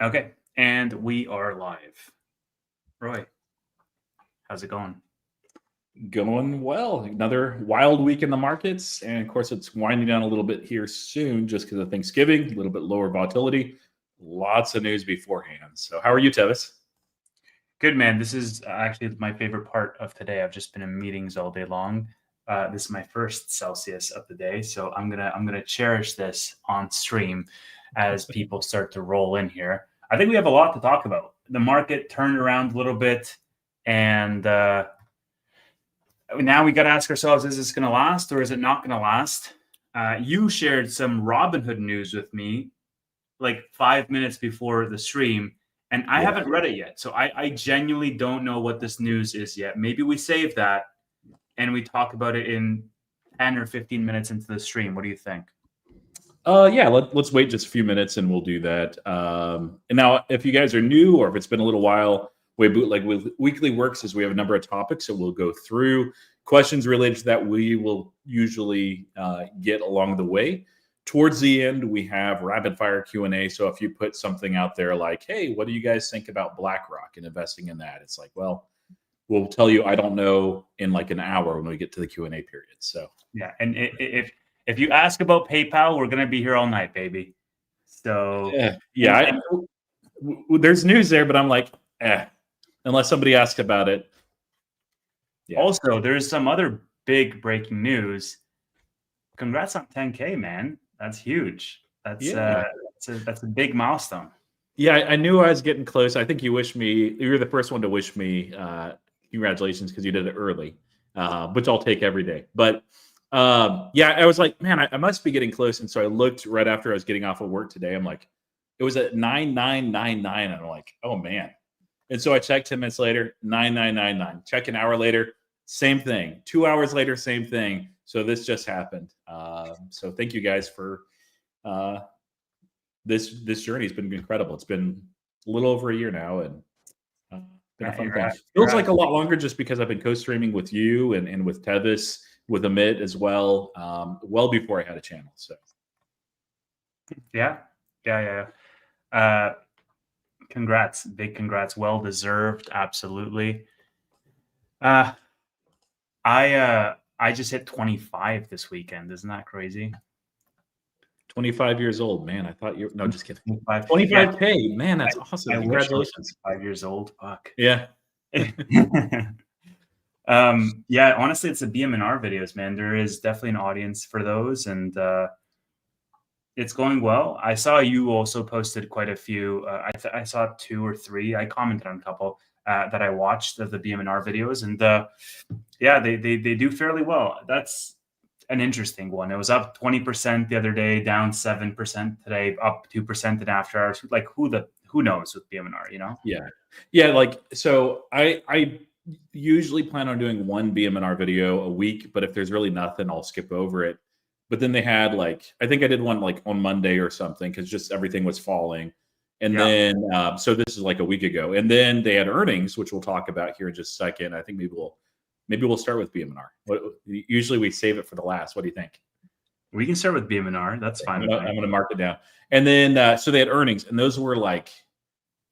Okay, and we are live. Roy, how's it going? Going well. Another wild week in the markets. And of course, it's winding down a little bit here soon just because of Thanksgiving, a little bit lower volatility. Lots of news beforehand. So, how are you, Tevis? Good, man. This is actually my favorite part of today. I've just been in meetings all day long. This is my first Celsius of the day, so I'm gonna cherish this on stream as people start to roll in here. I think we have a lot to talk about. The market turned around a little bit, and now we got to ask ourselves: is this going to last, or is it not going to last? You shared some Robinhood news with me, like 5 minutes before the stream. And I haven't read it yet. So I genuinely don't know what this news is yet. Maybe we save that and we talk about it in 10 or 15 minutes into the stream. What do you think? Yeah, let's wait just a few minutes and we'll do that. And now, if you guys are new or if it's been a little while, way Btlg with Wkly works is we have a number of topics that we'll go through. Questions related to that we will usually get along the way. Towards the end, we have rapid fire Q&A. So if you put something out there like, hey, what do you guys think about BlackRock and investing in that? It's like, well, we'll tell you, I don't know, in like an hour when we get to the Q&A period. So yeah, and if you ask about PayPal, we're going to be here all night, baby. So yeah, there's news there, but I'm like, unless somebody asks about it. Yeah. Also, there's some other big breaking news. Congrats on 10K, man. That's huge. That's a big milestone. Yeah, I knew I was getting close. I think you were the first one to wish me congratulations because you did it early, which I'll take every day. But yeah, I was like, man, I must be getting close. And so I looked right after I was getting off of work today. I'm like, it was at 9999. And I'm like, oh man. And so I checked 10 minutes later, 9999. Check an hour later, same thing. 2 hours later, same thing. So this just happened. So thank you guys for this journey. It's been incredible. It's been a little over a year now, and been a fun thing. Feels like a lot longer just because I've been co-streaming with you and with Tevis, with Amit as well. Well before I had a channel. So yeah. Congrats, big congrats, well deserved, absolutely. I just hit 25 this weekend. Isn't that crazy? 25 years old, man. I thought no, just kidding. 25K, man, that's awesome. Congratulations. 5 years old. Fuck. Yeah. Yeah, honestly, it's the BMNR videos, man. There is definitely an audience for those, and it's going well. I saw you also posted quite a few. I saw 2 or 3. I commented on a couple that I watched of the BMNR videos, and yeah, they do fairly well. That's an interesting one. It was up 20% the other day, down 7% today, up 2% in after hours. Like who knows with BMNR, you know? Yeah. Like so, I usually plan on doing one BMNR video a week, but if there's really nothing, I'll skip over it. But then they had I think I did one like on Monday or something because just everything was falling. And then, so this is like a week ago. And then they had earnings, which we'll talk about here in just a second. I think maybe we'll start with BMNR. Usually we save it for the last. What do you think? We can start with BMNR. That's fine. I'm going to mark it down. And then, so they had earnings, and those were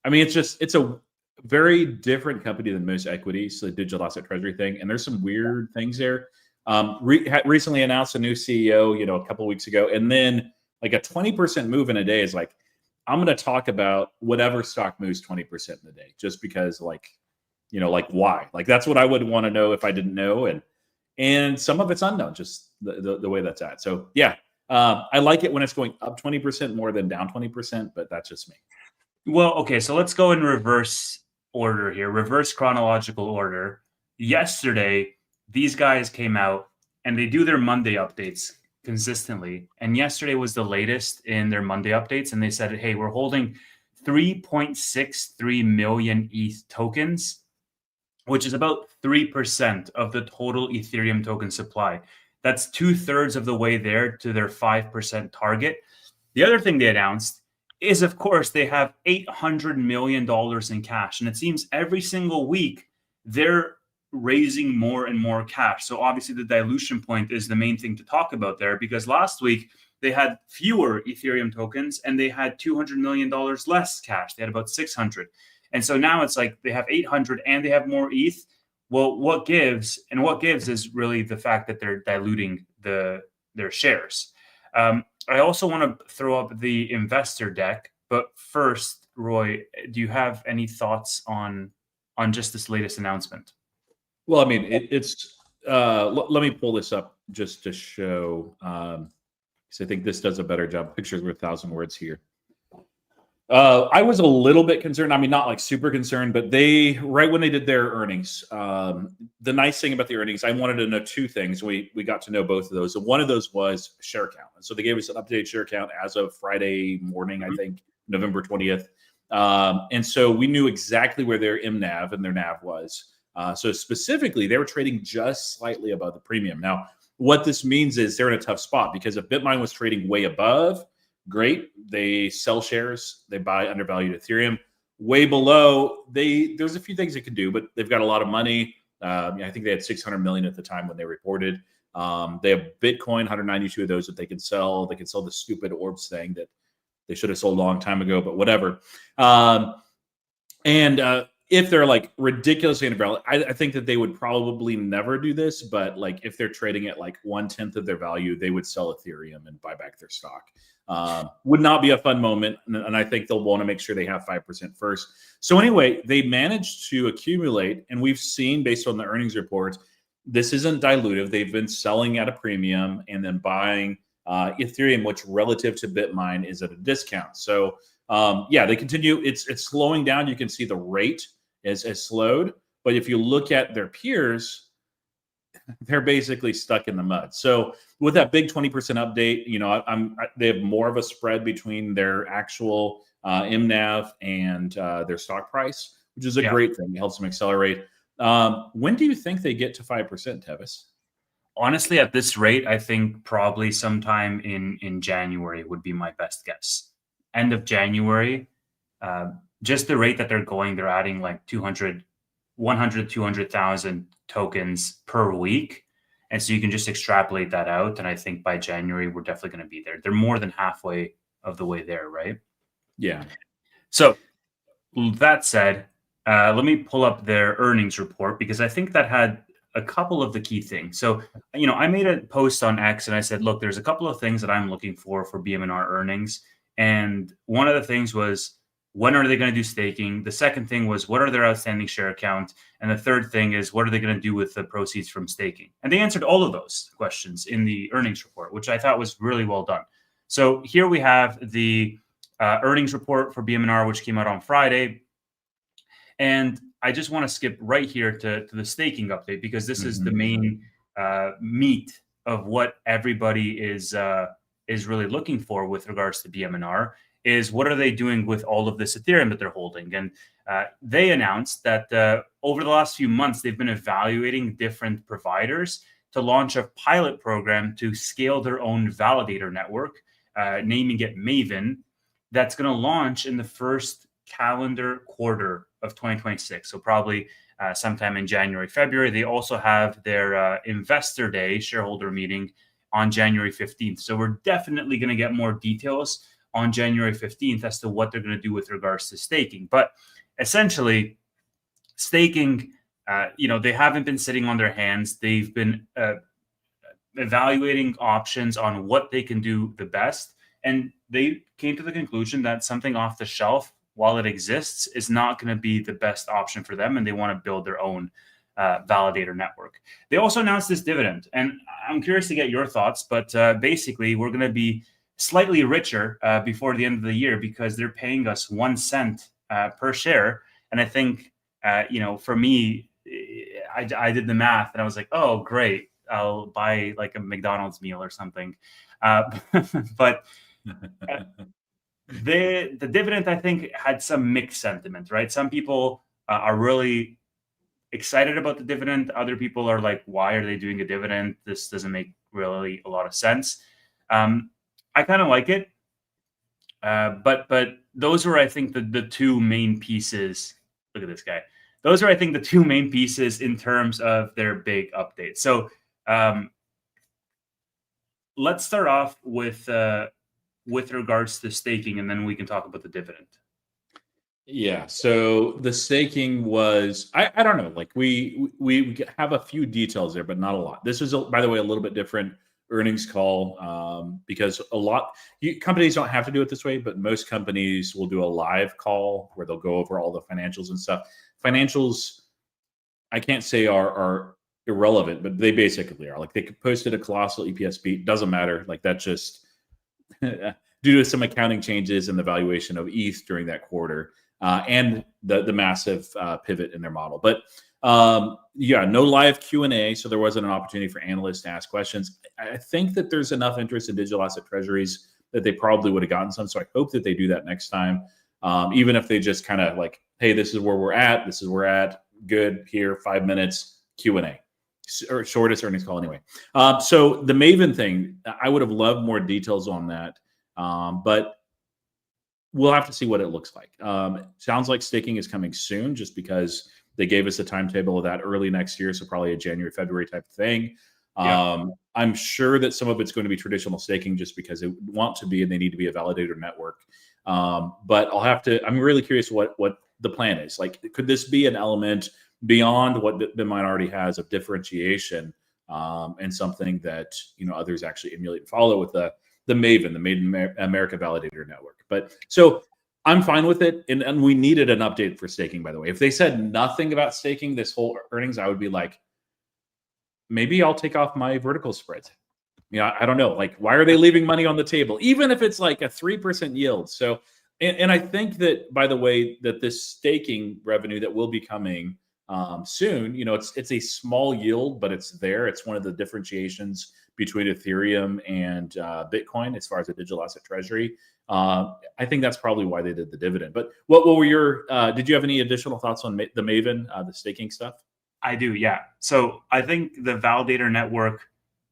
it's a very different company than most equities. So the digital asset treasury thing. And there's some weird things there. Recently announced a new CEO, a couple of weeks ago, and then like a 20% move in a day is like, I'm going to talk about whatever stock moves 20% in a day, just because why? Like that's what I would want to know if I didn't know, and some of it's unknown, just the way that's at. So yeah, I like it when it's going up 20% more than down 20%, but that's just me. Well, okay, so let's go in reverse order here, reverse chronological order. Yesterday, these guys came out and they do their Monday updates consistently. And yesterday was the latest in their Monday updates. And they said, hey, we're holding 3.63 million ETH tokens, which is about 3% of the total Ethereum token supply. That's 2/3 of the way there to their 5% target. The other thing they announced is, of course, they have $800 million in cash. And it seems every single week they're raising more and more cash. So obviously the dilution point is the main thing to talk about there, because last week they had fewer Ethereum tokens and they had $200 million less cash. They had about 600. And so now it's like they have 800 and they have more ETH. Well, what gives is really the fact that they're diluting their shares. I also want to throw up the investor deck, but first, Roy, do you have any thoughts on just this latest announcement? Well, I mean, it's let me pull this up just to show, because I think this does a better job. Pictures with 1,000 words here. I was a little bit concerned. I mean, not like super concerned, but right when they did their earnings, the nice thing about the earnings, I wanted to know two things. We got to know both of those. And one of those was share count. And so they gave us an updated share count as of Friday morning, I think, November 20th. And so we knew exactly where their MNAV and their NAV was. So specifically, they were trading just slightly above the premium. Now, what this means is they're in a tough spot, because if Bitmine was trading way above, great, they sell shares, they buy undervalued Ethereum. Way below, there's a few things they could do, but they've got a lot of money. I think they had 600 million at the time when they reported. They have Bitcoin, 192 of those that they can sell. They can sell the stupid orbs thing that they should have sold a long time ago, but whatever. If they're like ridiculously undervalued, I think that they would probably never do this. But like if they're trading at like 1/10 of their value, they would sell Ethereum and buy back their stock. Would not be a fun moment, and I think they'll want to make sure they have 5% first. So anyway, they managed to accumulate, and we've seen based on the earnings reports, this isn't dilutive. They've been selling at a premium and then buying Ethereum, which relative to Bitmine is at a discount. So they continue. It's slowing down. You can see the rate has slowed, but if you look at their peers, they're basically stuck in the mud. So with that big 20% update, they have more of a spread between their actual MNAV and their stock price, which is a great thing. It helps them accelerate. When do you think they get to 5%, Tevis? Honestly, at this rate, I think probably sometime in January would be my best guess. End of January, just the rate that they're going, they're adding like 200,000 tokens per week. And so you can just extrapolate that out. And I think by January, we're definitely going to be there. They're more than halfway of the way there, right? Yeah. So that said, let me pull up their earnings report, because I think that had a couple of the key things. So, I made a post on X and I said, look, there's a couple of things that I'm looking for BMNR earnings. And one of the things was, when are they going to do staking? The second thing was, what are their outstanding share count? And the third thing is, what are they going to do with the proceeds from staking? And they answered all of those questions in the earnings report, which I thought was really well done. So here we have the earnings report for BMNR, which came out on Friday. And I just want to skip right here to the staking update, because this is the main meat of what everybody is really looking for with regards to BMNR. Is what are they doing with all of this Ethereum that they're holding? And they announced that over the last few months, they've been evaluating different providers to launch a pilot program to scale their own validator network, naming it Maven, that's going to launch in the first calendar quarter of 2026. So probably sometime in January, February. They also have their investor day shareholder meeting on January 15th. So we're definitely going to get more details on January 15th as to what they're going to do with regards to staking. But essentially, staking, they haven't been sitting on their hands. They've been evaluating options on what they can do the best. And they came to the conclusion that something off the shelf, while it exists, is not going to be the best option for them. And they want to build their own validator network. They also announced this dividend. And I'm curious to get your thoughts. But basically, we're going to be slightly richer before the end of the year, because they're paying us 1 cent per share. And I think, for me, I did the math and I was like, oh, great, I'll buy like a McDonald's meal or something. But the dividend, I think, had some mixed sentiment, right? Some people are really excited about the dividend. Other people are like, why are they doing a dividend? This doesn't make really a lot of sense. I kind of like it, but those were, I think, the two main pieces. Look at this guy. Those are, I think, the two main pieces in terms of their big update. So let's start off with regards to staking, and then we can talk about the dividend. Yeah. So the staking was, I don't know, like we have a few details there, but not a lot. This is, by the way, a little bit different earnings call because companies don't have to do it this way, but most companies will do a live call where they'll go over all the financials and stuff. Financials, I can't say are irrelevant, but they basically are. Like they posted a colossal EPS beat. Doesn't matter. Like that just due to some accounting changes in the valuation of ETH during that quarter. And the massive pivot in their model. But yeah, no live Q&A, so there wasn't an opportunity for analysts to ask questions. I think that there's enough interest in digital asset treasuries that they probably would have gotten some. So I hope that they do that next time, even if they just kind of like, hey, this is where we're at. This is where we're at. Good, here, 5 minutes, Q&A. Or shortest earnings call anyway. So the Maven thing, I would have loved more details on that. But we'll have to see what it looks like. Sounds like staking is coming soon just because they gave us a timetable of that early next year. So probably a January, February type of thing. Yeah. I'm sure that some of it's going to be traditional staking just because they want to be and they need to be a validator network. But I'm really curious what the plan is. Like, could this be an element beyond what Bitmain already has of differentiation and something that, others actually emulate and follow with the Maven, the Made in America Validator Network. But so I'm fine with it. And we needed an update for staking, by the way. If they said nothing about staking this whole earnings, I would be like, maybe I'll take off my vertical spreads. I don't know. Like, why are they leaving money on the table? Even if it's like a 3% yield. So, and I think that, by the way, that this staking revenue that will be coming soon, it's a small yield, but it's there. It's one of the differentiations between Ethereum and Bitcoin as far as a digital asset treasury. I think that's probably why they did the dividend. But what were your, did you have any additional thoughts on the Maven, the staking stuff? I do, yeah. So I think the validator network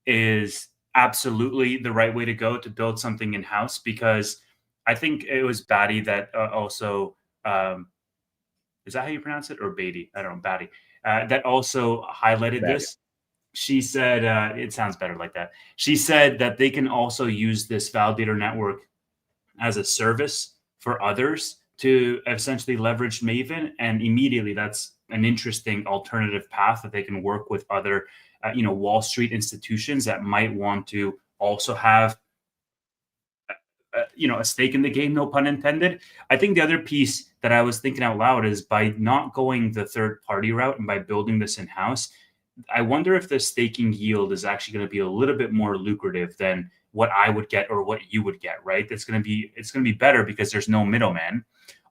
is absolutely the right way to go to build something in-house, because I think it was Batty that also, is that how you pronounce it? Or Beatty? I don't know, Batty. That also highlighted this. She said, it sounds better like that. She said that they can also use this validator network as a service for others to essentially leverage Maven. And immediately that's an interesting alternative path that they can work with other, Wall Street institutions that might want to also have, a stake in the game, no pun intended. I think the other piece that I was thinking out loud is by not going the third party route and by building this in-house, I wonder if the staking yield is actually going to be a little bit more lucrative than what I would get or what you would get, right? It's going to be better because there's no middleman.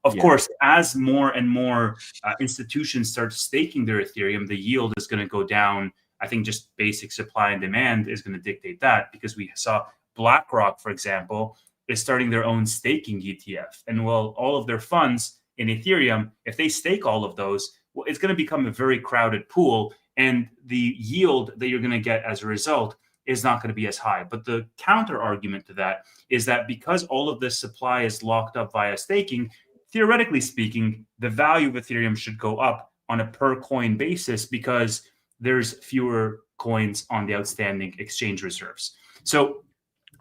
Of course, as more and more institutions start staking their Ethereum, the yield is going to go down. I think just basic supply and demand is going to dictate that, because we saw BlackRock, for example, is starting their own staking ETF. And well, all of their funds in Ethereum, if they stake all of those, well, it's going to become a very crowded pool. And the yield that you're going to get as a result is not going to be as high. But the counter argument to that is that because all of this supply is locked up via staking, theoretically speaking, the value of Ethereum should go up on a per coin basis because there's fewer coins on the outstanding exchange reserves. So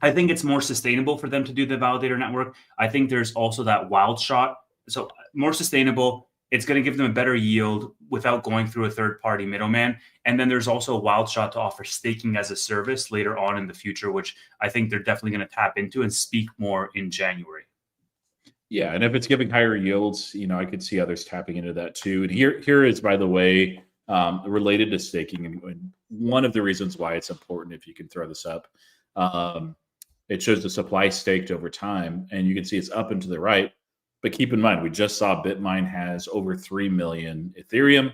I think it's more sustainable for them to do the validator network. I think there's also that wild shot. So more sustainable. It's going to give them a better yield without going through a third-party middleman. And then there's also a wild shot to offer staking as a service later on in the future, which I think they're definitely going to tap into and speak more in January. Yeah, and if it's giving higher yields, I could see others tapping into that too. And here is, by the way, related to staking, and one of the reasons why it's important, if you can throw this up, it shows the supply staked over time, and you can see it's up and to the right. But keep in mind, we just saw Bitmain has over 3 million Ethereum.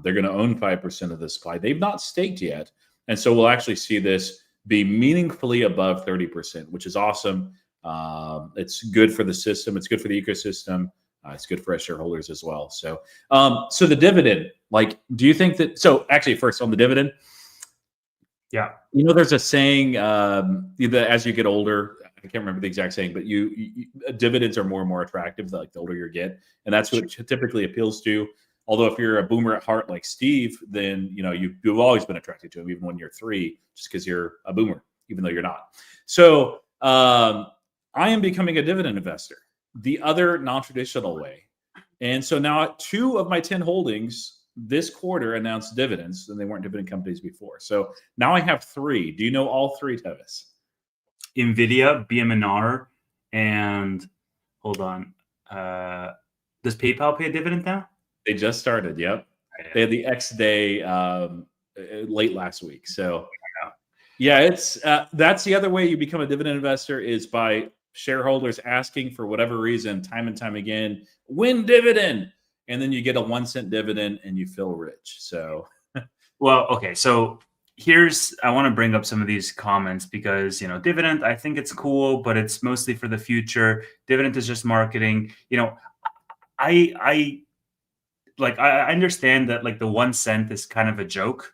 They're going to own 5% of the supply. They've not staked yet. And so we'll actually see this be meaningfully above 30%, which is awesome. It's good for the system. It's good for the ecosystem. It's good for our shareholders as well. So, so the dividend, do you think that, so actually first on the dividend, yeah, there's a saying, as you get older, I can't remember the exact saying, but dividends are more and more attractive, the older you get. And that's what it typically appeals to. Although if you're a boomer at heart like Steve, then, you've always been attracted to him, even when you're 3, just because you're a boomer. even though you're not. So I am becoming a dividend investor, the other non-traditional way. And so now 2 of my 10 holdings this quarter announced dividends, and they weren't dividend companies before. So now I have 3. Do you know all 3, Tevis? Nvidia, BMNR, and hold on. Does PayPal pay a dividend now? They just started. Yep. They had the X day late last week. So yeah, it's that's the other way you become a dividend investor, is by shareholders asking for whatever reason, time and time again, win dividend, and then you get a 1-cent dividend and you feel rich. So, well, okay. So I want to bring up some of these comments because, dividend, I think it's cool, but it's mostly for the future. Dividend is just marketing. I understand that like the 1 cent is kind of a joke,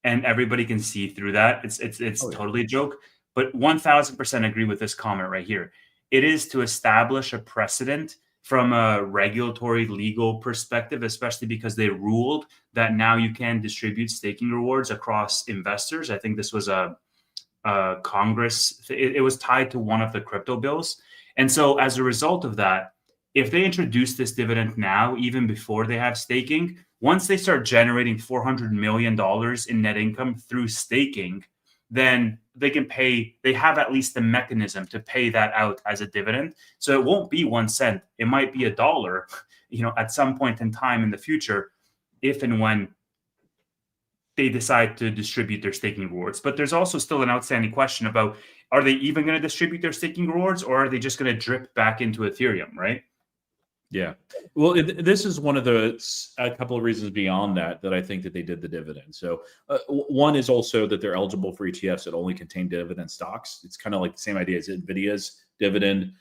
and everybody can see through that. It's totally a joke. But 1000% agree with this comment right here. It is to establish a precedent from a regulatory legal perspective, especially because they ruled that now you can distribute staking rewards across investors. I think this was a Congress. It was tied to one of the crypto bills. And so as a result of that, if they introduce this dividend now, even before they have staking, once they start generating $400 million in net income through staking, then they have at least the mechanism to pay that out as a dividend. So it won't be 1 cent. It might be $1, at some point in time in the future, if and when they decide to distribute their staking rewards. But there's also still an outstanding question about, are they even going to distribute their staking rewards, or are they just going to drip back into Ethereum, right? Yeah. Well, this is one of a couple of reasons beyond that I think that they did the dividend. So one is also that they're eligible for ETFs that only contain dividend stocks. It's kind of like the same idea as Nvidia's dividend.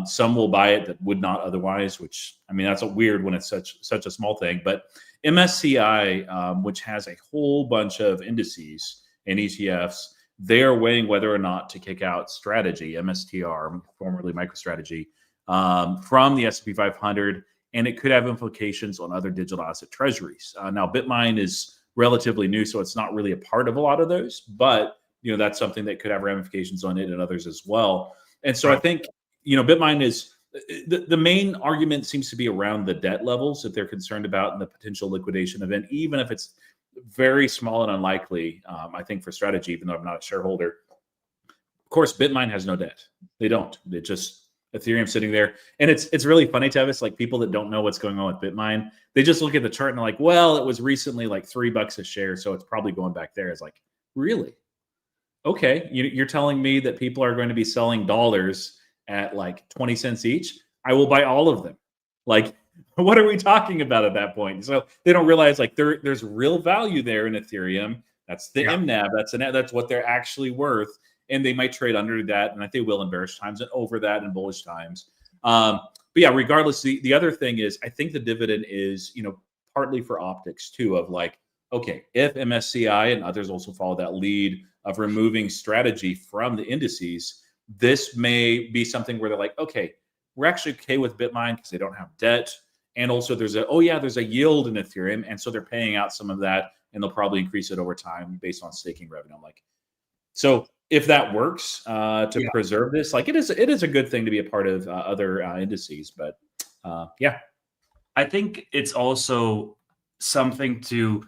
Some will buy it that would not otherwise, which, I mean, that's weird when it's such a small thing. But MSCI, which has a whole bunch of indices and ETFs, they are weighing whether or not to kick out Strategy, MSTR, formerly MicroStrategy, from the S&P 500, and it could have implications on other digital asset treasuries. Now, Bitmine is relatively new, so it's not really a part of a lot of those, but that's something that could have ramifications on it and others as well. And so I think Bitmine is the main argument seems to be around the debt levels that they're concerned about and the potential liquidation event, even if it's very small and unlikely. I think for Strategy, even though I'm not a shareholder, of course, Bitmine has no debt. They don't. It just Ethereum sitting there. And it's really funny, Tevis, like people that don't know what's going on with Bitmine, they just look at the chart and they're like, well, it was recently like $3 a share, so it's probably going back there. It's like, really? Okay, you're telling me that people are going to be selling dollars at like 20 cents each? I will buy all of them. Like, what are we talking about at that point? So they don't realize like there's real value there in Ethereum. That's the MNAV. That's what they're actually worth. And they might trade under that, and I think they will in bearish times and over that in bullish times. But yeah, regardless, the other thing is I think the dividend is, partly for optics too, of like, okay, if MSCI and others also follow that lead of removing Strategy from the indices, this may be something where they're like, okay, we're actually okay with Bitmine because they don't have debt. And also there's a yield in Ethereum. And so they're paying out some of that, and they'll probably increase it over time based on staking revenue. I'm like, so if that works to preserve this, like it is a good thing to be a part of other indices. But yeah, I think it's also something to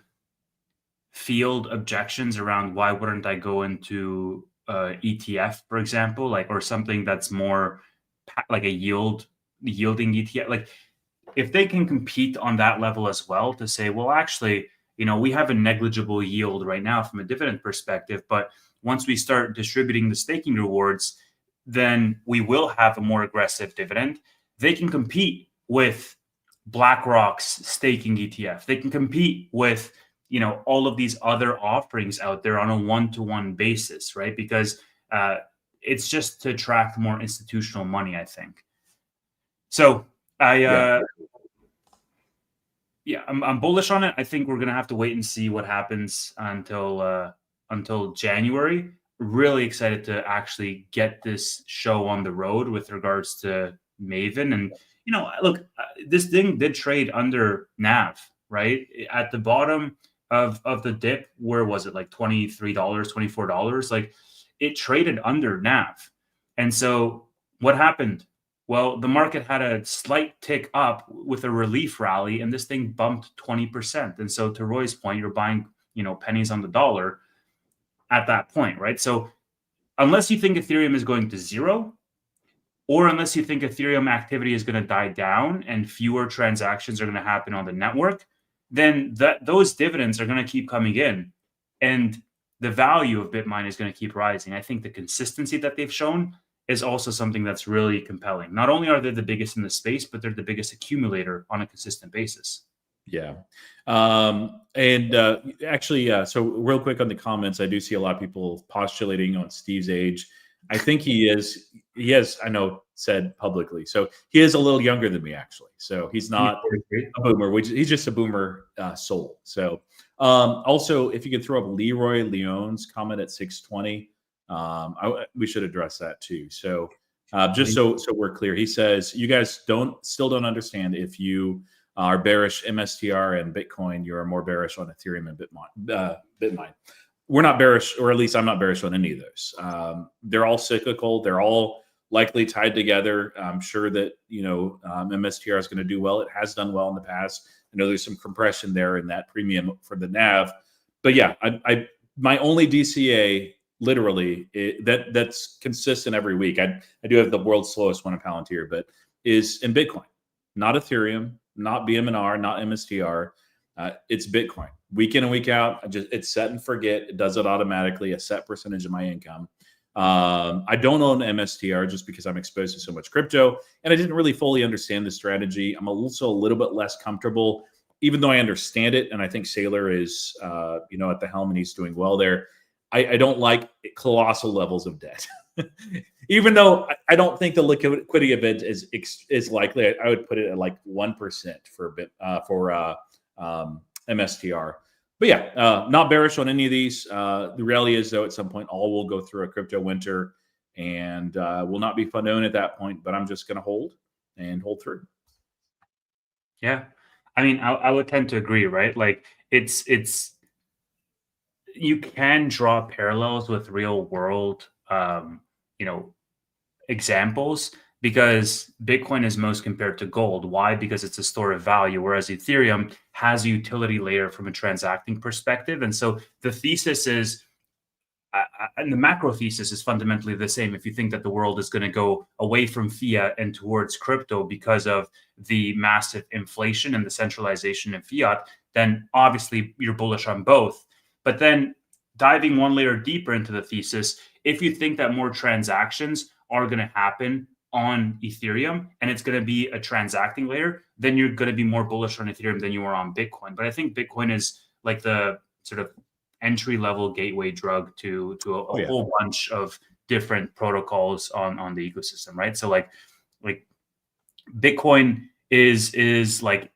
field objections around why wouldn't I go into ETF, for example, or something that's more like a yielding ETF. Like if they can compete on that level as well, to say, well, actually, we have a negligible yield right now from a dividend perspective, but once we start distributing the staking rewards, then we will have a more aggressive dividend. They can compete with BlackRock's staking ETF. They can compete with, all of these other offerings out there on a one-to-one basis, right? Because it's just to attract more institutional money, I think. So I'm bullish on it. I think we're going to have to wait and see what happens until January. Really excited to actually get this show on the road with regards to Maven. And, look, this thing did trade under NAV, right? At the bottom of the dip, where was it? Like $23, $24? Like it traded under NAV. And so what happened? Well, the market had a slight tick up with a relief rally, and this thing bumped 20%. And so to Roy's point, you're buying, pennies on the dollar at that point, right? So unless you think Ethereum is going to zero, or unless you think Ethereum activity is going to die down and fewer transactions are going to happen on the network, then those dividends are going to keep coming in, and the value of Bitmine is going to keep rising. I think the consistency that they've shown is also something that's really compelling. Not only are they the biggest in the space, but they're the biggest accumulator on a consistent basis. Yeah. Actually, so real quick on the comments, I do see a lot of people postulating on Steve's age. I think he has, I know, said publicly. So he is a little younger than me, actually. So he's not a boomer, he's just a boomer soul. So also, if you could throw up Leroy Leone's comment at 620, we should address that too. So just so we're clear, he says, you guys still don't understand if you are bearish MSTR and Bitcoin, you are more bearish on Ethereum and Bitmine. We're not bearish, or at least I'm not bearish on any of those. They're all cyclical. They're all likely tied together. I'm sure that, MSTR is going to do well. It has done well in the past. I know there's some compression there in that premium for the NAV. But yeah, my only DCA, literally, that's consistent every week. I do have the world's slowest one in Palantir, but is in Bitcoin, not Ethereum, not BMNR, not MSTR. It's Bitcoin. Week in and week out, it's set and forget. It does it automatically, a set percentage of my income. I don't own MSTR just because I'm exposed to so much crypto, and I didn't really fully understand the strategy. I'm also a little bit less comfortable, even though I understand it, and I think Saylor is, at the helm, and he's doing well there. I don't like colossal levels of debt. Even though I don't think the liquidity event is likely, I would put it at like 1% for MSTR. But yeah, not bearish on any of these. The reality is, though, at some point, all will go through a crypto winter, and will not be fun to own at that point. But I'm just going to hold through. Yeah, I mean, I would tend to agree, right? Like it's you can draw parallels with real world, examples, because Bitcoin is most compared to gold. Why? Because it's a store of value, whereas Ethereum has a utility layer from a transacting perspective. And so the thesis is, and the macro thesis is fundamentally the same. If you think that the world is going to go away from fiat and towards crypto because of the massive inflation and the centralization of fiat, then obviously you're bullish on both. But then diving one layer deeper into the thesis, if you think that more transactions are going to happen on Ethereum and it's going to be a transacting layer, then you're going to be more bullish on Ethereum than you are on Bitcoin. But I think Bitcoin is like the sort of entry-level gateway drug to a whole bunch of different protocols on the ecosystem, right? So like Bitcoin is like,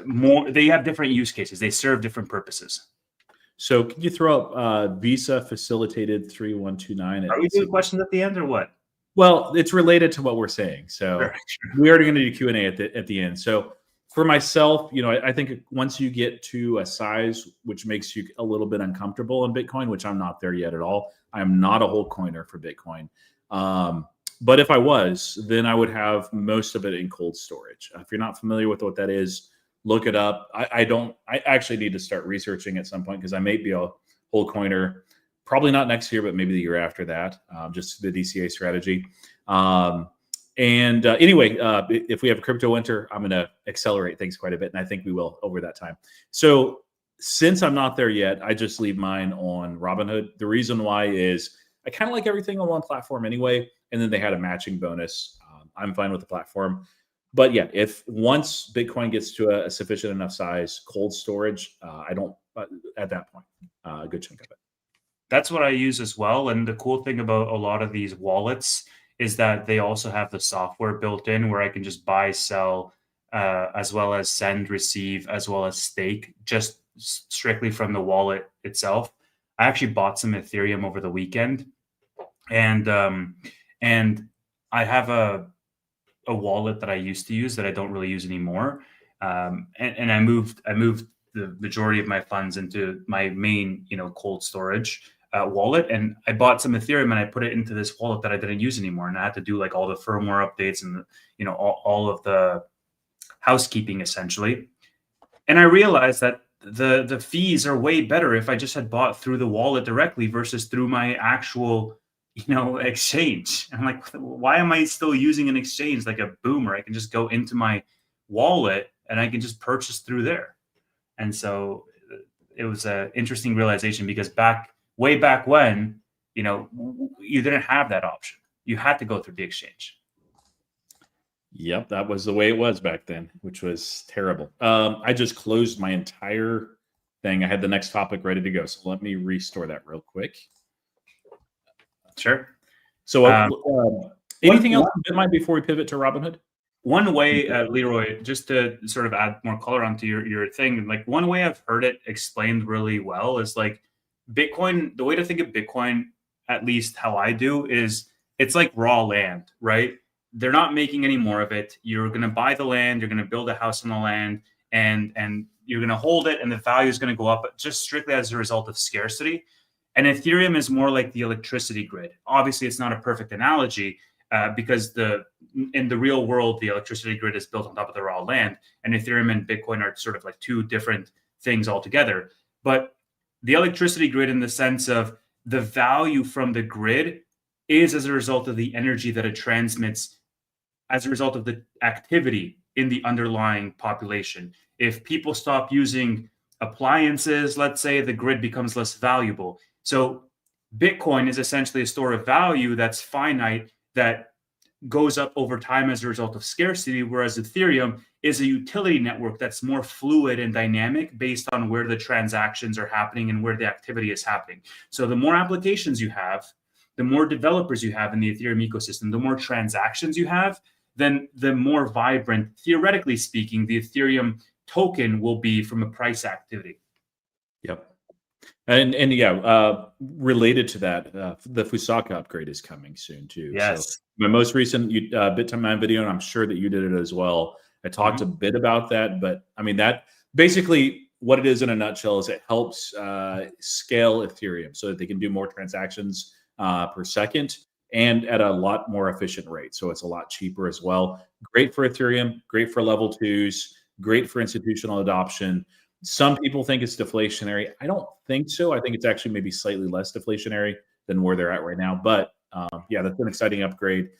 more, they have different use cases. They serve different purposes. So can you throw up Visa facilitated 3129? Are we doing questions at the end or what? Well, it's related to what we're saying. So Sure. we already going to do Q&A at the end. So for myself, I think once you get to a size which makes you a little bit uncomfortable in Bitcoin, which I'm not there yet at all. I am not a whole coiner for Bitcoin. But if I was, then I would have most of it in cold storage. If you're not familiar with what that is, look it up. I actually need to start researching at some point because I may be a whole coiner, probably not next year, but maybe the year after that, just the DCA strategy. Anyway, if we have a crypto winter, I'm going to accelerate things quite a bit. And I think we will over that time. So since I'm not there yet, I just leave mine on Robinhood. The reason why is I kind of like everything on one platform anyway. And then they had a matching bonus. I'm fine with the platform. But yeah, if once Bitcoin gets to a sufficient enough size, cold storage, I don't, at that point, a good chunk of it. That's what I use as well. And the cool thing about a lot of these wallets is that they also have the software built in where I can just buy, sell, as well as send, receive, as well as stake, just strictly from the wallet itself. I actually bought some Ethereum over the weekend, and I have a wallet that I used to use that I don't really use anymore, and I moved the majority of my funds into my main, cold storage. wallet, and I bought some Ethereum and I put it into this wallet that I didn't use anymore, and I had to do like all the firmware updates and all of the housekeeping essentially. And I realized that the fees are way better if I just had bought through the wallet directly versus through my actual exchange. I'm like, why am I still using an exchange like a boomer? I can just go into my wallet and I can just purchase through there. And so it was an interesting realization, because way back when, you didn't have that option. You had to go through the exchange. Yep, that was the way it was back then, which was terrible. I just closed my entire thing. I had the next topic ready to go, so let me restore that real quick. Sure. So anything else in Bitmine before we pivot to Robinhood? One way, Leroy, just to sort of add more color onto your thing, like one way I've heard it explained really well is like Bitcoin. The way to think of Bitcoin, at least how I do, is it's like raw land, right? They're not making any more of it. You're going to buy the land, you're going to build a house on the land, and you're going to hold it, and the value is going to go up just strictly as a result of scarcity. And Ethereum is more like the electricity grid. Obviously, it's not a perfect analogy because in the real world, the electricity grid is built on top of the raw land, and Ethereum and Bitcoin are sort of like two different things altogether. But the electricity grid, in the sense of the value from the grid, is as a result of the energy that it transmits as a result of the activity in the underlying population. If people stop using appliances, let's say, the grid becomes less valuable. So Bitcoin is essentially a store of value that's finite, that goes up over time as a result of scarcity, whereas Ethereum is a utility network that's more fluid and dynamic based on where the transactions are happening and where the activity is happening. So the more applications you have, the more developers you have in the Ethereum ecosystem, the more transactions you have, then the more vibrant, theoretically speaking, the Ethereum token will be from a price activity. Yep. And yeah, related to that, the Fusaka upgrade is coming soon too. Yes. So my most recent BitMine video, and I'm sure that you did it as well, I talked a bit about that, but I mean, that basically what it is in a nutshell is it helps scale Ethereum so that they can do more transactions per second and at a lot more efficient rate. So it's a lot cheaper as well. Great for Ethereum, great for level 2s, great for institutional adoption. Some people think it's deflationary. I don't think so. I think it's actually maybe slightly less deflationary than where they're at right now. But yeah, that's an exciting upgrade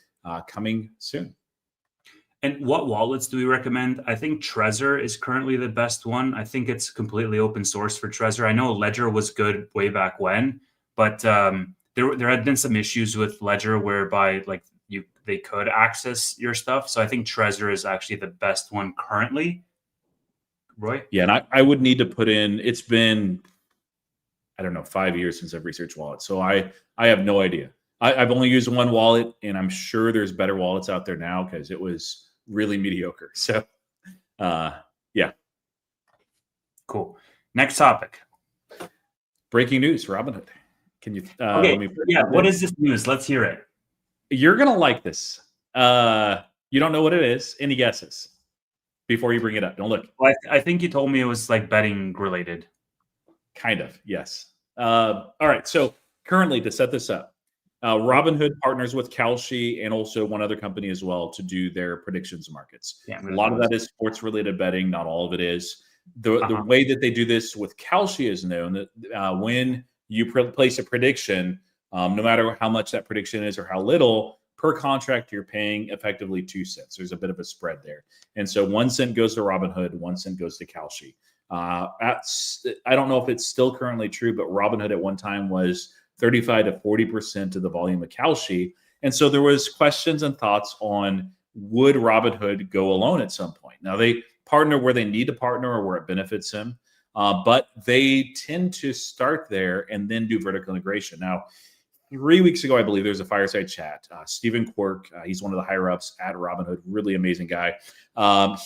coming soon. And what wallets do we recommend? I think Trezor is currently the best one. I think it's completely open source for Trezor. I know Ledger was good way back when, but there had been some issues with Ledger whereby like they could access your stuff. So I think Trezor is actually the best one currently. Roy? Yeah, and I would need to put in, it's been, I don't know, 5 years since I've researched wallets. So I have no idea. I've only used one wallet, and I'm sure there's better wallets out there now because it was really mediocre. So yeah. Cool. Next topic. Breaking news, Robinhood. Can you okay. What is this news? Let's hear it. You're gonna like this. You don't know what it is. Any guesses before you bring it up? Don't look. Well, I think you told me it was like betting related. Kind of, yes. All right. So currently, to set this up, Robinhood partners with Kalshi and also one other company as well to do their predictions markets. Yeah, a lot of that is sports related betting. Not all of it is. The way that they do this with Kalshi is known that when you place a prediction, no matter how much that prediction is or how little, per contract, you're paying effectively 2 cents. There's a bit of a spread there. And so 1 cent goes to Robinhood, 1 cent goes to Kalshi. I don't know if it's still currently true, but Robinhood at one time was 35 to 40% of the volume of Kalshi. And so there was questions and thoughts on, would Robinhood go alone at some point? Now they partner where they need to partner or where it benefits them. But they tend to start there and then do vertical integration. Now, 3 weeks ago, I believe there was a fireside chat. Stephen Quirk, he's one of the higher ups at Robinhood, really amazing guy.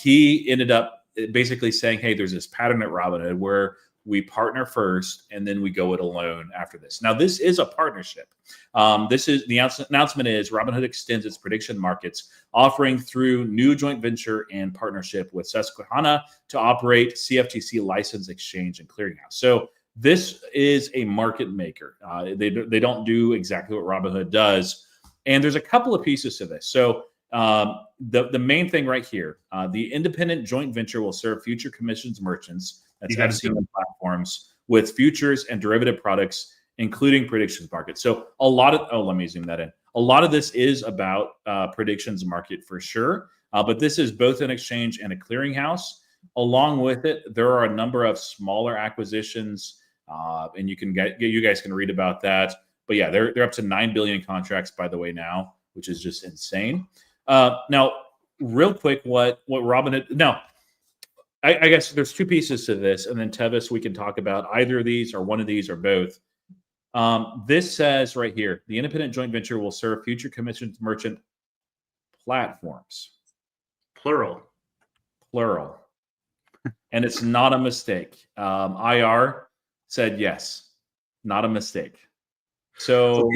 He ended up basically saying, hey, there's this pattern at Robinhood where we partner first and then we go it alone after this. Now, this is a partnership. This is the announcement is Robinhood extends its prediction markets, offering through new joint venture and partnership with Susquehanna to operate CFTC licensed exchange and clearinghouse. So This is a market maker. They don't do exactly what Robinhood does. And there's a couple of pieces to this. So the main thing right here, the independent joint venture will serve future commissions merchants, that's FCM platforms, with futures and derivative products, including predictions market. So a lot of, let me zoom that in. A lot of this is about predictions market for sure, but this is both an exchange and a clearinghouse. Along with it, there are a number of smaller acquisitions, and you guys can read about that. But yeah, they're up to 9 billion contracts, by the way, now, which is just insane. Now, real quick, what Robinhood now? I guess there's two pieces to this, and then Tevis, we can talk about either of these or one of these or both. This says right here, the independent joint venture will serve future commissions merchant platforms. Plural. And it's not a mistake. IR said yes, not a mistake. So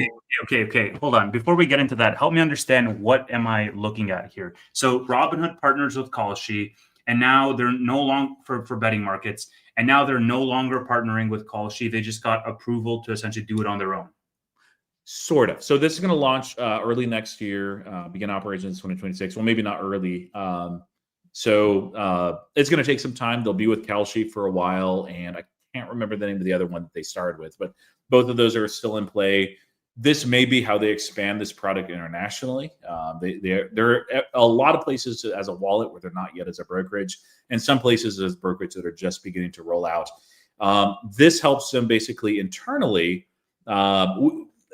okay. Hold on. Before we get into that, help me understand what am I looking at here. So Robinhood partners with Kalshi, and now they're no longer for betting markets, and now they're no longer partnering with Kalshi. They just got approval to essentially do it on their own. Sort of. So this is going to launch early next year, begin operations 2026. Well, maybe not early. So it's going to take some time. They'll be with Kalshi for a while, and I can't remember the name of the other one that they started with, but both of those are still in play. This may be how they expand this product internationally. There are a lot of places as a wallet where they're not yet as a brokerage, and some places as brokerage that are just beginning to roll out. This helps them basically internally. There's I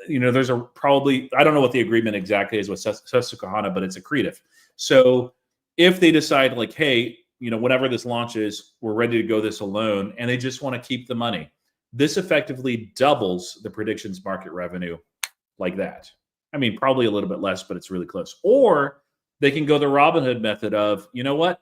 don't know what the agreement exactly is with Susquehanna, but it's accretive. So if they decide like, hey, whenever this launches, we're ready to go this alone, and they just want to keep the money, this effectively doubles the predictions market revenue like that. I mean, probably a little bit less, but it's really close. Or they can go the Robinhood method of, you know what?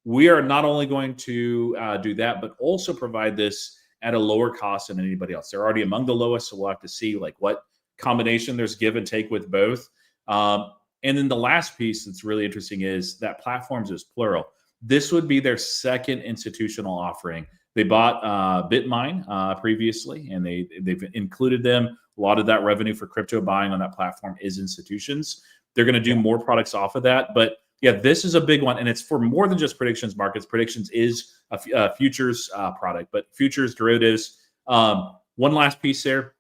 We are not only going to do that, but also provide this at a lower cost than anybody else. They're already among the lowest, so we'll have to see like what combination there's give and take with both. And then the last piece that's really interesting is that platforms is plural. This would be their second institutional offering. They bought BitMine previously, and they've included them. A lot of that revenue for crypto buying on that platform is institutions. They're going to do more products off of that. But yeah, this is a big one, and it's for more than just predictions markets. Predictions is a futures product, but futures, derivatives. One last piece there.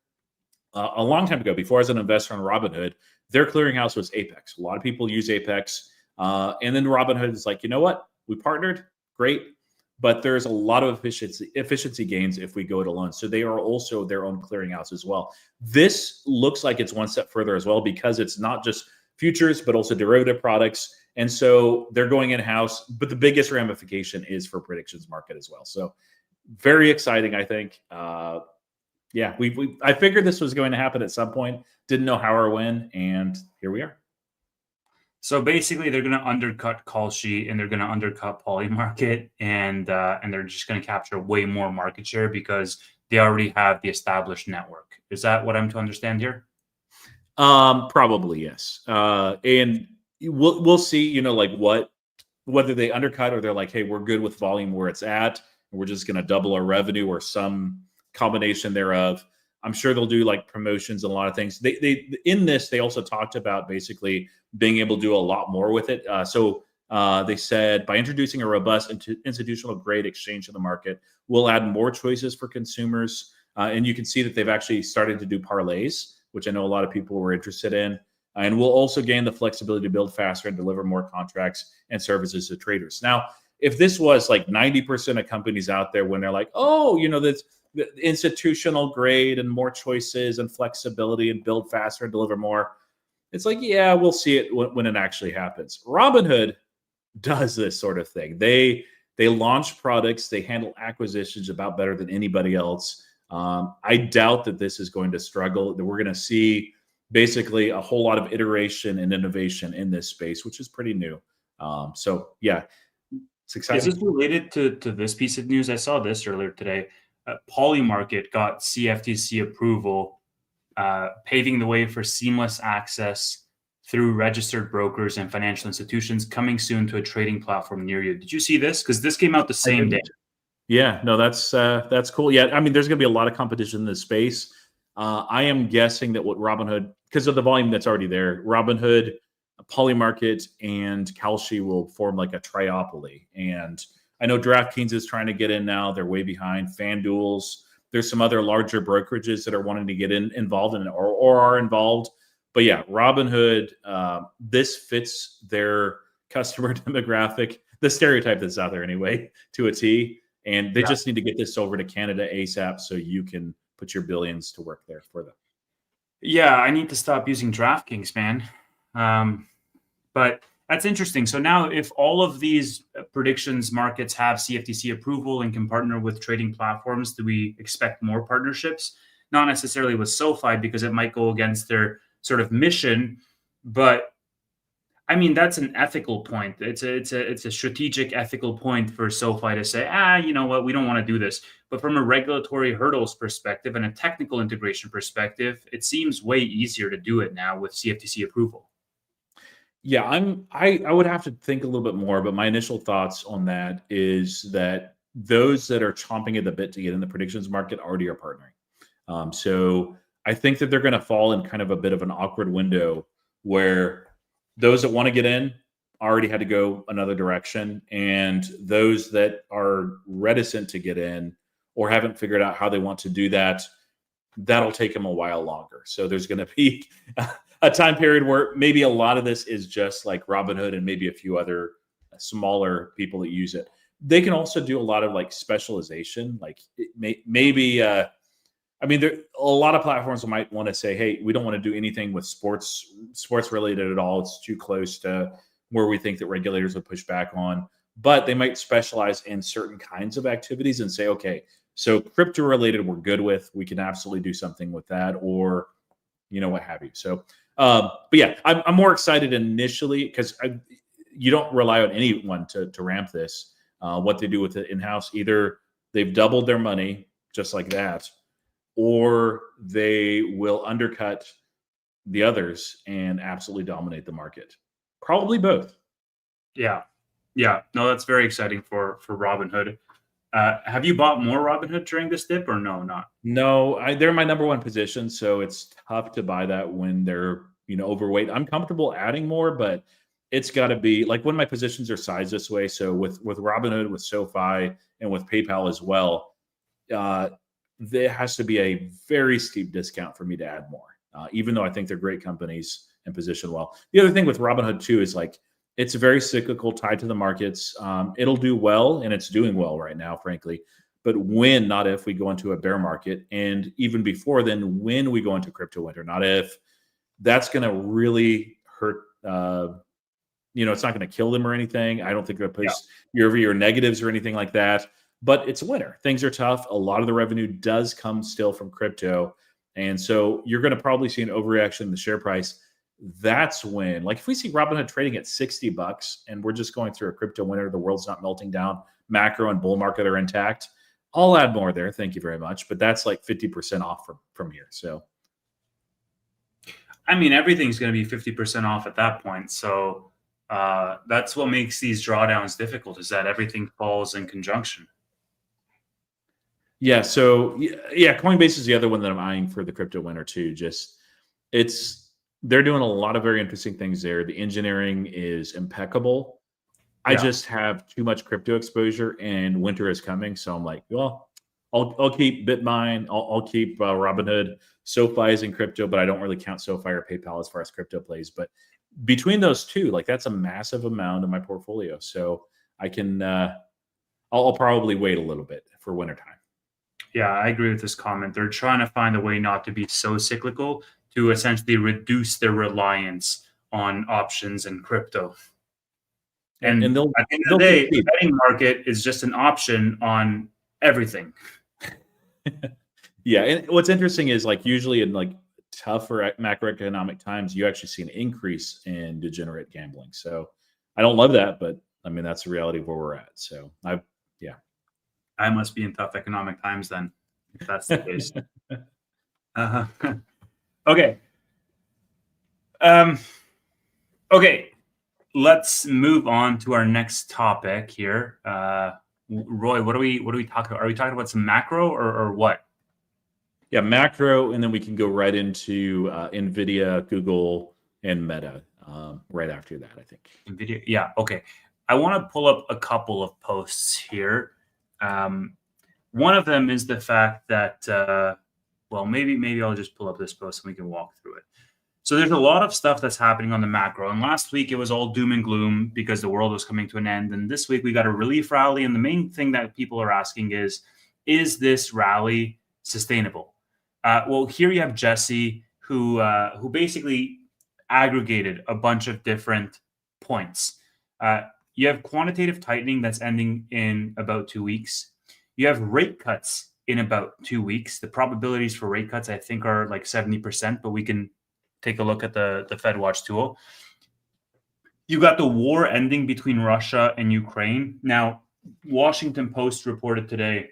A long time ago, before I was an investor on Robinhood, their clearinghouse was Apex. A lot of people use Apex. And then Robinhood is like, you know what? We partnered. Great. But there's a lot of efficiency gains if we go it alone. So they are also their own clearinghouse as well. This looks like it's one step further as well, because it's not just futures, but also derivative products. And so they're going in-house. But the biggest ramification is for predictions market as well. So very exciting, I think. Yeah, I figured this was going to happen at some point. Didn't know how or when, and here we are. So basically, they're going to undercut Kalshi, and they're going to undercut Polymarket, and they're just going to capture way more market share because they already have the established network. Is that what I'm to understand here? Probably yes. And we'll see. Whether they undercut or they're like, hey, we're good with volume where it's at, and we're just going to double our revenue or some combination thereof. I'm sure they'll do like promotions and a lot of things. They in this, they also talked about basically being able to do a lot more with it. So they said by introducing a robust institutional grade exchange to the market, we'll add more choices for consumers. And you can see that they've actually started to do parlays, which I know a lot of people were interested in. And we'll also gain the flexibility to build faster and deliver more contracts and services to traders. Now, if this was like 90% of companies out there when they're like, oh, that's the institutional grade and more choices and flexibility and build faster and deliver more, it's like, yeah, we'll see it when it actually happens. Robinhood does this sort of thing. They launch products, they handle acquisitions about better than anybody else. I doubt that this is going to struggle, that we're going to see basically a whole lot of iteration and innovation in this space, which is pretty new. So yeah, it's exciting. Is this related to this piece of news? I saw this earlier today. Polymarket got CFTC approval, paving the way for seamless access through registered brokers and financial institutions, coming soon to a trading platform near you. Did you see this? Because this came out the same day. Yeah, no, that's cool. Yeah, I mean, there's going to be a lot of competition in this space. I am guessing that what Robinhood, because of the volume that's already there, Robinhood, Polymarket, and Kalshi will form like a triopoly. And I know DraftKings is trying to get in now; they're way behind. FanDuel's. There's some other larger brokerages that are wanting to get involved in or are involved. But yeah, Robinhood, this fits their customer demographic, the stereotype that's out there anyway, to a T. And they just need to get this over to Canada ASAP so you can put your billions to work there for them. Yeah, I need to stop using DraftKings, man. But that's interesting. So now if all of these predictions markets have CFTC approval and can partner with trading platforms, do we expect more partnerships? Not necessarily with SoFi because it might go against their sort of mission, but I mean, that's an ethical point. It's a strategic ethical point for SoFi to say, you know what, we don't want to do this. But from a regulatory hurdles perspective and a technical integration perspective, it seems way easier to do it now with CFTC approval. Yeah, I would have to think a little bit more, but my initial thoughts on that is that those that are chomping at the bit to get in the predictions market already are partnering. So I think that they're going to fall in kind of a bit of an awkward window where those that want to get in already had to go another direction, and those that are reticent to get in or haven't figured out how they want to do that, that'll take them a while longer. So there's going to be a time period where maybe a lot of this is just like Robinhood and maybe a few other smaller people that use it. They can also do a lot of like specialization, like maybe I mean, there a lot of platforms might want to say, "Hey, we don't want to do anything with sports related at all. It's too close to where we think that regulators would push back on." But they might specialize in certain kinds of activities and say, "Okay, so crypto related, we're good with. We can absolutely do something with that, or what have you." So, but yeah, I'm more excited initially because you don't rely on anyone to ramp this. What they do with it in house, either they've doubled their money just like that, or they will undercut the others and absolutely dominate the market. Probably both. Yeah. No, that's very exciting for Robinhood. Have you bought more Robinhood during this dip or no, not? No, they're my number one position, so it's tough to buy that when they're overweight. I'm comfortable adding more, but it's got to be like when my positions are sized this way. So with Robinhood, with SoFi, and with PayPal as well, there has to be a very steep discount for me to add more, even though I think they're great companies and position well. The other thing with Robinhood too is like it's very cyclical, tied to the markets. It'll do well, and it's doing well right now, frankly. But when, not if, we go into a bear market, and even before then, when we go into crypto winter, not if. That's going to really hurt. It's not going to kill them or anything. I don't think they'll post year-over-year negatives or anything like that. But it's winter. Things are tough. A lot of the revenue does come still from crypto. And so you're going to probably see an overreaction in the share price. That's when, like if we see Robinhood trading at $60 and we're just going through a crypto winter, the world's not melting down, macro and bull market are intact, I'll add more there. Thank you very much. But that's like 50% off from here. So, I mean, everything's going to be 50% off at that point. So that's what makes these drawdowns difficult, is that everything falls in conjunction. Yeah. So Coinbase is the other one that I'm eyeing for the crypto winter too. They're doing a lot of very interesting things there. The engineering is impeccable. I just have too much crypto exposure, and winter is coming. So I'm like, well, I'll keep Bitmine. I'll keep Robinhood. SoFi is in crypto, but I don't really count SoFi or PayPal as far as crypto plays. But between those two, like that's a massive amount of my portfolio. So I can, I'll probably wait a little bit for wintertime. Yeah, I agree with this comment. They're trying to find a way not to be so cyclical to essentially reduce their reliance on options and crypto. And at the end of the day, the betting market is just an option on everything. Yeah, and what's interesting is like usually in like tougher macroeconomic times, you actually see an increase in degenerate gambling. So I don't love that, but I mean that's the reality of where we're at. So I must be in tough economic times then, if that's the case. Okay. Okay. Let's move on to our next topic here. Roy, what are we talking about? Are we talking about some macro or what? Yeah, macro, and then we can go right into Nvidia, Google, and Meta right after that, I think. Nvidia, yeah, okay. I want to pull up a couple of posts here. One of them is the fact that, well, maybe I'll just pull up this post and we can walk through it. So there's a lot of stuff that's happening on the macro. And last week it was all doom and gloom because the world was coming to an end. And this week we got a relief rally. And the main thing that people are asking is this rally sustainable? Well, here you have Jesse, who basically aggregated a bunch of different points. You have quantitative tightening that's ending in about 2 weeks. You have rate cuts in about 2 weeks. The probabilities for rate cuts, I think, are like 70%, but we can take a look at the FedWatch tool. You got the war ending between Russia and Ukraine. Now, Washington Post reported today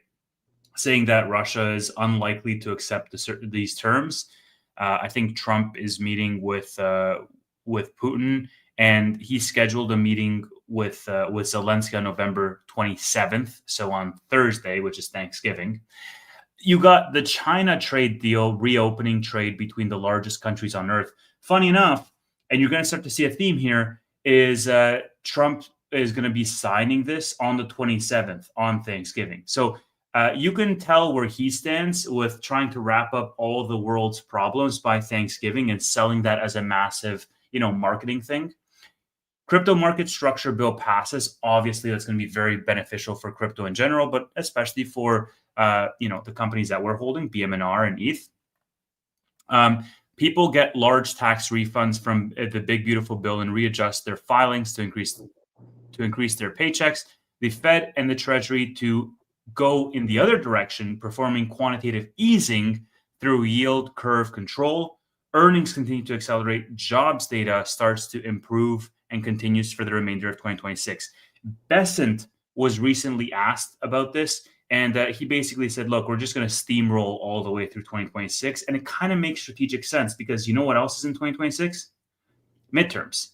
saying that Russia is unlikely to accept these terms. I think Trump is meeting with Putin, and he scheduled a meeting with Zelensky on November 27th, so on Thursday, which is Thanksgiving. You got the China trade deal reopening trade between the largest countries on earth. Funny enough, and you're going to start to see a theme here, is Trump is going to be signing this on the 27th on Thanksgiving. So you can tell where he stands with trying to wrap up all the world's problems by Thanksgiving and selling that as a massive, marketing thing. Crypto market structure bill passes. Obviously, that's going to be very beneficial for crypto in general, but especially for the companies that we're holding, BMNR and ETH. People get large tax refunds from the big beautiful bill and readjust their filings to increase their paychecks. The Fed and the Treasury to go in the other direction, performing quantitative easing through yield curve control. Earnings continue to accelerate. Jobs data starts to improve and continues for the remainder of 2026. Bessent was recently asked about this, and he basically said, look, we're just going to steamroll all the way through 2026. And it kind of makes strategic sense because you know what else is in 2026? Midterms.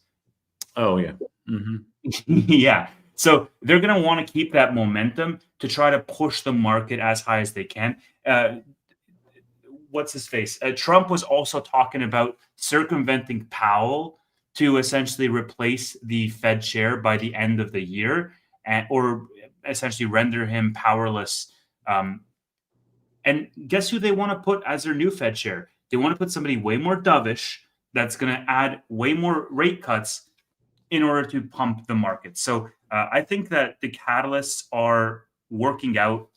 Oh, yeah. Mm-hmm. Yeah. So they're going to want to keep that momentum to try to push the market as high as they can. What's his face? Trump was also talking about circumventing Powell to essentially replace the Fed chair by the end of the year, or essentially render him powerless. And guess who they want to put as their new Fed chair? They want to put somebody way more dovish that's going to add way more rate cuts in order to pump the market. So I think that the catalysts are working out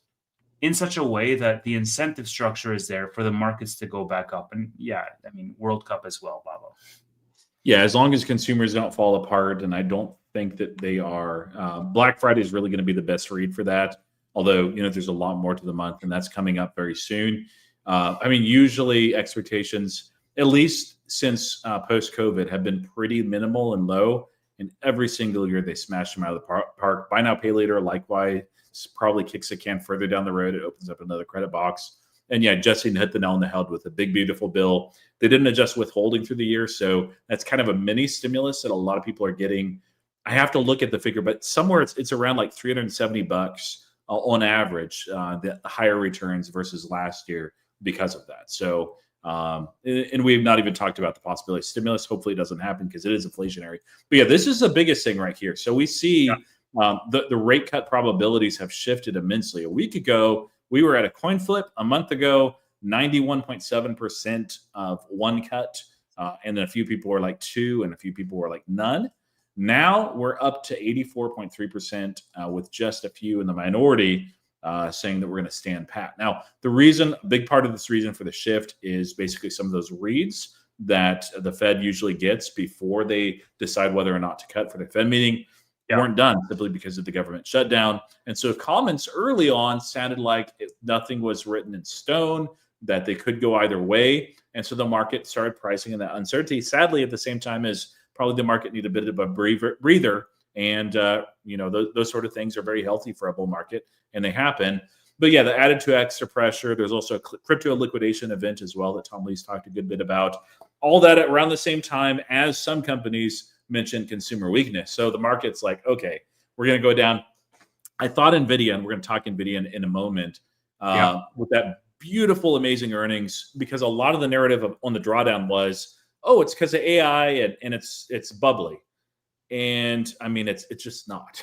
in such a way that the incentive structure is there for the markets to go back up. And yeah, I mean, World Cup as well, Baba. Yeah, as long as consumers don't fall apart, and I don't think that they are. Black Friday is really going to be the best read for that. Although, there's a lot more to the month, and that's coming up very soon. Usually expectations, at least since post-COVID, have been pretty minimal and low. And every single year they smash them out of the park. Buy now, pay later, likewise, probably kicks a can further down the road. It opens up another credit box. And yeah, Jesse hit the nail on the head with a big, beautiful bill. They didn't adjust withholding through the year. So that's kind of a mini stimulus that a lot of people are getting. I have to look at the figure, but somewhere it's around like $370 on average, the higher returns versus last year because of that. So, and we've not even talked about the possibility of stimulus. Hopefully it doesn't happen because it is inflationary. But yeah, this is the biggest thing right here. So we see the rate cut probabilities have shifted immensely. A week ago, we were at a coin flip. A month ago, 91.7% of one cut. And then a few people were like 2 and a few people were like none. Now we're up to 84.3% with just a few in the minority saying that we're going to stand pat. Now, a big part of this reason for the shift is basically some of those reads that the Fed usually gets before they decide whether or not to cut for the Fed meeting. Weren't done simply because of the government shutdown. And so comments early on sounded like nothing was written in stone, that they could go either way. And so the market started pricing in that uncertainty. Sadly, at the same time as probably the market needed a bit of a breather. And, those sort of things are very healthy for a bull market, and they happen. But yeah, the added to extra pressure. There's also a crypto liquidation event as well that Tom Lee's talked a good bit about. All that around the same time as some companies mentioned consumer weakness. So the market's like, okay, we're going to go down I thought Nvidia, and we're going to talk Nvidia in a moment, with that beautiful, amazing earnings, because a lot of the narrative on the drawdown was, oh, it's because of AI and it's bubbly. And I mean, it's just not.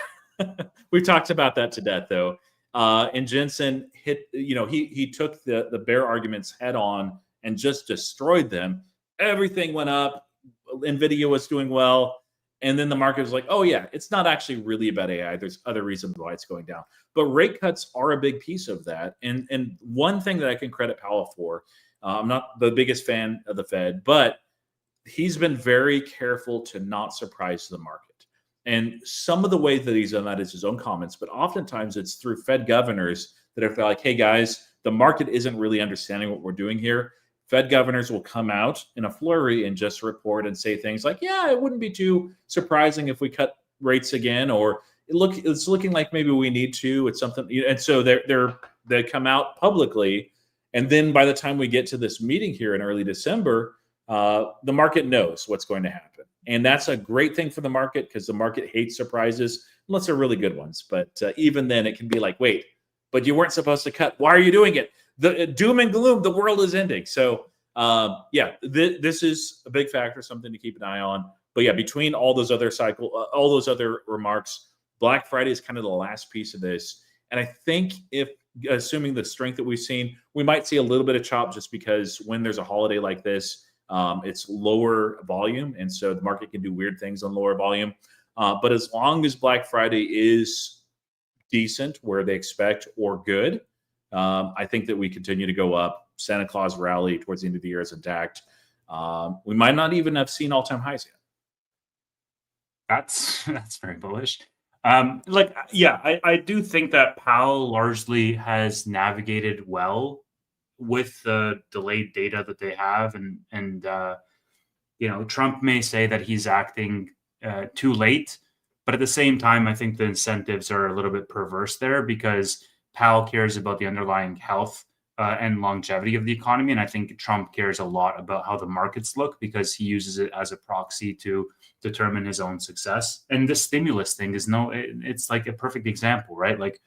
We've talked about that to death, though. And Jensen hit, he took the bear arguments head on and just destroyed them. Everything went up. Nvidia was doing well. And then the market was like, oh, yeah, it's not actually really about AI. There's other reasons why it's going down. But rate cuts are a big piece of that. And one thing that I can credit Powell for, I'm not the biggest fan of the Fed, but he's been very careful to not surprise the market. And some of the ways that he's done that is his own comments, but oftentimes it's through Fed governors that are like, hey, guys, the market isn't really understanding what we're doing here. Fed governors will come out in a flurry and just report and say things like, yeah, it wouldn't be too surprising if we cut rates again, or it's looking like maybe we need to. It's something, and so they come out publicly, and then by the time we get to this meeting here in early December, the market knows what's going to happen, and that's a great thing for the market because the market hates surprises unless they're really good ones. But even then, it can be like, wait, but you weren't supposed to cut. Why are you doing it? The doom and gloom, the world is ending. So this is a big factor, something to keep an eye on. But yeah, between all those other all those other remarks, Black Friday is kind of the last piece of this. And I think assuming the strength that we've seen, we might see a little bit of chop just because when there's a holiday like this, it's lower volume. And so the market can do weird things on lower volume. But as long as Black Friday is decent where they expect or good, I think that we continue to go up. Santa Claus rally towards the end of the year is intact. We might not even have seen all-time highs yet. That's very bullish. I do think that Powell largely has navigated well with the delayed data that they have, and Trump may say that he's acting too late, but at the same time, I think the incentives are a little bit perverse there because Powell cares about the underlying health and longevity of the economy. And I think Trump cares a lot about how the markets look because he uses it as a proxy to determine his own success. And the stimulus thing is it's like a perfect example, right? Like,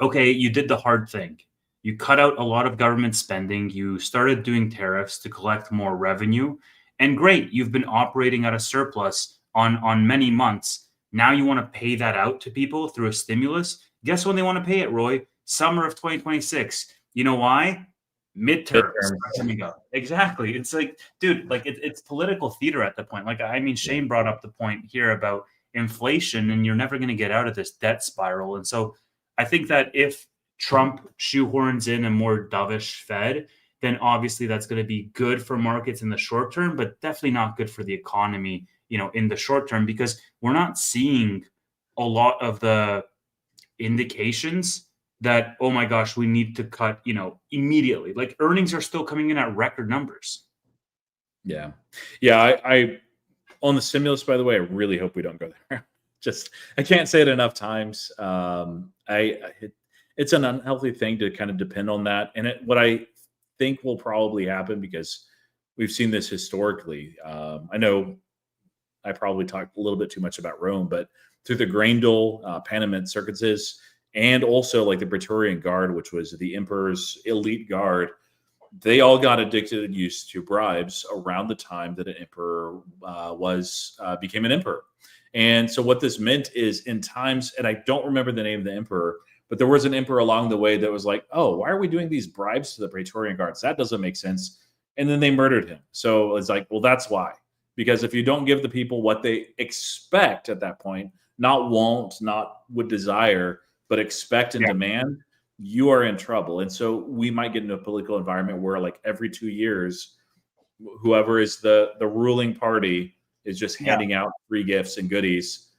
okay, you did the hard thing. You cut out a lot of government spending. You started doing tariffs to collect more revenue. And great, you've been operating at a surplus on many months. Now you want to pay that out to people through a stimulus. Guess when they want to pay it, Roy? Summer of 2026. You know why? Midterms coming up. Exactly. It's like, dude, like it's political theater at the point. Like, I mean, Shane brought up the point here about inflation, and you're never going to get out of this debt spiral. And so I think that if Trump shoehorns in a more dovish Fed, then obviously that's going to be good for markets in the short term, but definitely not good for the economy, in the short term, because we're not seeing a lot of the indications that, oh my gosh, we need to cut, immediately. Like earnings are still coming in at record numbers. Yeah. I on the stimulus, by the way, I really hope we don't go there. I can't say it enough times. It's an unhealthy thing to kind of depend on that. And what I think will probably happen, because we've seen this historically. I know I probably talked a little bit too much about Rome, but through the Grendel, Panamint circuses, and also like the Praetorian Guard, which was the emperor's elite guard, they all got addicted and used to bribes around the time that an emperor became an emperor. And so what this meant is in times, and I don't remember the name of the emperor, but there was an emperor along the way that was like, oh, why are we doing these bribes to the Praetorian Guards? That doesn't make sense. And then they murdered him. So it's like, well, that's why. Because if you don't give the people what they expect at that point, not want, not would desire, but expect and demand, you are in trouble. And so we might get into a political environment where like every 2 years, whoever is the ruling party is just handing out free gifts and goodies.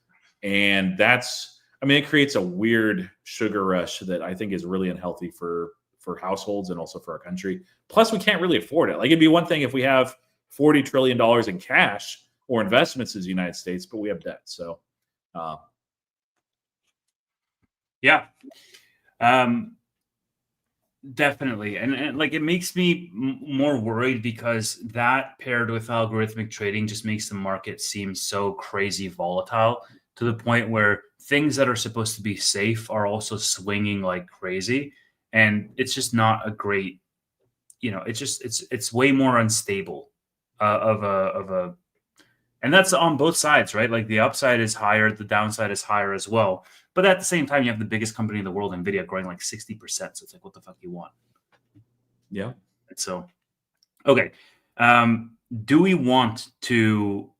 And it creates a weird sugar rush that I think is really unhealthy for households and also for our country. Plus, we can't really afford it. Like, it'd be one thing if we have $40 trillion in cash or investments as the United States, but we have debt. So, definitely. And like, it makes me more worried because that paired with algorithmic trading just makes the market seem so crazy volatile to the point where things that are supposed to be safe are also swinging like crazy, and it's just not a great, it's way more unstable of a and that's on both sides, right? Like the upside is higher, the downside is higher as well. But at the same time, you have the biggest company in the world, Nvidia, growing like 60%. So it's like, what the fuck do you want? Yeah. So, okay. Do we want to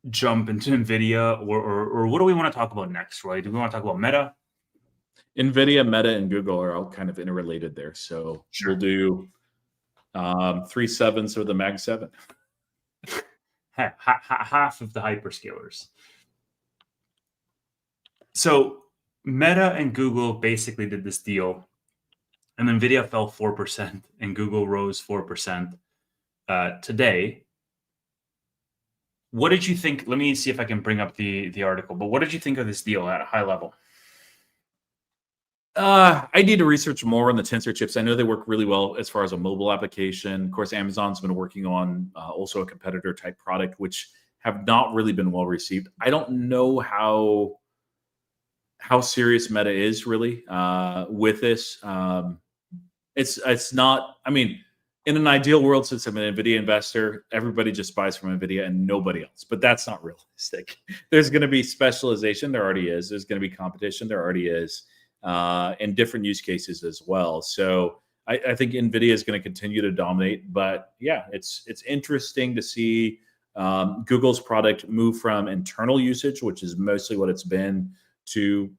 jump into Nvidia, or what do we want to talk about next, Roy? Do we want to talk about Meta? Nvidia, Meta, and Google are all kind of interrelated there. So Sure. we'll do 3 sevens of the Mag 7. Half of the hyperscalers. So Meta and Google basically did this deal, and Nvidia fell 4% and Google rose 4% today. What did you think? Let me see if I can bring up the article. But what did you think of this deal at a high level? I need to research more on the Tensor chips. I know they work really well as far as a mobile application. Of course, Amazon's been working on also a competitor type product, which have not really been well received. I don't know how serious Meta is really with this. It's not. I mean, in an ideal world, since I'm an Nvidia investor, everybody just buys from Nvidia and nobody else. But that's not realistic. There's going to be specialization. There already is. There's going to be competition. There already is. And different use cases as well. So I think Nvidia is going to continue to dominate. But yeah, it's interesting to see Google's product move from internal usage, which is mostly what it's been, to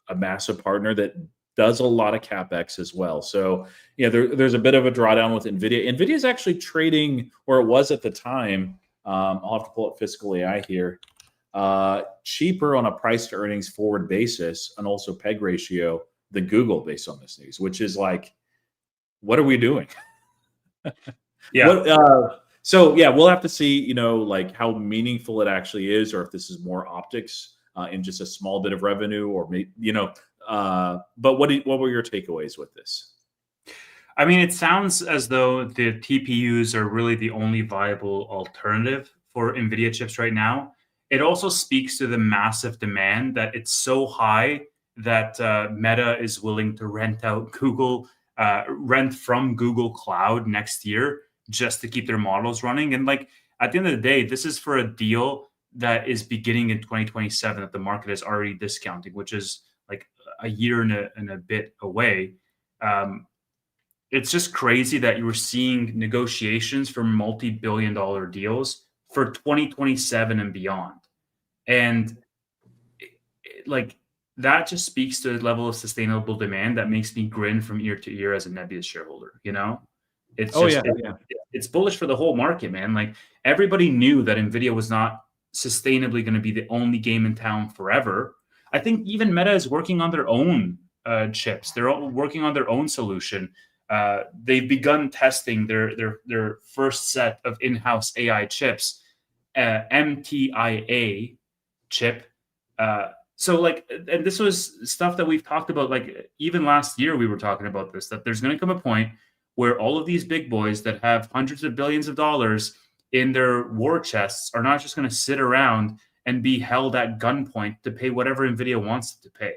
a massive partner that does a lot of CapEx as well. So yeah, there's a bit of a drawdown with Nvidia. Nvidia is actually trading, or it was at the time. I'll have to pull up Fiscal AI here. Cheaper on a price to earnings forward basis, and also PEG ratio than Google based on this news, which is like, what are we doing? Yeah. So yeah, we'll have to see, like how meaningful it actually is, or if this is more optics in just a small bit of revenue, or maybe, but what were your takeaways with this? I mean, it sounds as though the TPUs are really the only viable alternative for NVIDIA chips right now. It also speaks to the massive demand that it's so high that Meta is willing to rent from Google Cloud next year just to keep their models running. And like at the end of the day, this is for a deal that is beginning in 2027 that the market is already discounting, which is like a year and a bit away. It's just crazy that you were seeing negotiations for multi-billion-dollar deals for 2027 and beyond. And like that just speaks to a level of sustainable demand that makes me grin from ear to ear as a Nebius shareholder, It's it's bullish for the whole market, man. Like everybody knew that Nvidia was not sustainably going to be the only game in town forever. I think even Meta is working on their own chips. They're all working on their own solution. They've begun testing their first set of in-house AI chips, MTIA chip. So like, and this was stuff that we've talked about, like even last year we were talking about this, that there's going to come a point where all of these big boys that have hundreds of billions of dollars in their war chests are not just going to sit around and be held at gunpoint to pay whatever NVIDIA wants to pay.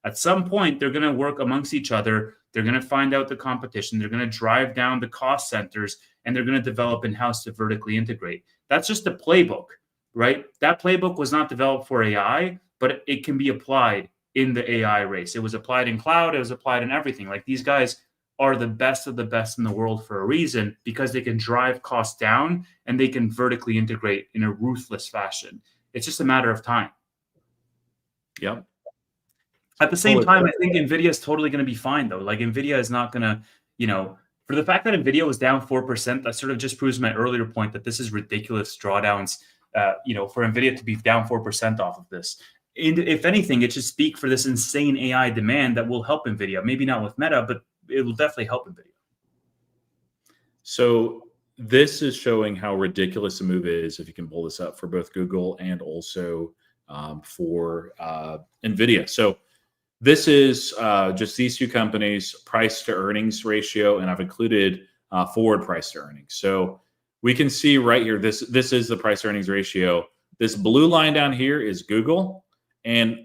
At some point, they're going to work amongst each other. They're going to find out the competition. They're going to drive down the cost centers, and they're going to develop in-house to vertically integrate. That's just the playbook, right? That playbook was not developed for AI, but it can be applied in the AI race. It was applied in cloud. It was applied in everything. Like these guys are the best of the best in the world for a reason, because they can drive costs down and they can vertically integrate in a ruthless fashion. It's just a matter of time. Yeah. At the same time, I think NVIDIA is totally going to be fine, though. Like NVIDIA is not going to, for the fact that NVIDIA was down 4%, that sort of just proves my earlier point that this is ridiculous drawdowns, for NVIDIA to be down 4% off of this. And if anything, it should speak for this insane AI demand that will help NVIDIA. Maybe not with Meta, but it will definitely help NVIDIA. So this is showing how ridiculous the move is, if you can pull this up, for both Google and also for NVIDIA. So this is just these two companies' price to earnings ratio, and I've included forward price to earnings. So we can see right here, this is the price to earnings ratio. This blue line down here is Google, and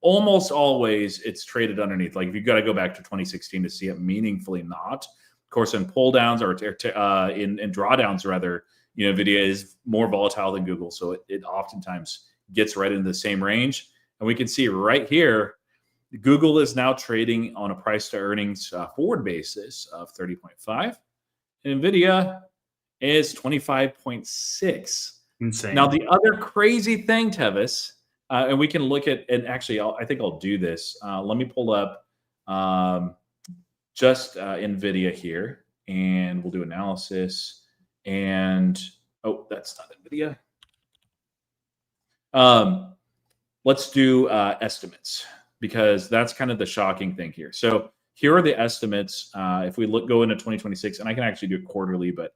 almost always it's traded underneath. Like if you got to go back to 2016 to see it meaningfully not. Of course, in pull downs or in drawdowns, rather, Nvidia is more volatile than Google. So it oftentimes gets right into the same range. And we can see right here, Google is now trading on a price to earnings forward basis of 30.5. Nvidia is 25.6. Insane. Now, the other crazy thing, Tevis, and we can look at, and actually, I think I'll do this. Let me pull up just Nvidia here, and we'll do analysis. And oh, that's not Nvidia. Let's do estimates, because that's kind of the shocking thing here. So here are the estimates. If we go into 2026, and I can actually do it quarterly, but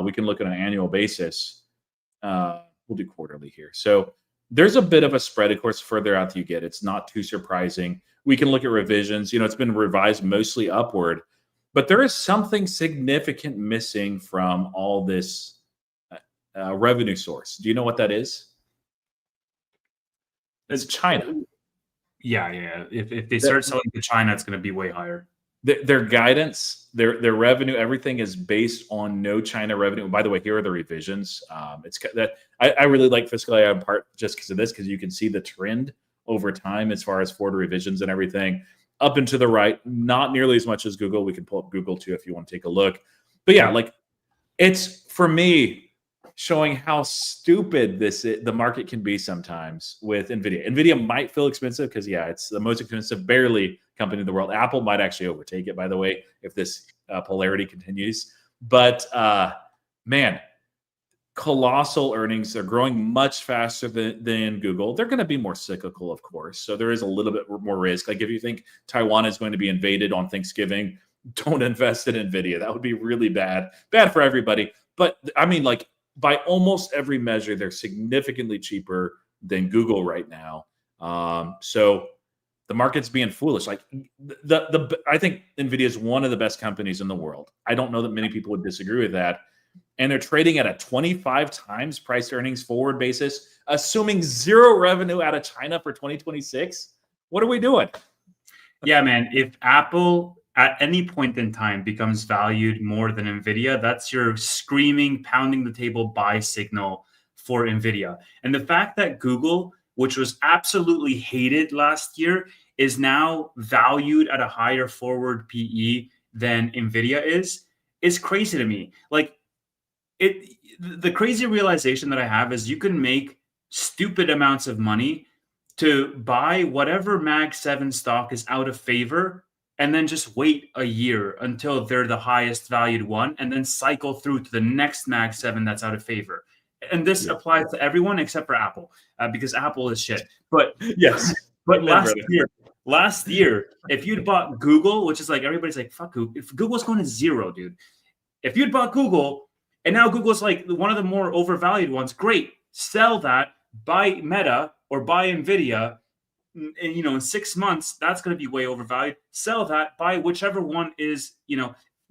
we can look at an annual basis. We'll do quarterly here. So there's a bit of a spread, of course, further out you get. It's not too surprising. We can look at revisions. It's been revised mostly upward, but there is something significant missing from all this revenue source. Do you know what that is? It's China. Yeah. If they start selling to China, it's going to be way higher. Their guidance, their revenue, everything is based on no China revenue. And by the way, here are the revisions. It's that I really like Fiscal AI in part just because of this, because you can see the trend over time as far as forward revisions and everything up and to the right. Not nearly as much as Google. We can pull up Google too if you want to take a look. But yeah, like it's for me showing how stupid the market can be sometimes with Nvidia. Nvidia might feel expensive because it's the most expensive barely company in the world. Apple might actually overtake it, by the way, if this polarity continues. But man, colossal earnings. They're growing much faster than Google. They're going to be more cyclical, of course. So there is a little bit more risk. Like if you think Taiwan is going to be invaded on Thanksgiving, don't invest in Nvidia. That would be really bad for everybody. But I mean, like, by almost every measure, they're significantly cheaper than Google right now. So the market's being foolish. Like I think Nvidia is one of the best companies in the world. I don't know that many people would disagree with that. And they're trading at a 25 times price earnings forward basis, assuming zero revenue out of China for 2026. What are we doing? Yeah, man. If Apple at any point in time becomes valued more than Nvidia, that's your screaming, pounding the table buy signal for Nvidia. And the fact that Google, which was absolutely hated last year, is now valued at a higher forward PE than Nvidia is crazy to me. Like the crazy realization that I have is you can make stupid amounts of money to buy whatever Mag 7 stock is out of favor, and then just wait a year until they're the highest valued one, and then cycle through to the next Mag 7 that's out of favor. And this applies to everyone except for Apple, because Apple is shit. But yes, but last year, if you'd bought Google, which is like everybody's like, fuck Google. If Google's going to zero, dude. If you'd bought Google, and now Google's like one of the more overvalued ones, great. Sell that, buy Meta or buy Nvidia. And, in 6 months, that's going to be way overvalued. Sell that, buy whichever one is,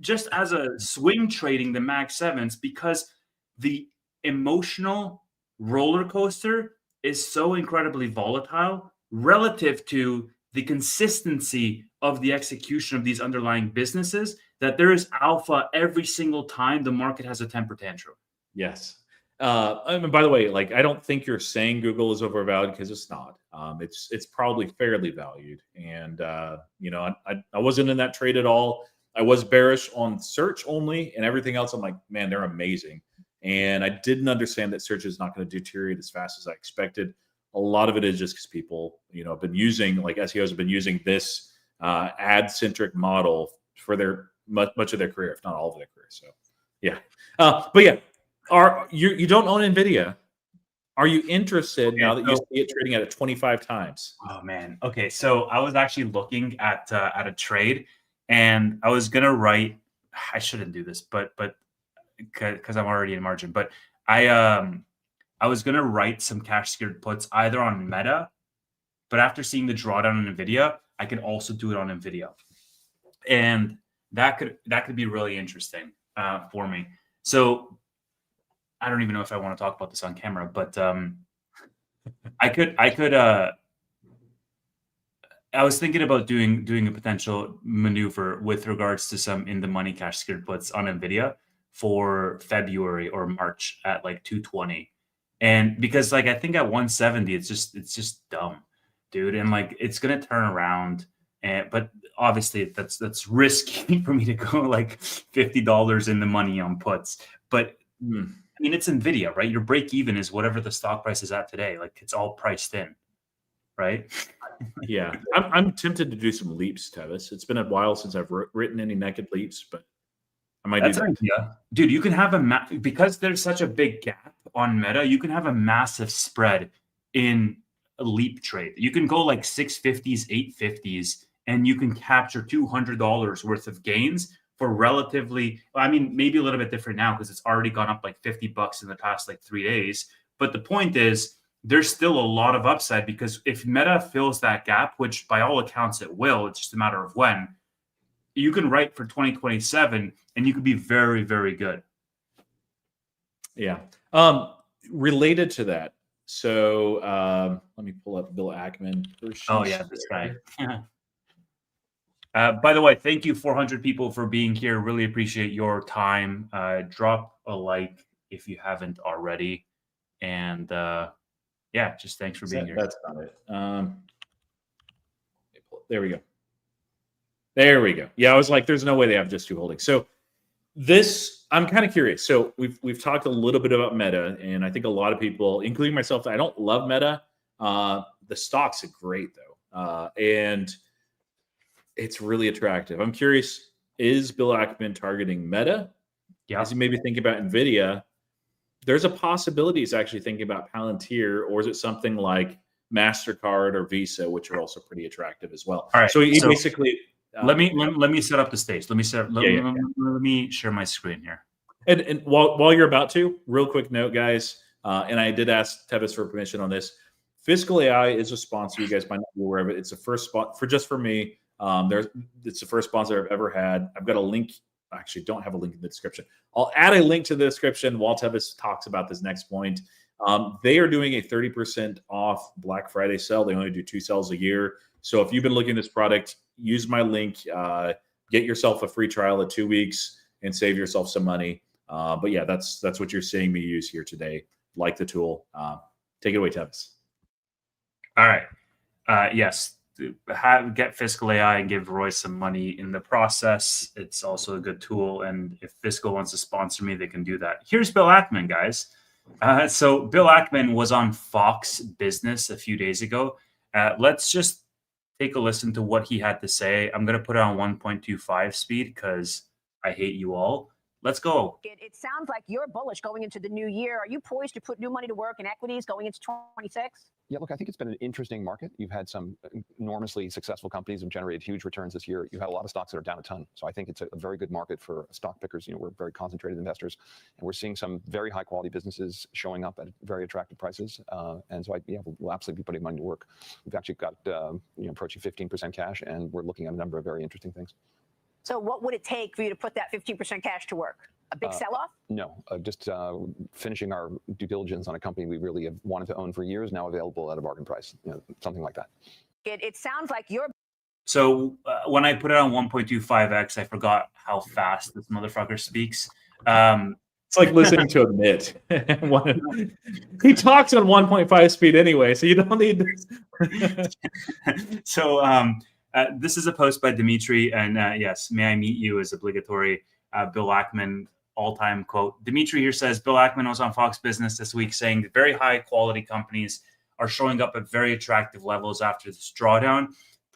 just as a swing trading the Mag 7s, because the emotional roller coaster is so incredibly volatile relative to the consistency of the execution of these underlying businesses, that there is alpha every single time the market has a temper tantrum. Yes. And by the way, like, I don't think you're saying Google is overvalued, because it's not. It's probably fairly valued. And, I wasn't in that trade at all. I was bearish on search only, and everything else, I'm like, man, they're amazing. And I didn't understand that search is not going to deteriorate as fast as I expected. A lot of it is just because people, have been using, like SEOs have been using this ad-centric model for their much of their career, if not all of their career. So, yeah. But yeah. You don't own Nvidia? Are you interested now that you see it trading at a 25 times? Oh man. Okay, so I was actually looking at a trade, and I was gonna write. I shouldn't do this, but because I'm already in margin. But I was gonna write some cash secured puts either on Meta, but after seeing the drawdown on Nvidia, I could also do it on Nvidia, and that could be really interesting for me. So I don't even know if I want to talk about this on camera, but I could I was thinking about doing a potential maneuver with regards to some in the money cash secured puts on Nvidia for February or March at like 220. And because like I think at 170 it's just dumb, dude. And like it's gonna turn around. And but obviously that's risky for me to go like $50 in the money on puts. But I mean it's Nvidia, right? Your break even is whatever the stock price is at today. Like it's all priced in, right? Yeah, I'm tempted to do some leaps, Tevis. It's been a while since I've written any naked leaps, but I might do That's that. an idea. Dude, you can have because there's such a big gap on Meta, you can have a massive spread in a leap trade. You can go like 650s, 850s, and you can capture $200 worth of gains for relatively, I mean, maybe a little bit different now because it's already gone up like $50 in the past like 3 days. But the point is, there's still a lot of upside because if Meta fills that gap, which by all accounts it will, it's just a matter of when, you can write for 2027 and you could be very, very good. Yeah. Related to that, so let me pull up Bill Ackman. Oh yeah, this guy. By the way, thank you 400 people for being here. Really appreciate your time. Drop a like if you haven't already. And yeah, just thanks for being here. That's not it. There we go. There we go. Yeah, I was like, there's no way they have just two holdings. So this, I'm kind of curious. So we've talked a little bit about Meta, and I think a lot of people, including myself, I don't love Meta. The stock's great though, and it's really attractive. I'm curious, is Bill Ackman targeting Meta? Yeah. Is he maybe thinking about Nvidia? There's a possibility he's actually thinking about Palantir, or is it something like MasterCard or Visa, which are also pretty attractive as well. All right. So he basically let me set up the stage. Let me share my screen here. And while you're about to, real quick note, guys, and I did ask Tevis for permission on this. Fiscal AI is a sponsor. You guys might not be aware of it. It's the first spot for me. It's the first sponsor I've ever had. I've got a link. I actually don't have a link in the description. I'll add a link to the description while Tevis talks about this next point. They are doing a 30% off Black Friday sale. They only do 2 sales a year. So if you've been looking at this product, use my link, get yourself a free trial of 2 weeks and save yourself some money. But yeah, that's what you're seeing me use here today. Like the tool. Take it away, Tevis. All right. Yes. Get Fiscal AI and give Roy some money in the process. It's also a good tool. And if Fiscal wants to sponsor me, they can do that. Here's Bill Ackman, guys. So Bill Ackman was on Fox Business a few days ago. Let's just take a listen to what he had to say. I'm going to put it on 1.25 speed because I hate you all. Let's go. It sounds like you're bullish going into the new year. Are you poised to put new money to work in equities going into 2026? Yeah, look, I think it's been an interesting market. You've had some enormously successful companies who've generated huge returns this year. You've had a lot of stocks that are down a ton. So I think it's a very good market for stock pickers. We're very concentrated investors, and we're seeing some very high quality businesses showing up at very attractive prices. And so we'll absolutely be putting money to work. We've actually got approaching 15% cash, and we're looking at a number of very interesting things. So what would it take for you to put that 15% cash to work? A big sell-off? No, just finishing our due diligence on a company we really have wanted to own for years, now available at a bargain price, something like that. It sounds like you're... So when I put it on 1.25x, I forgot how fast this motherfucker speaks. It's like listening to a MIT. He talks on 1.5 speed anyway, so you don't need this. So this is a post by Dimitri, and yes, may I meet you is obligatory. Bill Ackman, all-time quote. Dimitri here says, Bill Ackman was on Fox Business this week saying that very high-quality companies are showing up at very attractive levels after this drawdown.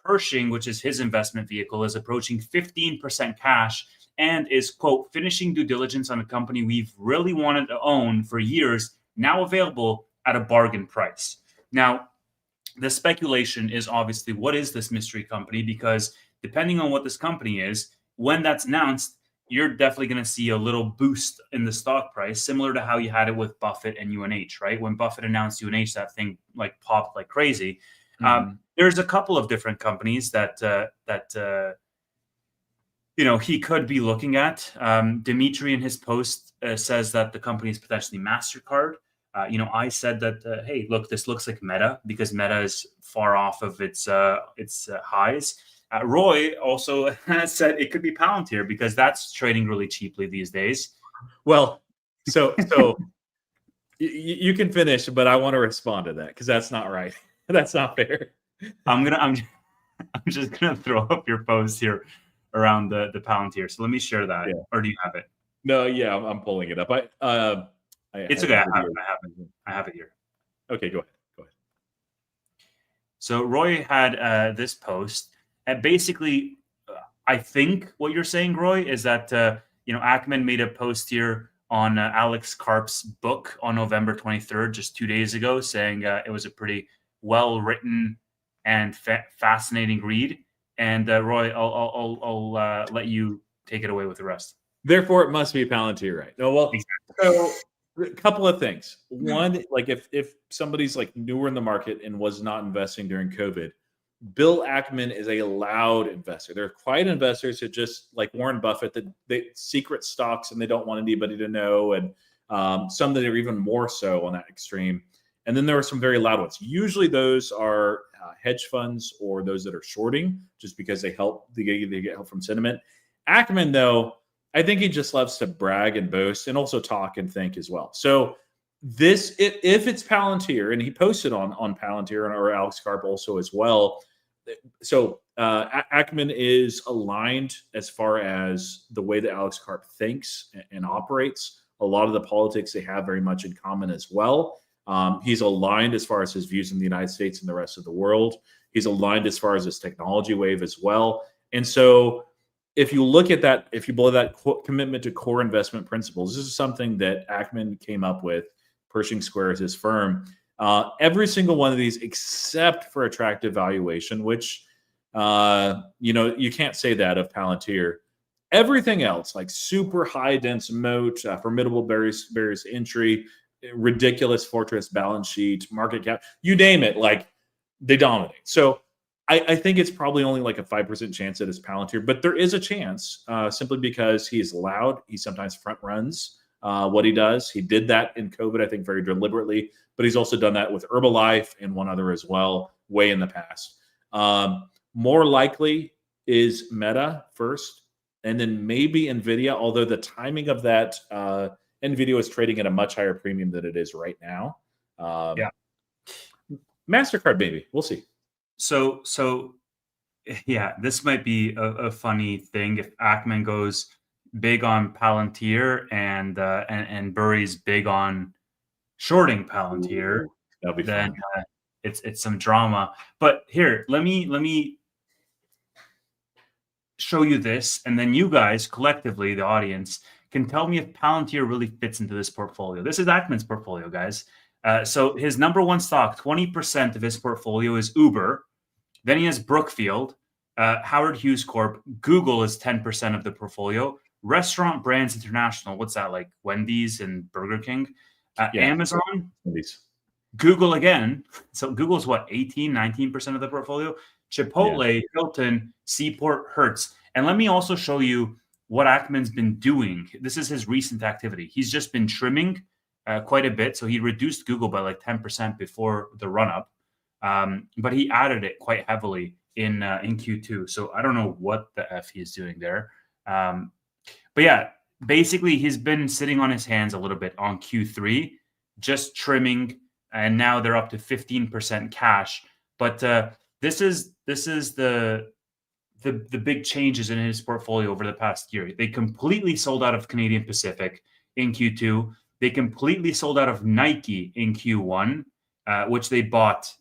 Pershing, which is his investment vehicle, is approaching 15% cash and is, quote, finishing due diligence on a company we've really wanted to own for years, now available at a bargain price. Now, the speculation is obviously, what is this mystery company? Because depending on what this company is, when that's announced, you're definitely going to see a little boost in the stock price, similar to how you had it with Buffett and UNH, right? When Buffett announced UNH, that thing like popped like crazy. There's a couple of different companies that he could be looking at. Dimitri in his post says that the company is potentially MasterCard. I said that, hey, look, this looks like Meta because Meta is far off of its highs. Roy also said it could be Palantir because that's trading really cheaply these days. Well, so you can finish, but I want to respond to that because that's not right. That's not fair. I'm just gonna throw up your post here around the Palantir. So let me share that, or do you have it? No, yeah, I'm pulling it up. It's okay. I have it here. Okay, go ahead. So Roy had this post, and basically, I think what you're saying, Roy, is that Ackman made a post here on Alex Karp's book on November 23rd, just 2 days ago, saying it was a pretty well written and fascinating read. And Roy, I'll let you take it away with the rest. Therefore, it must be Palantir, right? No, well, exactly. So a couple of things. One, like if somebody's like newer in the market and was not investing during COVID, Bill Ackman is a loud investor. They're quiet investors who just like Warren Buffett, that they secret stocks and they don't want anybody to know, and some that are even more so on that extreme. And then there are some very loud ones. Usually those are hedge funds or those that are shorting just because they get help from sentiment. Ackman, though, I think he just loves to brag and boast and also talk and think as well. So this, if it's Palantir, and he posted on Palantir or Alex Karp also as well. So Ackman is aligned as far as the way that Alex Karp thinks and operates. A lot of the politics they have very much in common as well. He's aligned as far as his views in the United States and the rest of the world. He's aligned as far as his technology wave as well. And so if you look at that, if you blow that commitment to core investment principles, this is something that Ackman came up with. Pershing Square is his firm. Every single one of these, except for attractive valuation, which you can't say that of Palantir. Everything else, like super high dense moat, formidable barriers to entry, ridiculous fortress balance sheet, market cap, you name it, like they dominate. So I think it's probably only like a 5% chance that it's Palantir, but there is a chance simply because he is loud. He sometimes front runs what he does. He did that in COVID, I think, very deliberately, but he's also done that with Herbalife and one other as well, way in the past. More likely is Meta first, and then maybe Nvidia, although the timing of that, Nvidia is trading at a much higher premium than it is right now. MasterCard, maybe. We'll see. So yeah, this might be a funny thing if Ackman goes big on Palantir and Burry's big on shorting Palantir. That'll be then fun. It's some drama. But here, let me show you this, and then you guys collectively, the audience, can tell me if Palantir really fits into this portfolio. This is Ackman's portfolio, guys. So his number one stock, 20% of his portfolio is Uber. Then he has Brookfield, Howard Hughes Corp. Google is 10% of the portfolio. Restaurant Brands International, what's that, like Wendy's and Burger King? Amazon, Wendy's. Google again. So Google's what, 18, 19% of the portfolio? Chipotle, Hilton, Seaport, Hertz. And let me also show you what Ackman's been doing. This is his recent activity. He's just been trimming quite a bit. So he reduced Google by like 10% before the run-up. But he added it quite heavily in Q2. So I don't know what the F he is doing there. But yeah, basically he's been sitting on his hands a little bit on Q3, just trimming, and now they're up to 15% cash. But this is the big changes in his portfolio over the past year. They completely sold out of Canadian Pacific in Q2. They completely sold out of Nike in Q1, which they bought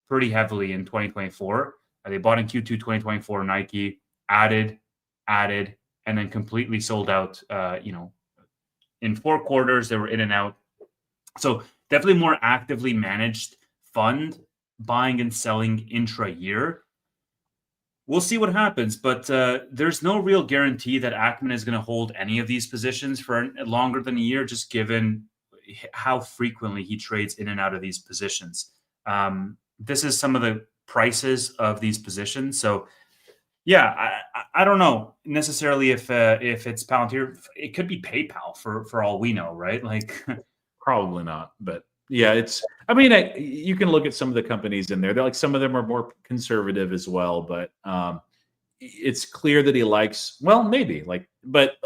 pretty heavily in 2024. They bought in Q2 2024 Nike, added, and then completely sold out. In 4 quarters, they were in and out. So definitely more actively managed fund, buying and selling intra-year. We'll see what happens, but there's no real guarantee that Ackman is going to hold any of these positions for longer than a year, just given how frequently he trades in and out of these positions. This is some of the prices of these positions. So yeah, I don't know necessarily if it's Palantir. It could be PayPal for all we know, right? Like Probably not, but yeah, you can look at some of the companies in there. They're like, some of them are more conservative as well, but it's clear that he likes, well, maybe but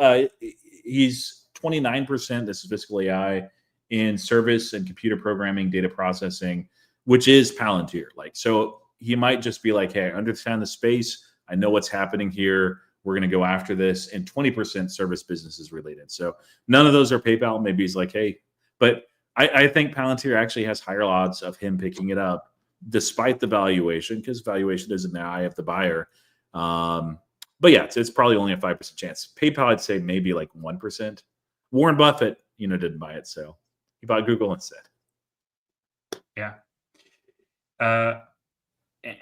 he's 29%, this is Fiscal AI, in service and computer programming, data processing, which is Palantir. So he might just be like, hey, I understand the space. I know what's happening here. We're going to go after this. And 20% service businesses related. So none of those are PayPal. Maybe he's like, hey, but I think Palantir actually has higher odds of him picking it up despite the valuation, because valuation is in the eye of the buyer. But yeah, it's probably only a 5% chance. PayPal, I'd say maybe like 1%. Warren Buffett, didn't buy it. So he bought Google instead. Yeah.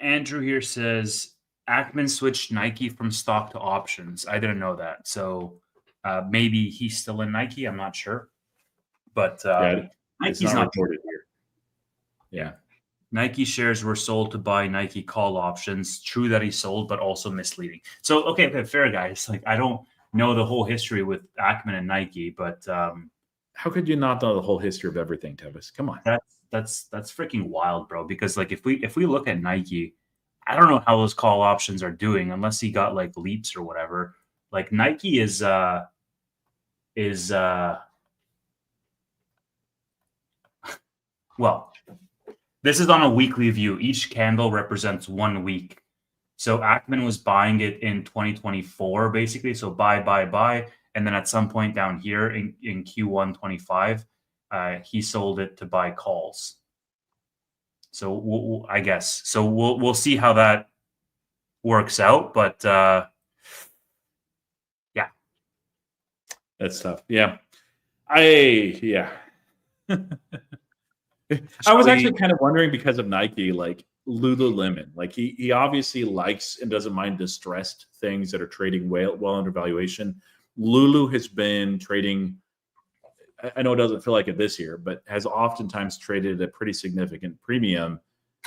Andrew here says Ackman switched Nike from stock to options. I didn't know that. So maybe he's still in Nike. I'm not sure. But Nike's not reported here. Yeah. Nike shares were sold to buy Nike call options. True that he sold, but also misleading. So, okay, fair, guys. I don't know the whole history with Ackman and Nike, but how could you not know the whole history of everything, Tevis? Come on. That's freaking wild, bro. Because if we look at Nike, I don't know how those call options are doing unless he got leaps or whatever. Nike is well, this is on a weekly view. Each candle represents 1 week. So Ackman was buying it in 2024, basically. So buy. And then at some point down here in Q1 25, he sold it to buy calls. So I guess. So we'll see how that works out. But yeah. That's tough. Yeah. I was actually kind of wondering, because of Nike, Lululemon, he obviously likes and doesn't mind distressed things that are trading well under valuation. Lulu has been trading, I know it doesn't feel like it this year, but has oftentimes traded at a pretty significant premium,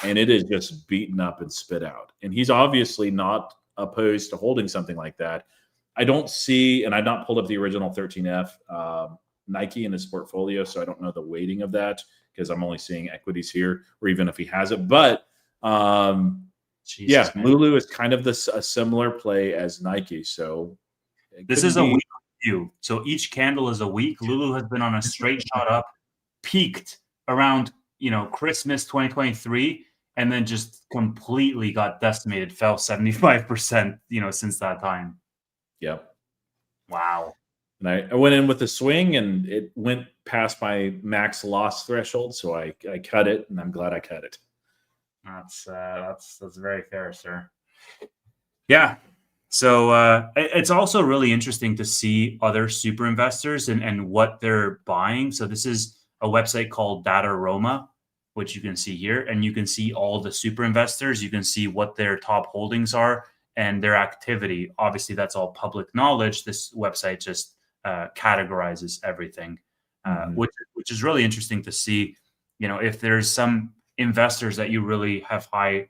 and it is just beaten up and spit out. And he's obviously not opposed to holding something like that. I don't see, and I've not pulled up the original 13F Nike in his portfolio, so I don't know the weighting of that, because I'm only seeing equities here, or even if he has it. But Jesus, Lulu is kind of a similar play as Nike. So this is a week view. So each candle is a week. Lulu has been on a straight shot up, peaked around Christmas 2023, and then just completely got decimated, fell 75%, since that time. Yep. Wow. And I went in with a swing, and it went past my max loss threshold, so I cut it, and I'm glad I cut it. That's very fair, sir. Yeah. So it's also really interesting to see other super investors and what they're buying. So this is a website called Dataroma, which you can see here, and you can see all the super investors. You can see what their top holdings are and their activity. Obviously, that's all public knowledge. This website just categorizes everything, which is really interesting to see. If there's some investors that you really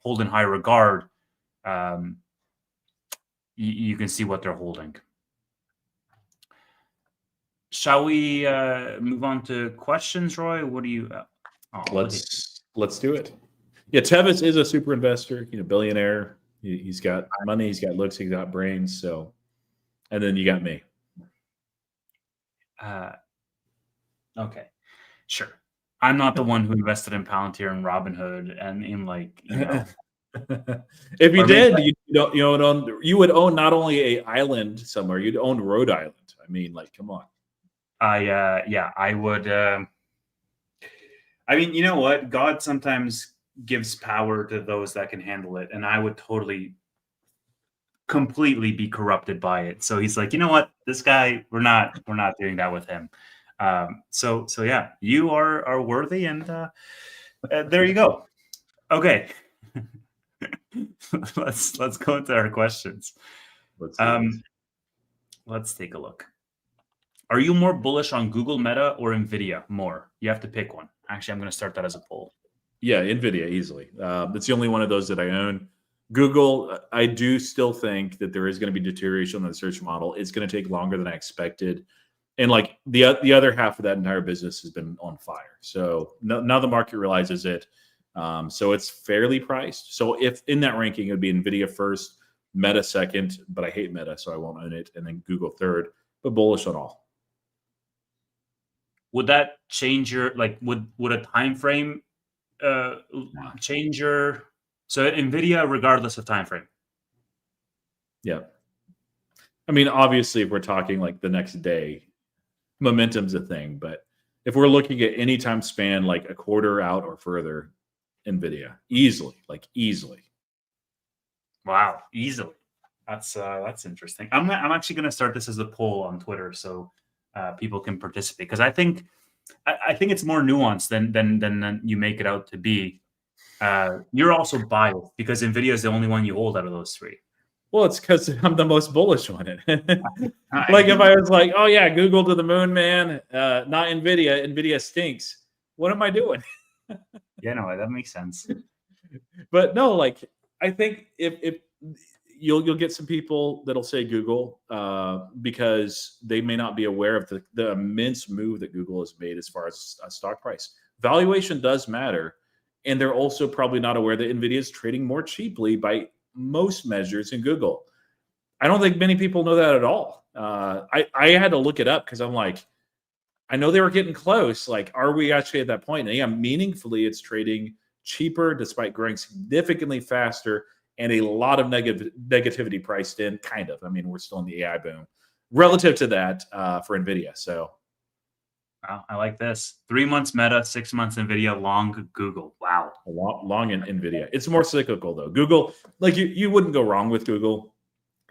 hold in high regard, you can see what they're holding. Shall we move on to questions, Roy? What do you? Let's do it. Yeah, Tevis is a super investor. Billionaire. He's got money. He's got looks. He's got brains. So, and then you got me. Okay, sure. I'm not the one who invested in Palantir and Robinhood and in If you did, you would own not only an island somewhere, you'd own Rhode Island. I mean, come on. I would. I mean, you know what? God sometimes gives power to those that can handle it, and I would completely be corrupted by it. So he's like, you know what? This guy, we're not doing that with him. So yeah, you are worthy, and there you go. Okay. let's go into our questions. Let's take a look. Are you more bullish on Google, Meta, or Nvidia? More. You have to pick one. Actually, I'm going to start that as a poll. Yeah, Nvidia easily. That's the only one of those that I own. Google, I do still think that there is going to be deterioration in the search model. It's going to take longer than I expected. and like the other half of that entire business has been on fire. So now the market realizes it. So it's fairly priced. So if in that ranking, it would be Nvidia first, Meta second, but I hate Meta, so I won't own it, and then Google third, but bullish on all. Would that change your, like, would a time frame change your, so Nvidia regardless of time frame? Yeah. I mean, obviously, if we're talking like the next day, momentum's a thing, but if we're looking at any time span, like a quarter out or further, Nvidia easily. Wow, easily. That's interesting. I'm actually going to start this as a poll on Twitter so people can participate, because I think it's more nuanced than you make it out to be. You're also biased because Nvidia is the only one you hold out of those three. Well, it's because I'm the most bullish on it. Like if I was like, oh yeah, Google to the moon, man, not Nvidia. Nvidia stinks. What am I doing? Yeah, no, that makes sense. But no, like I think if you'll get some people that'll say Google because they may not be aware of the immense move that Google has made as far as a stock price. Valuation does matter, and they're also probably not aware that Nvidia is trading more cheaply by most measures in Google. I don't think many people know that at all. I had to look it up because I'm like, I know they were getting close. Like, are we actually at that point? And yeah, meaningfully, it's trading cheaper despite growing significantly faster and a lot of negativity priced in, kind of. I mean, we're still in the AI boom relative to that for Nvidia. So, wow, I like this. 3 months Meta, 6 months Nvidia, long Google. Wow. Long in Nvidia. It's more cyclical though. Google, like you wouldn't go wrong with Google.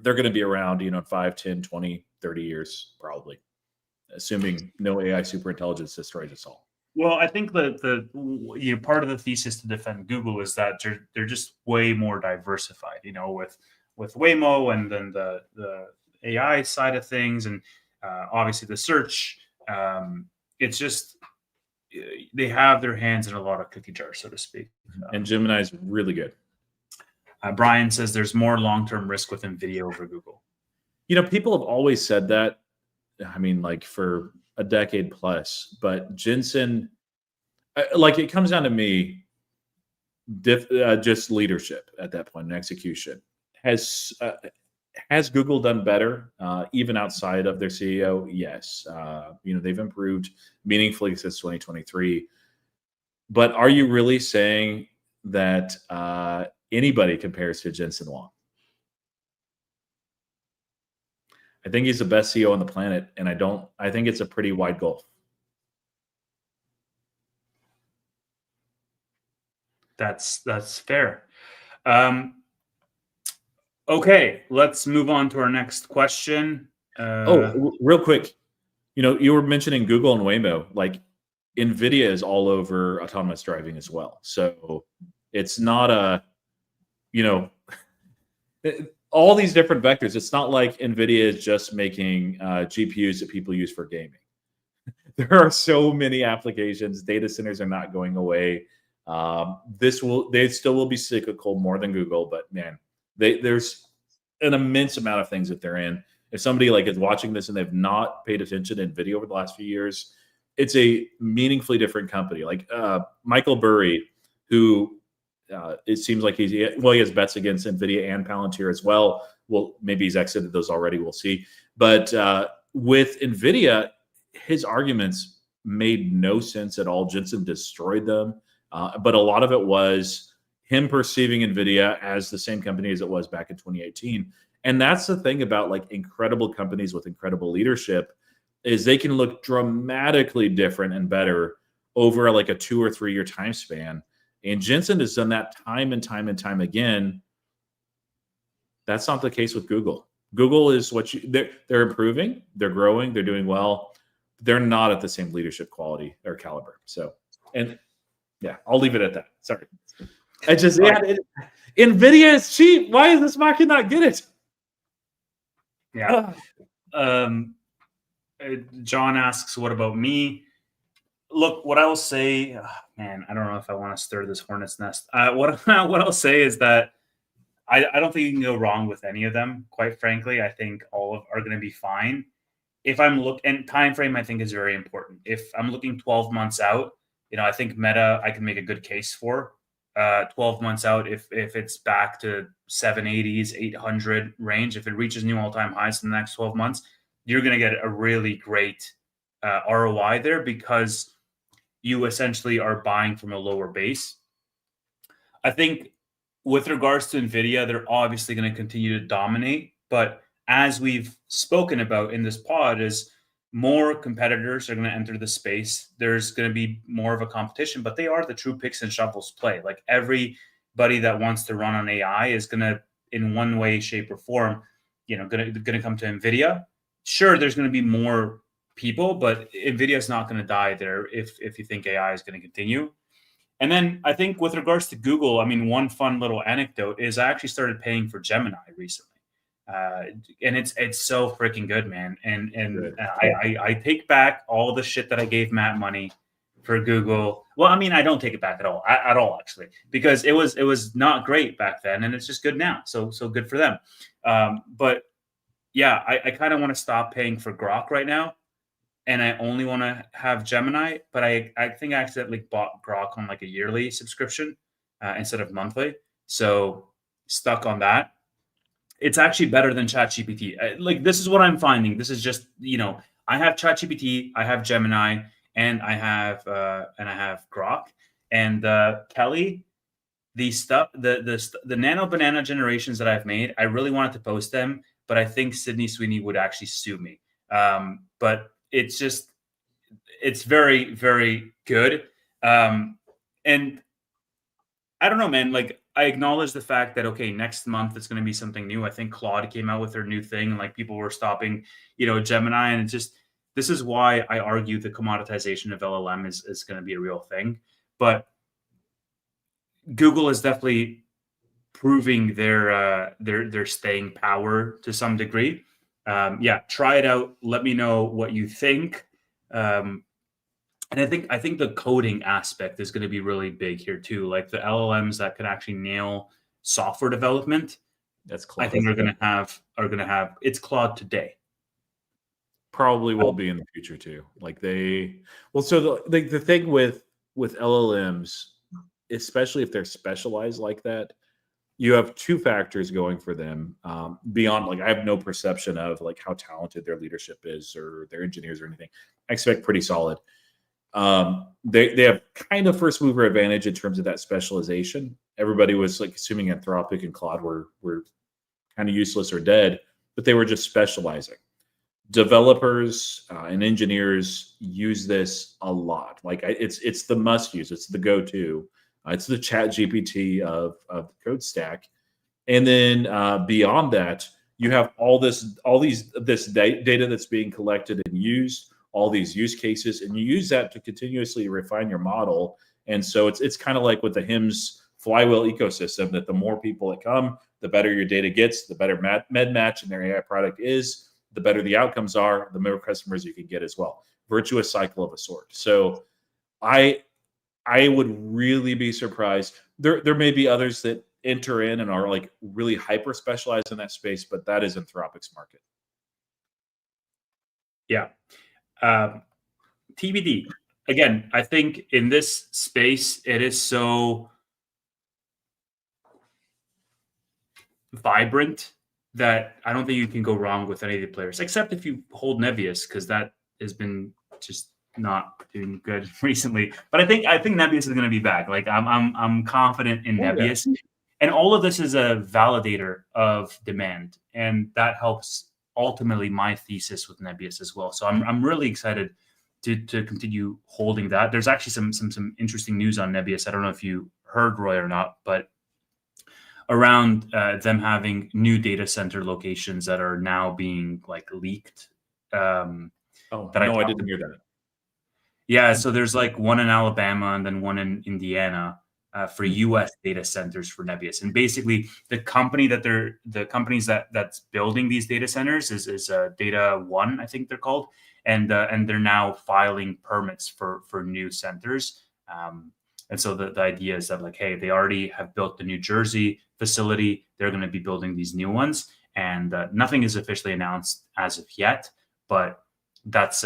They're going to be around, 5, 10, 20, 30 years probably, assuming no AI superintelligence destroys us all. Well, I think the part of the thesis to defend Google is that they're just way more diversified, with Waymo and then the AI side of things, and obviously the search. It's just they have their hands in a lot of cookie jars, so to speak. And Gemini is really good. Brian says there's more long-term risk with Nvidia over Google. People have always said that. I mean, like for a decade plus, but Jensen, like it comes down to me, just leadership at that point and execution. Has Google done better, even outside of their CEO? Yes. They've improved meaningfully since 2023. But are you really saying that anybody compares to Jensen Huang? I think he's the best CEO on the planet, and I think it's a pretty wide gulf. That's fair. Okay, let's move on to our next question. Real quick, you were mentioning Google and Waymo. Like, Nvidia is all over autonomous driving as well. So it's not all these different vectors. It's not like Nvidia is just making GPUs that people use for gaming. There are so many applications. Data centers are not going away. They still will be cyclical more than Google, but man, there's an immense amount of things that they're in. If somebody like is watching this and they've not paid attention to Nvidia over the last few years, it's a meaningfully different company. Like Michael Burry, who it seems like he has bets against Nvidia and Palantir as well. Well, maybe he's exited those already. We'll see. But with Nvidia, his arguments made no sense at all. Jensen destroyed them. But a lot of it was him perceiving Nvidia as the same company as it was back in 2018. And that's the thing about like incredible companies with incredible leadership, is they can look dramatically different and better over like a 2 or 3 year time span. And Jensen has done that time and time and time again. That's not the case with Google. Google is they're improving, they're growing, they're doing well. They're not at the same leadership quality or caliber. So, and yeah, I'll leave it at that. Sorry. Nvidia is cheap. Why does this market not get it? Yeah. John asks, what about me? Look, what I will say, man, I don't know if I want to stir this hornet's nest. What I'll say is that I don't think you can go wrong with any of them. Quite frankly, I think all are going to be fine. if I'm and time frame, I think is very important. If I'm looking 12 months out, I think Meta, I can make a good case for 12 months out. If it's back to 780s, 800 range, if it reaches new all-time highs in the next 12 months, you're going to get a really great ROI there, because you essentially are buying from a lower base. I think with regards to Nvidia, they're obviously going to continue to dominate, but as we've spoken about in this pod, is more competitors are going to enter the space. There's going to be more of a competition, but they are the true picks and shovels play. Like, everybody that wants to run on AI is going to, in one way, shape, or form, going to come to Nvidia. Sure, there's going to be more people, but Nvidia is not going to die there if you think AI is going to continue. And then I think with regards to Google, I mean, one fun little anecdote is I actually started paying for Gemini recently. And it's so freaking good, man. And I take back all the shit that I gave Matt money for Google. Well, I mean, I don't take it back at all, actually, because it was not great back then, and it's just good now. So good for them. But yeah, I kind of want to stop paying for Grok right now, and I only want to have Gemini. But I think I accidentally bought Grok on like a yearly subscription instead of monthly. So stuck on that. It's actually better than ChatGPT. Like, this is what I'm finding. This is just, I have ChatGPT, I have Gemini, and I have Grok. And Kelly, the nano banana generations that I've made, I really wanted to post them, but I think Sydney Sweeney would actually sue me. But it's very, very good. And I don't know, man, like, I acknowledge the fact that, okay, next month it's going to be something new. I think Claude came out with their new thing, and like, people were stopping, Gemini. And this is why I argue the commoditization of LLM is going to be a real thing. But Google is definitely proving their staying power to some degree. Yeah, try it out. Let me know what you think. And I think the coding aspect is going to be really big here too. Like, the LLMs that could actually nail software development, That's Claude. I think are going to have it's Claude today. Probably will be in the future too. Like, so the thing with LLMs, especially if they're specialized like that, you have two factors going for them. Beyond, like, I have no perception of like how talented their leadership is or their engineers or anything. I expect pretty solid. They have kind of first mover advantage in terms of that specialization. Everybody was like assuming Anthropic and Claude were kind of useless or dead, but they were just specializing. Developers and engineers use this a lot. Like, it's the must use. It's the go-to. It's the Chat GPT of the code stack. And then beyond that, you have all this data that's being collected and used, all these use cases, and you use that to continuously refine your model. And so it's kind of like with the HIMSS flywheel ecosystem, that the more people that come, the better your data gets, the better med match in their AI product is, the better the outcomes are, the more customers you can get as well. Virtuous cycle of a sort. So I would really be surprised. There may be others that enter in and are like really hyper specialized in that space, but that is Anthropic's market. Yeah. TBD. Again, I think in this space, it is so vibrant that I don't think you can go wrong with any of the players, except if you hold Nebius, because that has been just not doing good recently. But I think Nebius is going to be back. Like, I'm confident in Nebius, and all of this is a validator of demand, and that helps ultimately my thesis with Nebius as well. So I'm really excited to continue holding that. There's actually some interesting news on Nebius. I don't know if you heard, Roy, or not, but around them having new data center locations that are now being like leaked. I didn't hear that. Yeah, so there's like one in Alabama and then one in Indiana for U.S. data centers for Nebius. And basically, the companies that's building these data centers is Data One, I think they're called, and they're now filing permits for new centers. And so the idea is that, like, hey, they already have built the New Jersey facility. They're going to be building these new ones, and nothing is officially announced as of yet. But that's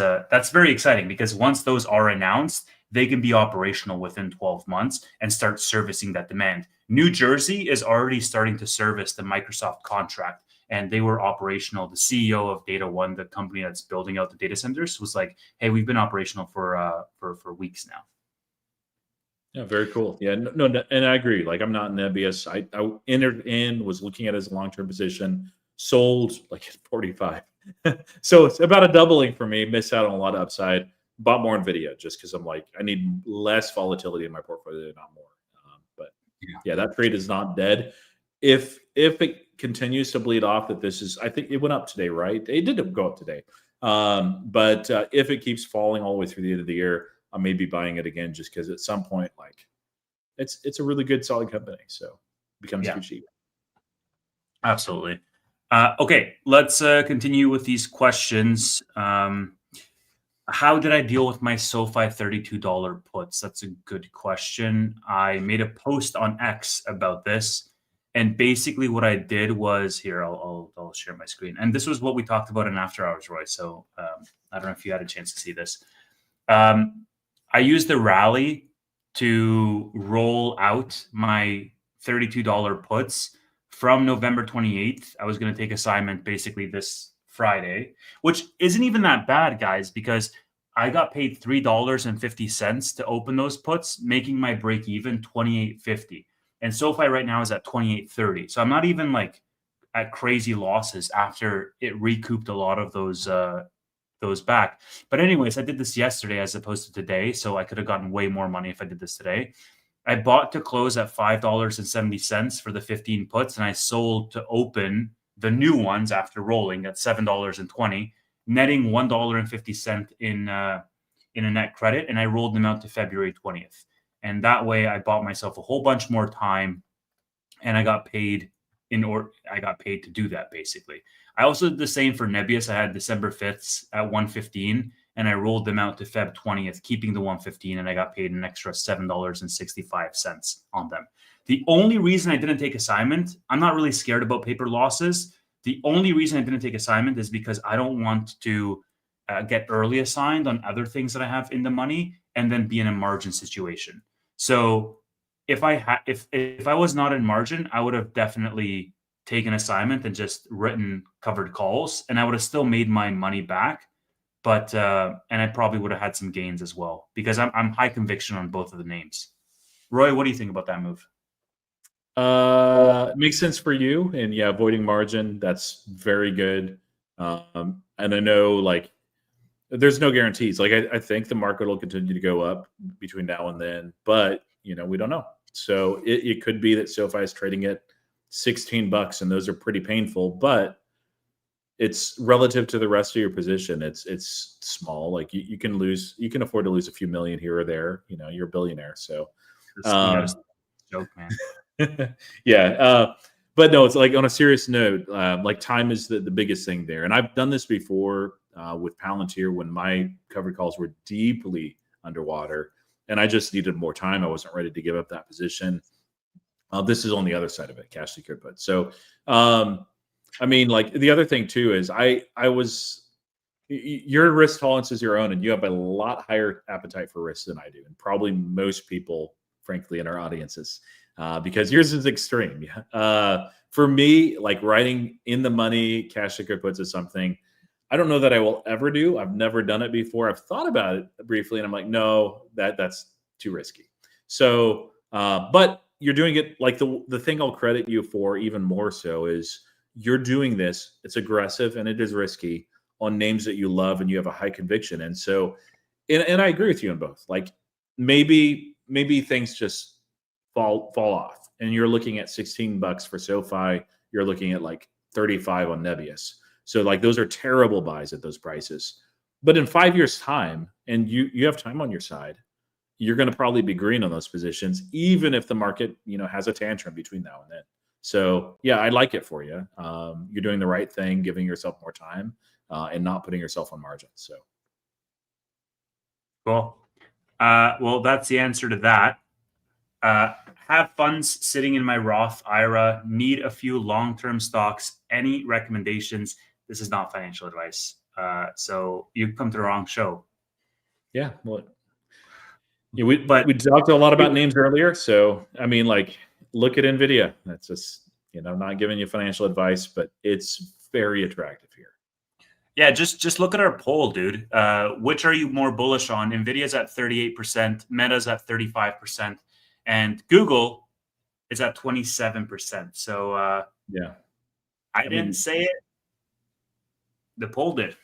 very exciting because once those are announced, they can be operational within 12 months and start servicing that demand. New Jersey is already starting to service the Microsoft contract, and they were operational. The CEO of Data One, the company that's building out the data centers, was like, "Hey, we've been operational for weeks now." Yeah, very cool. Yeah, no, and I agree. Like, I'm not Nebius. I entered in, was looking at it as a long-term position, sold like at 45. So it's about a doubling for me. Missed out on a lot of upside. Bought more Nvidia just because I'm like, I need less volatility in my portfolio, not more. But yeah, that trade is not dead. If it continues to bleed off, that this is, I think it went up today, right? It did go up today. But if it keeps falling all the way through the end of the year, I may be buying it again just because at some point, like, it's a really good, solid company. So it becomes too cheap. Absolutely. Okay, let's continue with these questions. How did I deal with my SoFi $32 puts? That's a good question. I made a post on X about this. And basically what I did was, here, I'll share my screen. And this was what we talked about in After Hours, Roy. So I don't know if you had a chance to see this. I used the rally to roll out my $32 puts from November 28th. I was going to take assignment basically this Friday, which isn't even that bad, guys, because I got paid $3.50 to open those puts, making my break even $28.50. And SoFi right now is at $28.30. So I'm not even like at crazy losses after it recouped a lot of those back. But anyways, I did this yesterday as opposed to today, so I could have gotten way more money if I did this today. I bought to close at $5.70 for the 15 puts, and I sold to open the new ones after rolling at $7.20, netting $1.50 in a net credit, and I rolled them out to February 20th. And that way, I bought myself a whole bunch more time, and I got paid to do that basically. I also did the same for Nebius. I had December 5th at 115, and I rolled them out to Feb 20th, keeping the 115, and I got paid an extra $7.65 on them. The only reason I didn't take assignment, I'm not really scared about paper losses. The only reason I didn't take assignment is because I don't want to get early assigned on other things that I have in the money and then be in a margin situation. So if I was not in margin, I would have definitely taken assignment and just written covered calls, and I would have still made my money back. But and I probably would have had some gains as well because I'm high conviction on both of the names. Roy, what do you think about that move? It makes sense for you, and yeah, avoiding margin, that's very good. And I know, like, there's no guarantees. Like, I think the market will continue to go up between now and then, but we don't know. So it could be that SoFi is trading at $16, and those are pretty painful, but it's relative to the rest of your position. It's small. Like, you can afford to lose a few million here or there. You're a billionaire, so joke, man. Yeah. But no, it's like, on a serious note, like, time is the biggest thing there. And I've done this before with Palantir when my covered calls were deeply underwater and I just needed more time. I wasn't ready to give up that position. This is on the other side of it, cash secured put. So, I mean, like, the other thing too is your risk tolerance is your own, and you have a lot higher appetite for risk than I do, and probably most people, frankly, in our audiences, because yours is extreme. For me, like, writing in the money cash secured puts is something I don't know that I will ever do. I've never done it before. I've thought about it briefly, and I'm like, no, that's too risky. So, but you're doing it, like, the thing I'll credit you for even more so is you're doing this. It's aggressive and it is risky on names that you love and you have a high conviction. And so, and I agree with you on both. Like, maybe things just fall off, and you're looking at $16 for SoFi. You're looking at like 35 on Nebius. So, like, those are terrible buys at those prices. But in 5 years' time, and you have time on your side, you're going to probably be green on those positions, even if the market, has a tantrum between now and then. So, yeah, I like it for you. You're doing the right thing, giving yourself more time, and not putting yourself on margin. So, cool. Well, that's the answer to that. Have funds sitting in my Roth IRA. Need a few long-term stocks. Any recommendations? This is not financial advice. So you come to the wrong show. Yeah. Well, yeah, we But talked a lot about names earlier. So, I mean, like, look at Nvidia. That's just, I'm not giving you financial advice, but it's very attractive here. yeah, just look at our poll, dude. Which are you more bullish on? Nvidia's at 38%, Meta's at 35%, and Google is at 27%. So Yeah. I didn't say it. The poll did.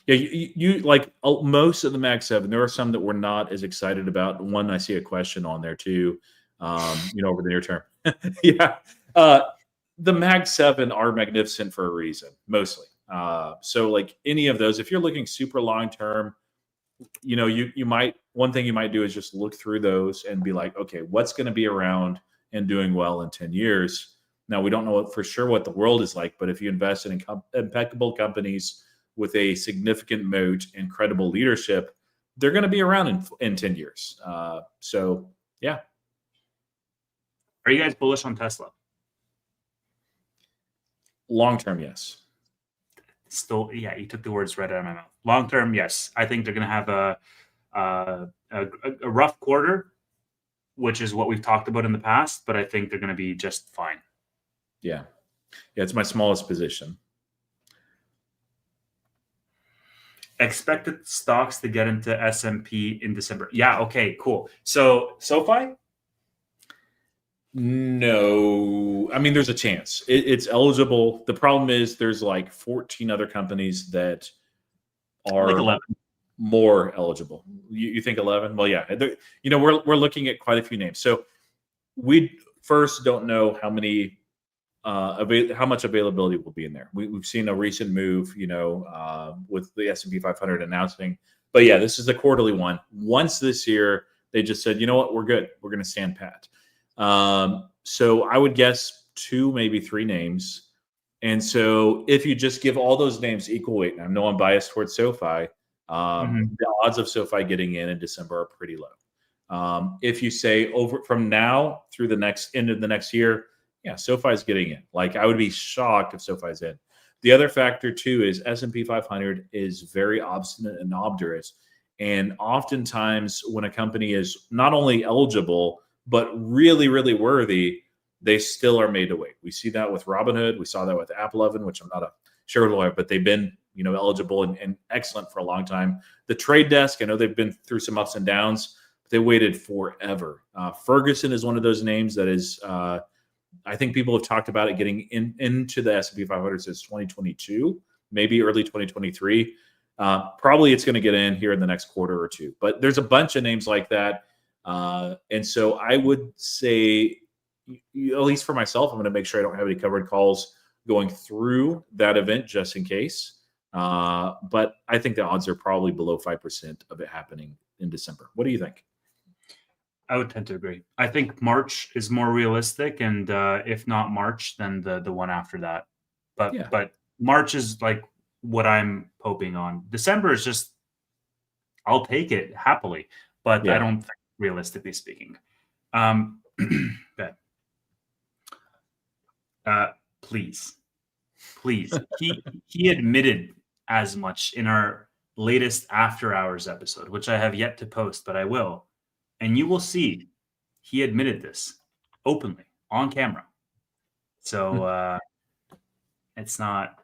Yeah, you like most of the Mag 7. There are some that we're not as excited about. One, I see a question on there too, over the near term. Yeah. The Mag 7 are magnificent for a reason, mostly. So like any of those, if you're looking super long term, you might, one thing you might do is just look through those and be like, okay, what's going to be around and doing well in 10 years? Now, we don't know for sure what the world is like, but if you invest in impeccable companies with a significant moat and credible leadership, they're going to be around in 10 years. So, yeah. Are you guys bullish on Tesla? Long term, yes. Still, yeah, you took the words right out of my mouth. Long term, yes. I think they're going to have a rough quarter, which is what we've talked about in the past, but I think they're going to be just fine. Yeah. Yeah, it's my smallest position. Expected stocks to get into S&P in December. Yeah, okay, cool. So SoFi? No. I mean, there's a chance. It's eligible. The problem is there's like 14 other companies that are Like 11. more eligible. You think 11? Well, yeah. We're looking at quite a few names. So we first don't know how many how much availability will be in there. We've seen a recent move, with the S&P 500 announcing. But yeah, this is the quarterly one. Once this year, they just said, you know what, we're good. We're going to stand pat. So I would guess 2, maybe 3 names. And so if you just give all those names equal weight, and I know I'm biased towards SoFi, the odds of SoFi getting in December are pretty low. If you say over from now through the end of the next year, yeah, SoFi is getting in. Like, I would be shocked if SoFi is in. The other factor too is S&P 500 is very obstinate and obdurate. And oftentimes when a company is not only eligible, but really, really worthy, they still are made to wait. We see that with Robinhood. We saw that with Apple, which I'm not a shareholder of, but they've been, eligible and excellent for a long time. The Trade Desk, I know they've been through some ups and downs, but they waited forever. Ferguson is one of those names that is, I think people have talked about it getting into the S&P 500 since 2022, maybe early 2023. Probably it's going to get in here in the next quarter or two. But there's a bunch of names like that. And so I would say, at least for myself, I'm going to make sure I don't have any covered calls going through that event just in case. But I think the odds are probably below 5% of it happening in December. What do you think? I would tend to agree. I think March is more realistic, and if not March, then the one after that. But March is like what I'm hoping on. December is just, I'll take it happily, but I don't think, realistically speaking. But please, he admitted as much in our latest After Hours episode, which I have yet to post, but I will. And you will see he admitted this openly on camera. So it's not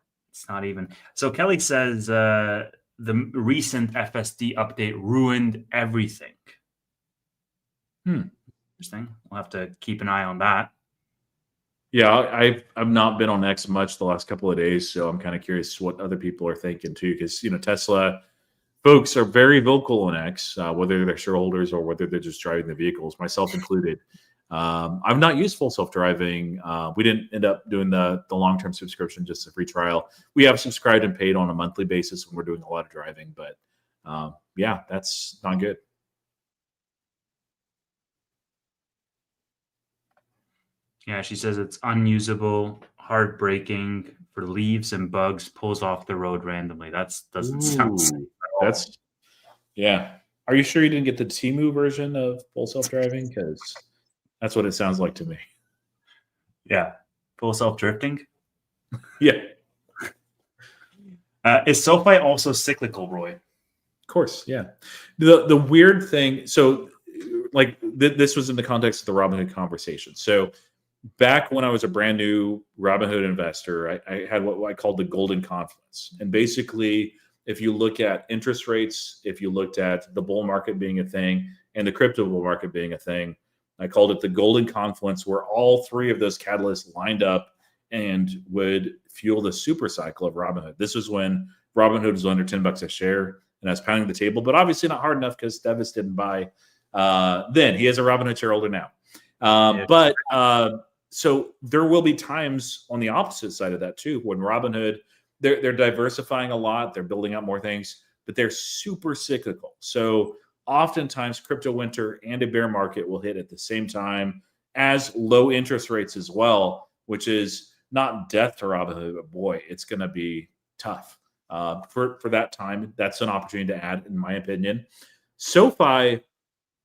even. So Kelly says the recent FSD update ruined everything. Interesting. We'll have to keep an eye on that. Yeah, I've not been on X much the last couple of days, so I'm kind of curious what other people are thinking too, because Tesla folks are very vocal on X, whether they're shareholders or whether they're just driving the vehicles, myself included. I've not used full self-driving. We didn't end up doing the long-term subscription, just a free trial. We have subscribed and paid on a monthly basis when we're doing a lot of driving, but yeah, that's not good. Yeah, she says it's unusable, heartbreaking for leaves and bugs, pulls off the road randomly. Doesn't sound safe at all. Yeah. Are you sure you didn't get the Temu version of full self-driving? Because that's what it sounds like to me. Yeah. Full self-drifting? Yeah. Is SoFi also cyclical, Roy? Of course, yeah. The weird thing, so like this was in the context of the Robinhood conversation. So back when I was a brand new Robinhood investor, I had what I called the golden confluence. And basically, if you look at interest rates, if you looked at the bull market being a thing and the crypto bull market being a thing, I called it the golden confluence, where all three of those catalysts lined up and would fuel the super cycle of Robinhood. This was when Robinhood was under $10 a share, and I was pounding the table, but obviously not hard enough because Tevis didn't buy then. He is a Robinhood shareholder now. So there will be times on the opposite side of that too, when Robinhood, they're diversifying a lot, they're building out more things, but they're super cyclical. So oftentimes crypto winter and a bear market will hit at the same time as low interest rates as well, which is not death to Robinhood, but boy, it's going to be tough for that time. That's an opportunity to add, in my opinion. SoFi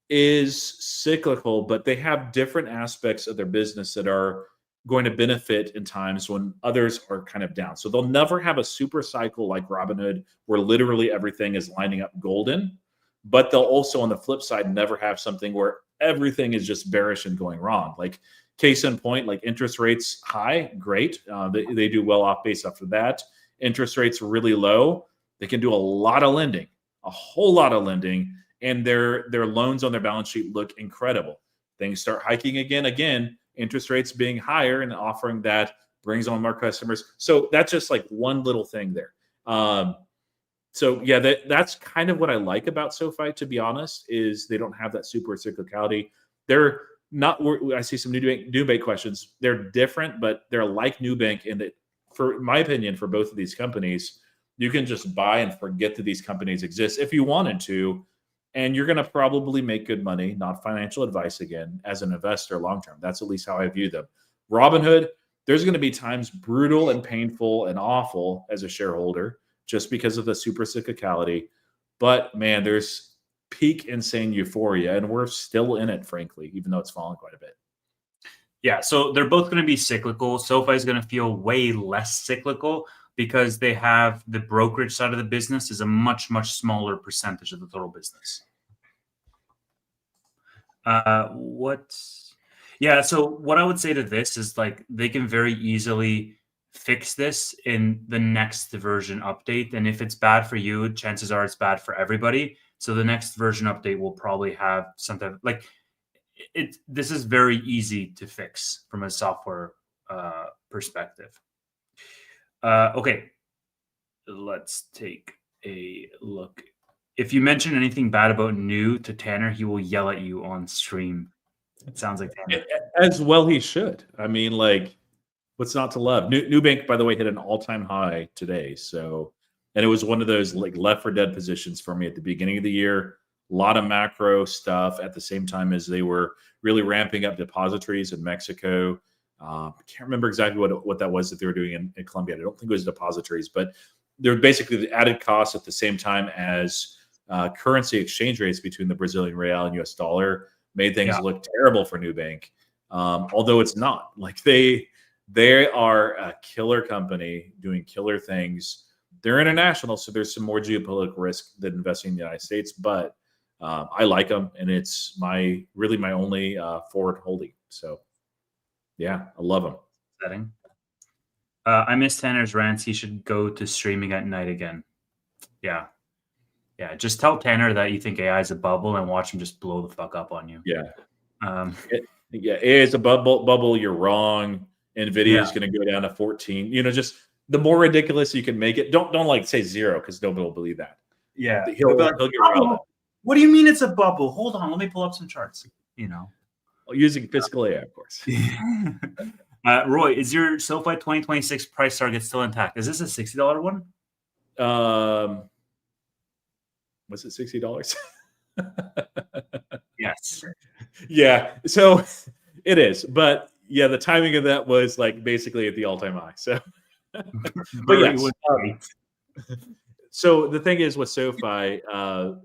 is cyclical, but they have different aspects of their business that are going to benefit in times when others are kind of down. So they'll never have a super cycle like Robinhood, where literally everything is lining up golden. But they'll also, on the flip side, never have something where everything is just bearish and going wrong. Like case in point, like interest rates high, great. They do well off base after that. Interest rates really low. They can do a lot of lending, a whole lot of lending, and their loans on their balance sheet look incredible. Things start hiking again, interest rates being higher and offering that brings on more customers. So that's just like one little thing there. So yeah, that's kind of what I like about SoFi, to be honest, is they don't have that super cyclicality. They're not, I see some Nubank questions. They're different, but they're like Nubank in that, for my opinion, for both of these companies, you can just buy and forget that these companies exist if you wanted to, and you're going to probably make good money, not financial advice again, as an investor long-term. That's at least how I view them. Robinhood, there's going to be times brutal and painful and awful as a shareholder, just because of the super cyclicality. But man, there's peak insane euphoria, and we're still in it, frankly, even though it's fallen quite a bit. Yeah, so they're both going to be cyclical. SoFi is going to feel way less cyclical because they have the brokerage side of the business is a much, much smaller percentage of the total business. So what I would say to this is, like, they can very easily fix this in the next version update. And if it's bad for you, chances are it's bad for everybody. So the next version update will probably have something like it. This is very easy to fix from a software perspective. Okay, let's take a look. If you mention anything bad about New to Tanner, he will yell at you on stream. It sounds like Tanner. As well he should. I mean, like, what's not to love? Nubank, by the way, hit an all-time high today. So, and it was one of those like left for dead positions for me at the beginning of the year. A lot of macro stuff at the same time as they were really ramping up depositories in Mexico. I can't remember exactly what that was that they were doing in Colombia. I don't think it was depositories, but they were basically the added costs at the same time as currency exchange rates between the Brazilian real and US dollar made things look terrible for Nubank. Although it's not. Like they are a killer company doing killer things. They're international, so there's some more geopolitical risk than investing in the United States, but I like them, and it's really my only forward holding. So yeah, I love them. Setting. I miss Tanner's rants. He should go to streaming at night again. Yeah. Just tell Tanner that you think AI is a bubble and watch him just blow the fuck up on you. Yeah. AI is a bubble. You're wrong. Nvidia is going to go down to 14. Just the more ridiculous you can make it. Don't like say 0, because nobody will believe that. Yeah. He'll get relevant. What do you mean it's a bubble? Hold on, let me pull up some charts. Using physical AI, of course. Roy, is your SoFi 2026 price target still intact? Is this a $60 one? Was it $60? Yes. Yeah. So it is, but yeah, the timing of that was like basically at the all-time high. So, but yes. So the thing is with SoFi,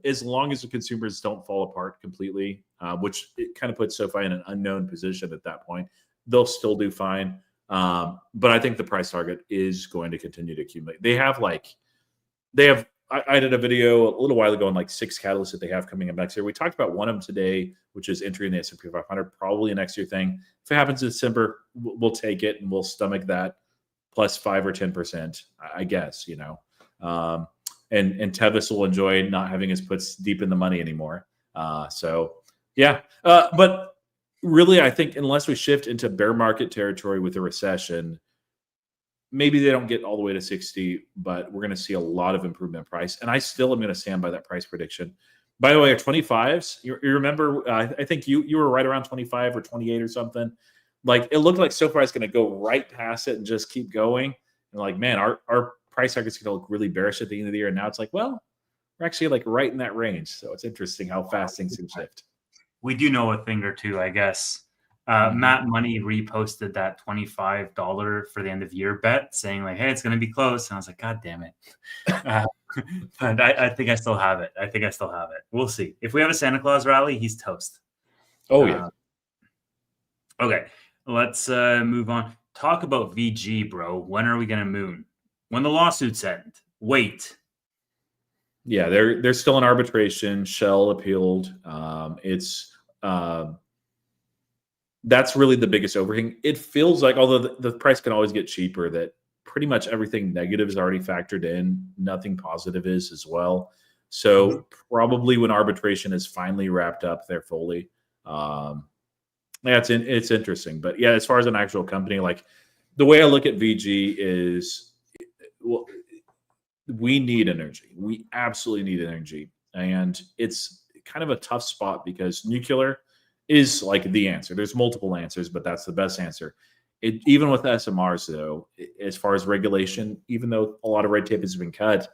as long as the consumers don't fall apart completely, which it kind of puts SoFi in an unknown position at that point, they'll still do fine. But I think the price target is going to continue to accumulate. They have like they have. I did a video a little while ago on like 6 catalysts that they have coming up next year. We talked about one of them today, which is entering the S&P 500, probably a next year thing. If it happens in December, we'll take it and we'll stomach that plus 5 or 10%, I guess, you know. And Tevis will enjoy not having his puts deep in the money anymore. So yeah, but really, I think unless we shift into bear market territory with a recession, maybe they don't get all the way to 60, but we're going to see a lot of improvement in price. And I still am going to stand by that price prediction. By the way, our 25s, you remember, I think you were right around 25 or 28 or something. Like it looked like SoFi is going to go right past it and just keep going. And like, man, our price target's going to look really bearish at the end of the year. And now it's like, well, we're actually like right in that range. So it's interesting how fast things can shift. We do know a thing or two, I guess. Matt Money reposted that $25 for the end of year bet, saying like, "Hey, it's going to be close." And I was like, "God damn it!" But I think I still have it. We'll see. If we have a Santa Claus rally, he's toast. Oh yeah. Okay, let's move on. Talk about VG, bro. When are we going to moon? When the lawsuits end? Wait. Yeah, they're still in arbitration. Shell appealed. That's really the biggest overhang. It feels like, although the price can always get cheaper, that pretty much everything negative is already factored in. Nothing positive is as well. So probably when arbitration is finally wrapped up there fully, yeah, it's interesting. But yeah, as far as an actual company, like the way I look at VG is, well, we need energy. We absolutely need energy. And it's kind of a tough spot because nuclear is like the answer. There's multiple answers, but that's the best answer. Even with SMRs, though, as far as regulation, even though a lot of red tape has been cut,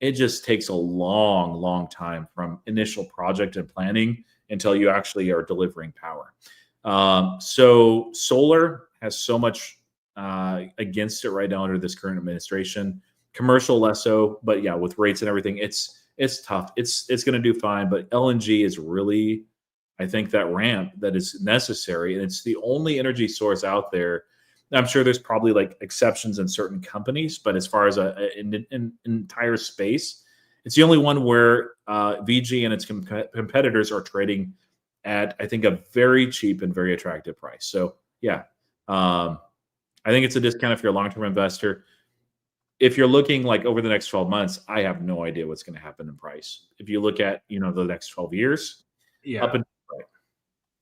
it just takes a long, long time from initial project and planning until you actually are delivering power. So solar has so much against it right now under this current administration. Commercial less so, but yeah, with rates and everything, it's tough. It's going to do fine, but LNG is really, I think, that ramp that is necessary, and it's the only energy source out there. I'm sure there's probably like exceptions in certain companies, but as far as an entire space, it's the only one where VG and its competitors are trading at, I think, a very cheap and very attractive price. So yeah, I think it's a discount if you're a long-term investor. If you're looking like over the next 12 months, I have no idea what's going to happen in price. If you look at, the next 12 years, Yeah. up and right.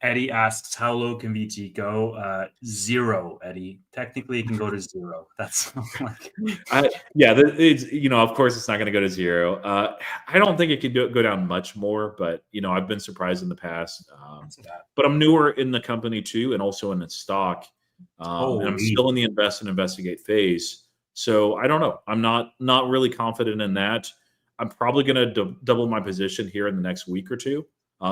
Eddie asks, how low can VG go? 0, Eddie. Technically, it can go to 0. That's like, of course, it's not going to go to 0. I don't think it could go down much more, but I've been surprised in the past. But I'm newer in the company too, and also in the stock, and I'm still in the invest and investigate phase. So I don't know. I'm not really confident in that. I'm probably going to double my position here in the next week or two.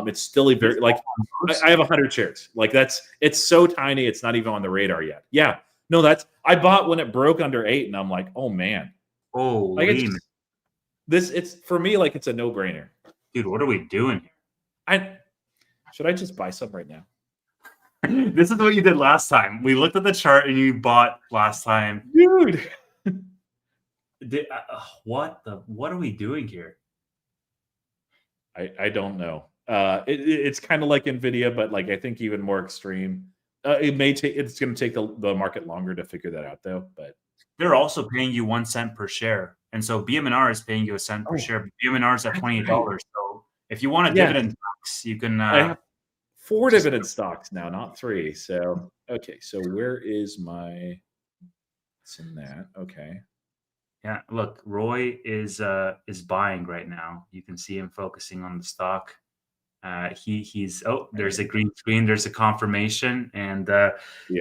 It's still a very I have 100 shares. Like it's so tiny. It's not even on the radar yet. Yeah, no, I bought when it broke under 8, and I'm like, oh man, it's for me like it's a no brainer. Dude, what are we doing here? Should I just buy some right now? This is what you did last time. We looked at the chart and you bought last time, dude. What are we doing here? I don't know. It's kind of like Nvidia, but like I think even more extreme. It's going to take the market longer to figure that out, though. But they're also paying you 1 cent per share, and so BMNR is paying you a cent per share. But BMNR is at $28. So if you want a dividend tax, you can. I have 4 dividend stocks now, not 3. So okay, so where is my? It's in that. Okay. Yeah, look, Roy is buying right now. You can see him focusing on the stock. There's a green screen. There's a confirmation, and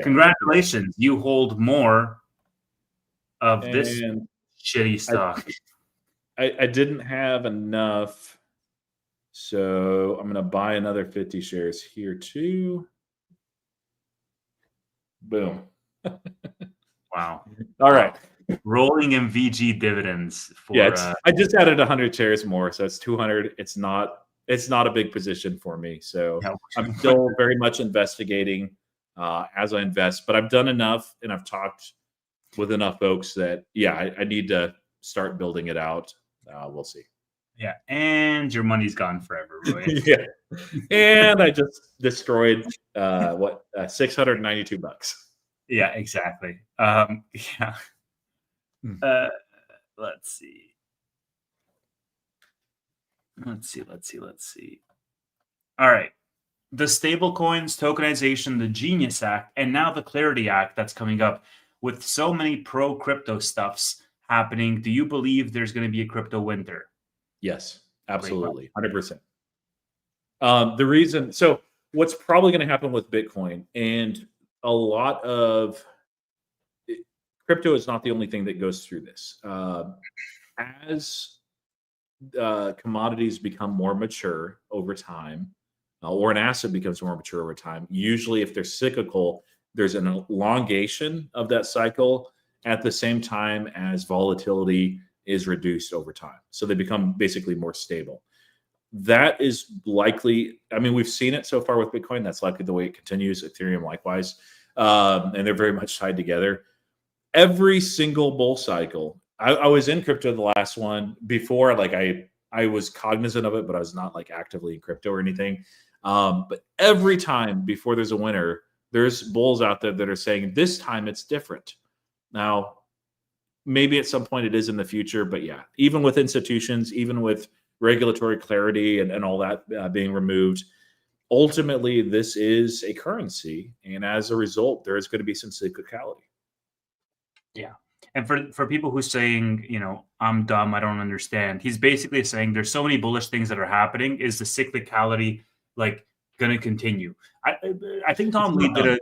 congratulations, you hold more of this shitty stock. I didn't have enough, so I'm going to buy another 50 shares here too. Boom. Wow. All right. Rolling in VG dividends for I just added 100 shares more, so it's 200. It's not a big position for me, so I'm still very much investigating as I invest, but I've done enough and I've talked with enough folks that I need to start building it out We'll see. Yeah, and your money's gone forever, Roy. Yeah, and I just destroyed $692. Yeah, exactly. Yeah. Let's see. All right. The stablecoins, tokenization, the Genius Act, and now the Clarity Act that's coming up with so many pro crypto stuffs happening. Do you believe there's going to be a crypto winter? Yes, absolutely. 100%. The reason, so what's probably going to happen with Bitcoin, and a lot of crypto is not the only thing that goes through this. As commodities become more mature over time, or an asset becomes more mature over time, usually if they're cyclical, there's an elongation of that cycle at the same time as volatility is reduced over time. So they become basically more stable. That is likely, I mean, we've seen it so far with Bitcoin. That's likely the way it continues. Ethereum likewise. And they're very much tied together. Every single bull cycle, I was in crypto the last one before, like I was cognizant of it, but I was not like actively in crypto or anything. But every time before there's a winter, there's bulls out there that are saying this time it's different. Now, maybe at some point it is in the future, but yeah, even with institutions, even with regulatory clarity and all that being removed, ultimately this is a currency, and as a result, there is going to be some cyclicality. Yeah. And for people who saying, you know, I'm dumb, I don't understand, he's basically saying there's so many bullish things that are happening. Is the cyclicality like going to continue? I think Tom Lee did a.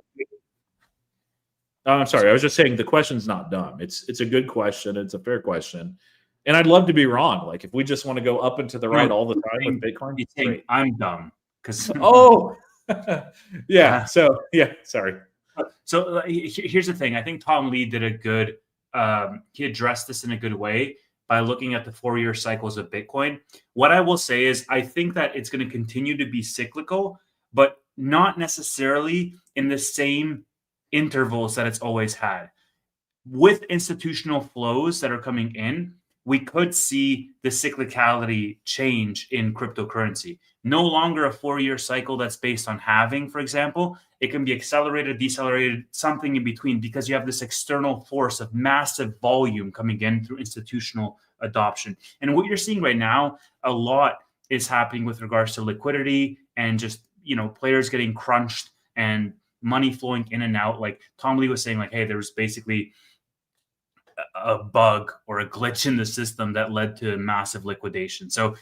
I'm sorry. I was just saying the question's not dumb. It's a good question. It's a fair question. And I'd love to be wrong. Like if we just want to go up and to the right all the time with Bitcoin. He's saying I'm dumb because yeah. So yeah, sorry. So here's the thing. I think Tom Lee did a good. He addressed this in a good way by looking at the 4-year cycles of Bitcoin. What I will say is I think that it's going to continue to be cyclical, but not necessarily in the same intervals that it's always had. With institutional flows that are coming in, we could see the cyclicality change in cryptocurrency. No longer a 4-year cycle that's based on halving, for example. It can be accelerated, decelerated, something in between, because you have this external force of massive volume coming in through institutional adoption. And what you're seeing right now, a lot is happening with regards to liquidity and just, you know, players getting crunched and money flowing in and out. Like Tom Lee was saying, like, hey, there's basically a bug or a glitch in the system that led to massive liquidation. So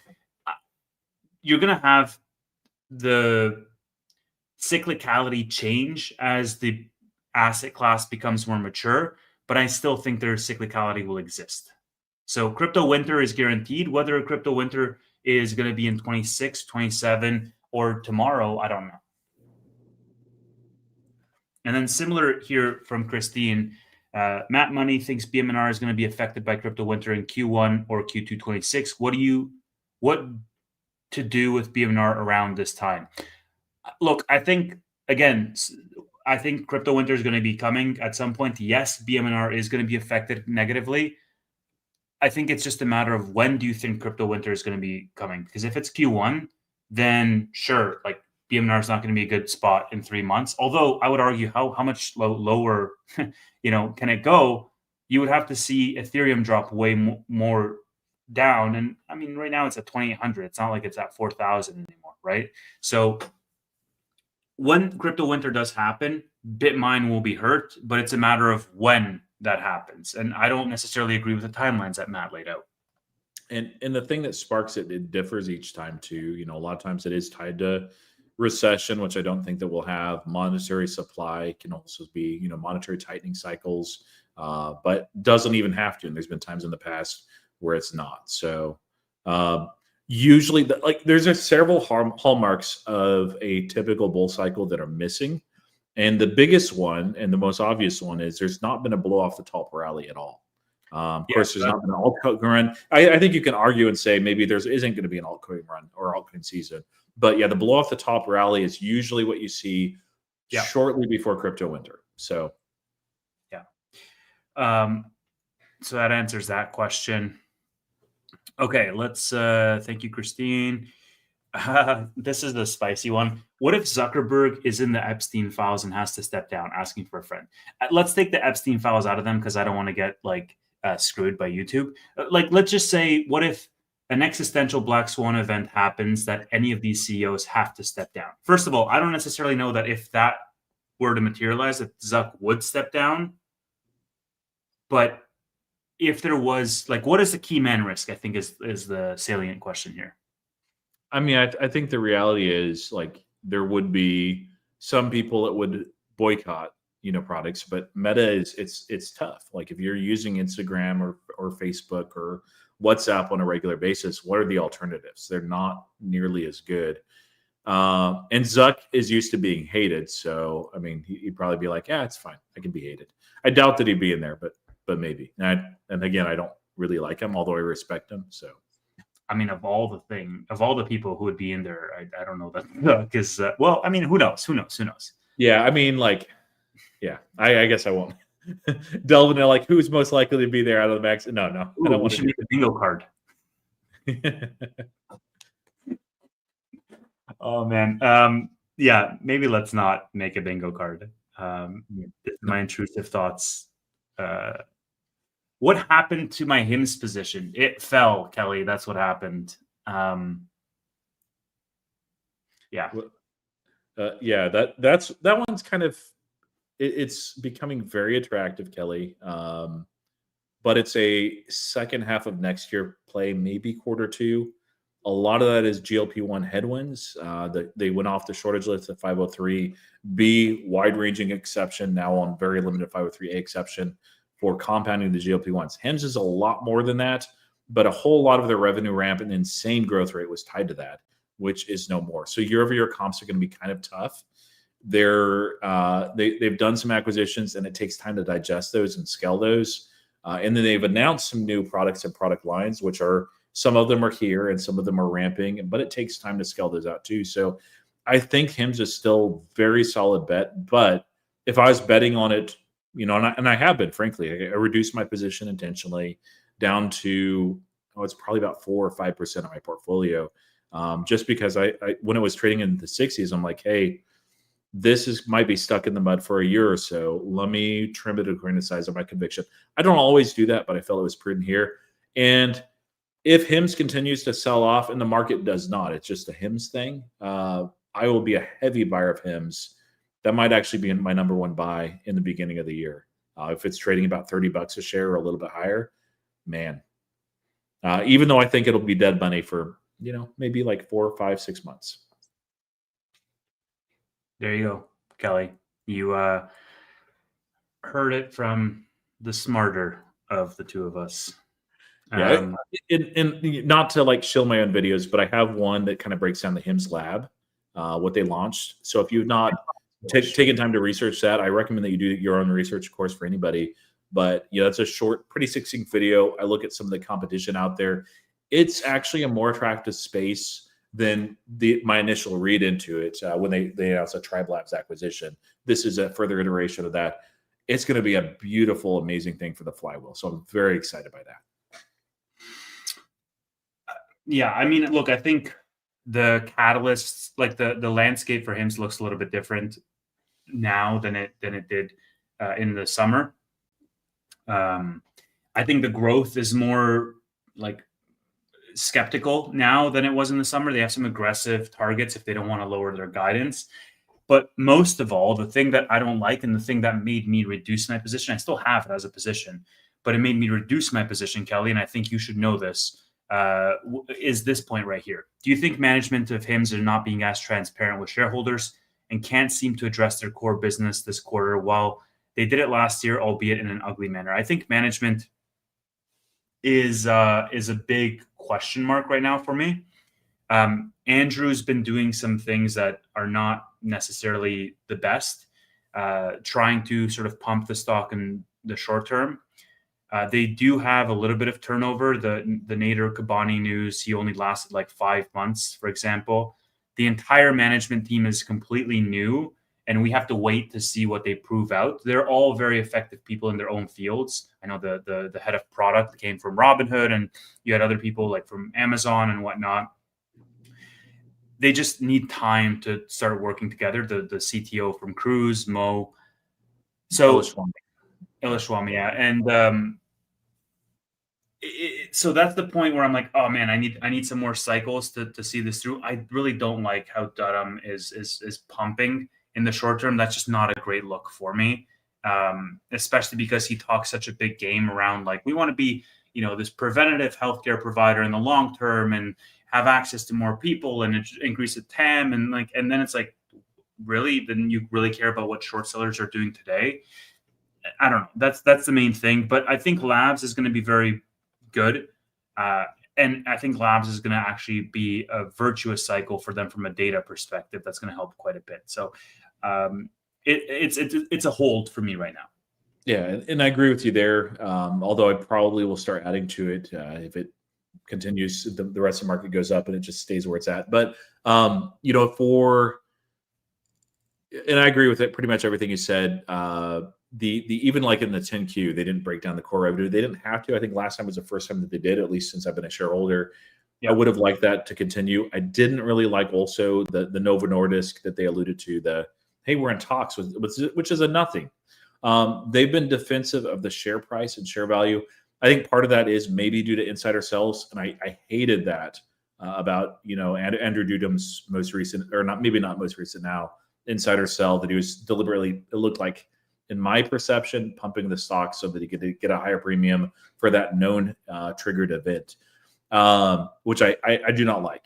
you're going to have the cyclicality change as the asset class becomes more mature, but I still think their cyclicality will exist. So crypto winter is guaranteed. Whether a crypto winter is going to be in 26, 27, or tomorrow, I don't know. And then similar here from Christine, Matt Money thinks BMNR is going to be affected by crypto winter in Q1 or Q2 26. What to do with BMNR around this time? Look, I think crypto winter is going to be coming at some point. Yes, BMNR is going to be affected negatively. I think it's just a matter of when do you think crypto winter is going to be coming? Because if it's Q1, then sure, like BMNR is not going to be a good spot in 3 months. Although I would argue how much lower, can it go? You would have to see Ethereum drop way more down. And I mean, right now it's at 2,800. It's not like it's at 4,000 anymore, right? So when crypto winter does happen, BitMine will be hurt, but it's a matter of when that happens. And I don't necessarily agree with the timelines that Matt laid out. And the thing that sparks it differs each time too. You know, a lot of times it is tied to recession, which I don't think that we'll have. Monetary supply can also be, monetary tightening cycles, but doesn't even have to. And there's been times in the past where it's not. So usually, there's several hallmarks of a typical bull cycle that are missing. And the biggest one and the most obvious one is there's not been a blow off the top rally at all. Of course, there's not been an altcoin run. I think you can argue and say maybe there isn't going to be an altcoin run or altcoin season. But yeah, the blow off the top rally is usually what you see shortly before crypto winter. So, yeah. So that answers that question. Okay, let's thank you, Christine. This is the spicy one. What if Zuckerberg is in the Epstein files and has to step down, asking for a friend? Let's take the Epstein files out of them because I don't want to get like screwed by YouTube. Like, let's just say, what if an existential black swan event happens that any of these CEOs have to step down? First of all, I don't necessarily know that if that were to materialize, that Zuck would step down. But if there was, like, what is the key man risk? I think is the salient question here. I mean, I think the reality is like there would be some people that would boycott, products, but Meta is it's tough. Like if you're using Instagram or Facebook or WhatsApp on a regular basis, what are the alternatives? They're not nearly as good. And Zuck is used to being hated, so I mean, he'd probably be like, "Yeah, it's fine. I can be hated." I doubt that he'd be in there, but maybe. And again, I don't really like him, although I respect him. So. I mean, of all the people who would be in there, I don't know that because well, I mean, who knows? Yeah, I mean, like, yeah, I guess I won't delve into like who's most likely to be there out of the max. No, Ooh, I don't we should make a bingo card. Oh man, yeah, maybe let's not make a bingo card. My intrusive thoughts. What happened to my HIMS position? It fell, Kelly. That's what happened. Yeah. Yeah, that one's kind of it's becoming very attractive, Kelly. But it's a second half of next year play, maybe quarter two. A lot of that is GLP-1 headwinds. They went off the shortage list at 503B, wide-ranging exception, now on very limited 503A exception for compounding the GLP-1s. HIMS is a lot more than that, but a whole lot of their revenue ramp and insane growth rate was tied to that, which is no more. So year-over-year comps are going to be kind of tough. They've done some acquisitions, and it takes time to digest those and scale those. And then they've announced some new products and product lines, which are some of them are here and some of them are ramping, but it takes time to scale those out too. So I think HIMS is still a very solid bet. But if I was betting on it, and I have been, frankly, I reduced my position intentionally down to, it's probably about 4 or 5% of my portfolio. Just because I when it was trading in the 60s, I'm like, hey, this might be stuck in the mud for a year or so. Let me trim it according to the size of my conviction. I don't always do that, but I felt it was prudent here. And if HIMS continues to sell off and the market does not, it's just a HIMS thing, I will be a heavy buyer of HIMS. That might actually be my number one buy in the beginning of the year. If it's trading about $30 a share or a little bit higher, man. Even though I think it'll be dead money for, maybe like 4, 5, 6 months. There you go, Kelly. You heard it from the smarter of the two of us. Yeah, and not to like shill my own videos, but I have one that kind of breaks down the HIMS lab, what they launched. So if you've not taken time to research that, I recommend that you do your own research, of course, for anybody. But it's a short, pretty succinct video. I look at some of the competition out there. It's actually a more attractive space than my initial read into it when they announced a Tribe Labs acquisition. This is a further iteration of that. It's going to be a beautiful, amazing thing for the flywheel. So I'm very excited by that. Yeah, I mean, look, I think the catalysts, like the landscape for HIMS looks a little bit different now than it did in the summer. I think the growth is more like skeptical now than it was in the summer. They have some aggressive targets if they don't want to lower their guidance. But most of all, the thing that I don't like and the thing that made me reduce my position, I still have it as a position, but it made me reduce my position, Kelly, and I think you should know this, is this point right here. Do you think management of HIMS are not being as transparent with shareholders and can't seem to address their core business this quarter while they did it last year, albeit in an ugly manner? I think management is a big question mark right now for me. Andrew's been doing some things that are not necessarily the best, trying to sort of pump the stock in the short term. They do have a little bit of turnover. The Nader Kabani news, he only lasted like 5 months, for example. The entire management team is completely new, and we have to wait to see what they prove out. They're all very effective people in their own fields. I know the head of product came from Robinhood, and you had other people like from Amazon and whatnot. They just need time to start working together. The CTO from Cruise, Mo. So Ilishwami, yeah. And so that's the point where I'm like, oh man, I need some more cycles to see this through. I really don't like how Dudum is pumping in the short term. That's just not a great look for me, especially because he talks such a big game around like we want to be, this preventative healthcare provider in the long term and have access to more people and increase the TAM and then it's like, really? Then you really care about what short sellers are doing today? I don't know. That's the main thing. But I think Labs is going to be very good. And I think Labs is going to actually be a virtuous cycle for them from a data perspective. That's going to help quite a bit. So it's a hold for me right now. Yeah, and I agree with you there. Although I probably will start adding to it if it continues, the rest of the market goes up and it just stays where it's at. But and I agree with it, pretty much everything you said. The even like in the 10Q, they didn't break down the core revenue. They didn't have to. I think last time was the first time that they did, at least since I've been a shareholder. Yeah. I would have liked that to continue. I didn't really like also the Novo Nordisk that they alluded to. Hey, we're in talks with, which is a nothing. They've been defensive of the share price and share value. I think part of that is maybe due to insider sales, and I hated that about Andrew Dudum's most recent, or not most recent now, insider sell that he was deliberately, it looked like, in my perception, pumping the stock so that he could get a higher premium for that known triggered event, which I do not like.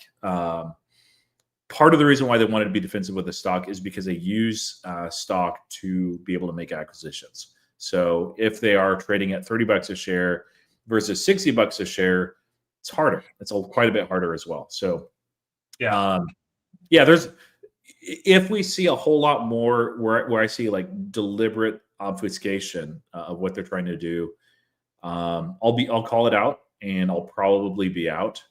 Part of the reason why they wanted to be defensive with the stock is because they use stock to be able to make acquisitions. So if they are trading at $30 a share versus $60 a share, it's harder. It's quite a bit harder as well. So if we see a whole lot more where I see like deliberate obfuscation of what they're trying to do, I'll call it out and I'll probably be out.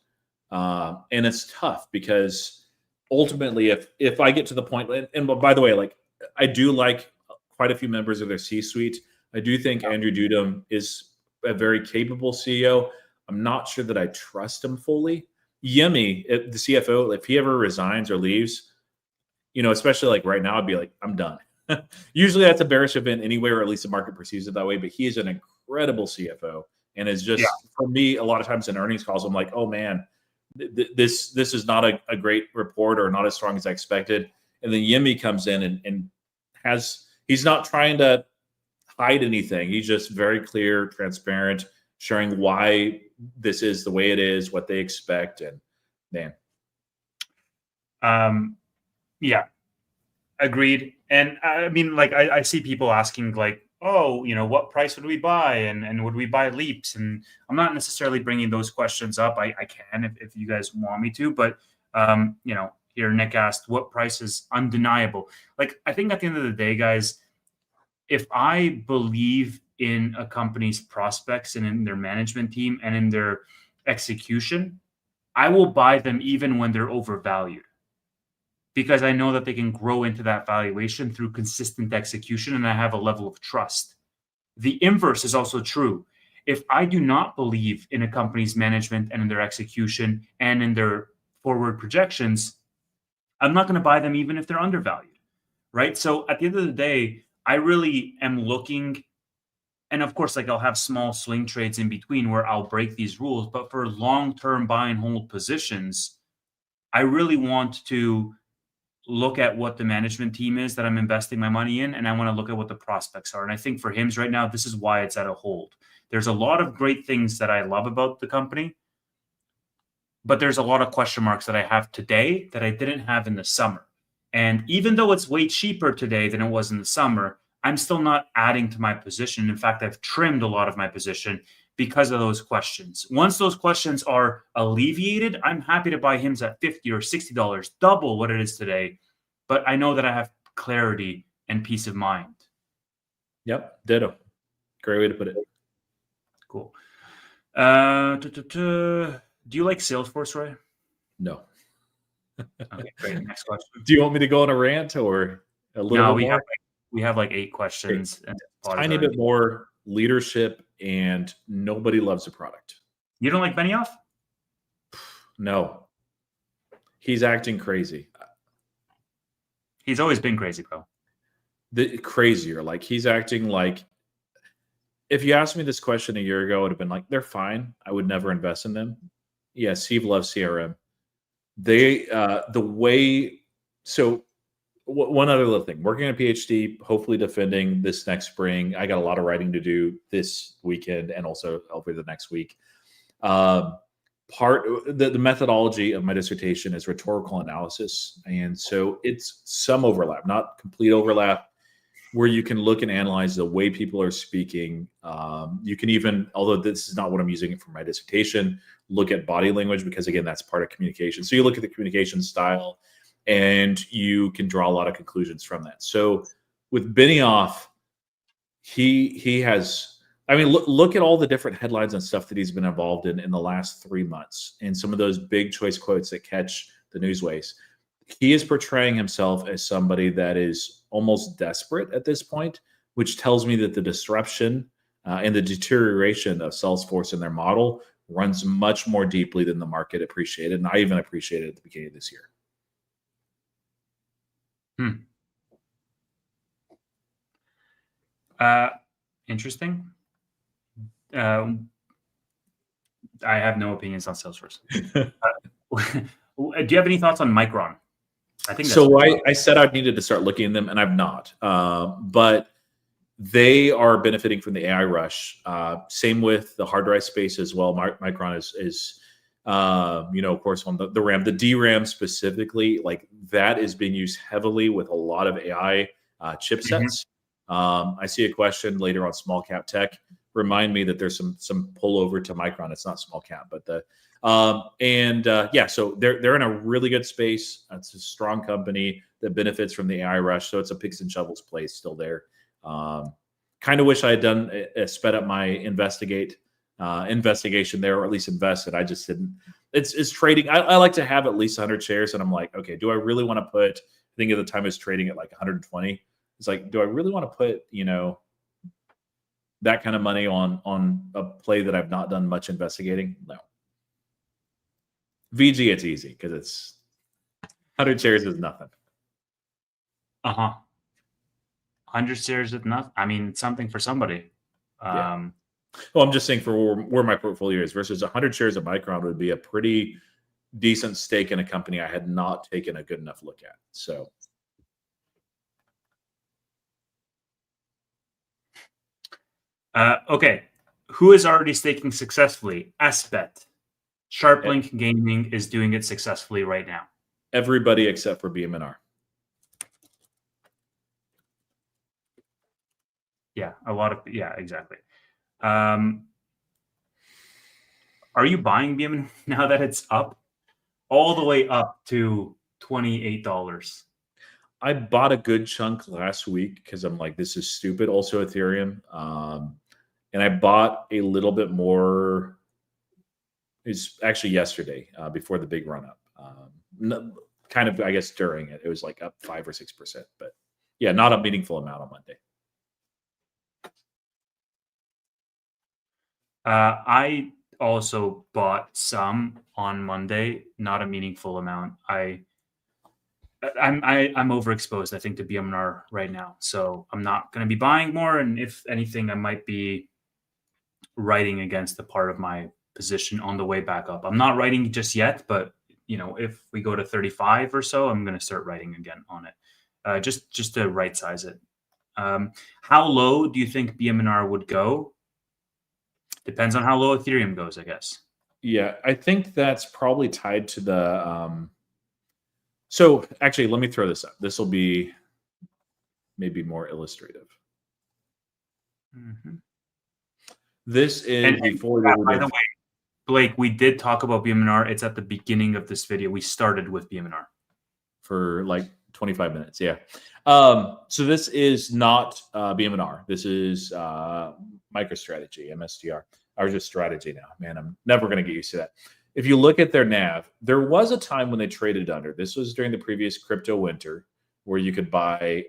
And it's tough because ultimately if I get to the point, and by the way, like I do like quite a few members of their C-suite. I do think Andrew Dudum is a very capable CEO. I'm not sure that I trust him fully. Yemi, the CFO, if he ever resigns or leaves, especially like right now, I'd be like, I'm done. Usually that's a bearish event anyway, or at least the market perceives it that way. But he is an incredible CFO and is just, for me, a lot of times in earnings calls, I'm like, oh man, this is not a great report or not as strong as I expected. And then Yemi comes in and he's not trying to hide anything. He's just very clear, transparent, sharing why this is the way it is, what they expect, and man. Yeah, agreed. And I mean, like I see people asking like, oh, what price would we buy? And would we buy leaps? And I'm not necessarily bringing those questions up. I can if you guys want me to, but here Nick asked what price is undeniable. Like, I think at the end of the day, guys, if I believe in a company's prospects and in their management team and in their execution, I will buy them even when they're overvalued, because I know that they can grow into that valuation through consistent execution, and I have a level of trust. The inverse is also true. If I do not believe in a company's management and in their execution and in their forward projections, I'm not going to buy them even if they're undervalued, right? So at the end of the day, I really am looking, and of course, like I'll have small swing trades in between where I'll break these rules, but for long-term buy and hold positions, I really want to look at what the management team is that I'm investing my money in, and I want to look at what the prospects are. And I think for Hims right now, this is why it's at a hold. There's a lot of great things that I love about the company, but there's a lot of question marks that I have today that I didn't have in the summer. And even though it's way cheaper today than it was in the summer, I'm still not adding to my position. In fact, I've trimmed a lot of my position because of those questions. Once those questions are alleviated, I'm happy to buy Hims at $50 or $60, double what it is today. But I know that I have clarity and peace of mind. Yep, ditto. Great way to put it. Cool. Do you like Salesforce, Roy? No. Okay, great. Next question. Do you want me to go on a rant or? A little No, bit more. we have like 8 questions. And Tiny bit more leadership, and nobody loves the product. You don't like Benioff? No. He's acting crazy. He's always been crazy, bro. Crazier. Like, he's acting like, if you asked me this question a year ago, I would have been like, they're fine. I would never invest in them. Yeah, Steve loves CRM. They, the way, so one other little thing, working on a PhD, hopefully defending this next spring. I got a lot of writing to do this weekend and also over the next week. The methodology of my dissertation is rhetorical analysis. And so it's some overlap, not complete overlap, where you can look and analyze the way people are speaking. You can even, although this is not what I'm using it for my dissertation, look at body language, because again, that's part of communication. So you look at the communication style and you can draw a lot of conclusions from that. So with Benioff, he has, I mean, look at all the different headlines and stuff that he's been involved in the last 3 months, and some of those big choice quotes that catch the newsways. He is portraying himself as somebody that is almost desperate at this point, which tells me that the disruption and the deterioration of Salesforce and their model runs much more deeply than the market appreciated. And I even appreciated it at the beginning of this year. Interesting. I have no opinions on Salesforce. Do you have any thoughts on Micron? I think so. I said I needed to start looking at them, and I've not. But they are benefiting from the AI rush. Same with the hard drive space as well. Micron is of course, on the RAM, the DRAM specifically, like that is being used heavily with a lot of AI chipsets. I see a question later on small cap tech. Remind me that there's some pullover to Micron. It's not small cap, but so they're in a really good space. It's a strong company that benefits from the AI rush. So it's a picks and shovels play still there. Kind of wish I had done sped up my investigation there, or at least invested. I just didn't. It's trading. I like to have at least 100 shares, and I'm like, okay, do I really want to put? I think at the time it was trading at like 120. It's like, do I really want to put that kind of money on a play that I've not done much investigating? No. VG, it's easy because it's 100 shares is nothing. 100 shares is nothing. I mean, something for somebody. Yeah. Well, I'm just saying for where my portfolio is versus 100 shares of Micron would be a pretty decent stake in a company I had not taken a good enough look at. So. Okay. Who is already staking successfully? SBET. SharpLink Gaming is doing it successfully right now. Everybody except for BMNR. Yeah, exactly. Are you buying BMNR now that it's up all the way up to $28? I bought a good chunk last week because I'm like, this is stupid. Also Ethereum. And I bought a little bit more. It's actually yesterday before the big run up. Kind of, I guess, during it was like up 5 or 6%. But yeah, not a meaningful amount on Monday. I also bought some on Monday, not a meaningful amount. I'm overexposed, I think, to BMNR right now, so I'm not going to be buying more. And if anything, I might be writing against the part of my position on the way back up. I'm not writing just yet, but if we go to 35 or so, I'm going to start writing again on it, just to right size it. How low do you think BMNR would go? Depends on how low Ethereum goes, I guess. Yeah, I think that's probably tied to the. So actually, let me throw this up. This will be maybe more illustrative. This is before. By the way, Blake, we did talk about BMNR. It's at the beginning of this video. We started with BMNR for like 25 minutes. Yeah. So this is not BMNR. This is MicroStrategy, MSTR. Or just strategy now. Man, I'm never going to get used to that. If you look at their NAV, there was a time when they traded under. This was during the previous crypto winter. where you could buy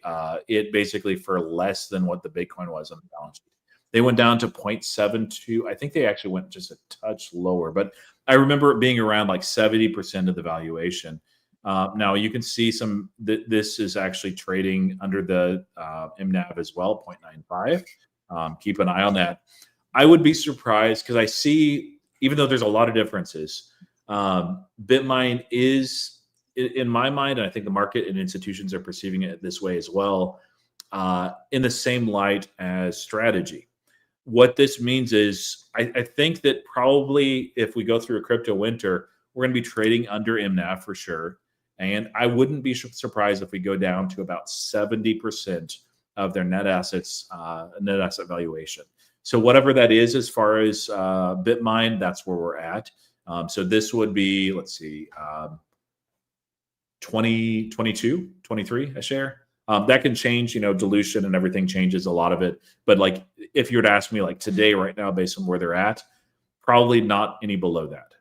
it basically for less than what the Bitcoin was on the balance sheet. They went down to 0.72. I think they actually went just a touch lower, but I remember it being around like 70% of the valuation. Now you can see this is actually trading under the MNAV as well, 0.95. Keep an eye on that. I would be surprised because I see, even though there's a lot of differences, Bitmine is, in my mind, and I think the market and institutions are perceiving it this way as well, in the same light as Strategy. What this means is I think that probably if we go through a crypto winter, we're going to be trading under MNAV for sure. And I wouldn't be surprised if we go down to about 70% of their net asset valuation. So whatever that is as far as Bitmine, that's where we're at. So this would be, let's see, 20, 22, 23 a share. That can change, dilution and everything changes a lot of it. But like, if you were to ask me like today, right now, based on where they're at, probably not any below that.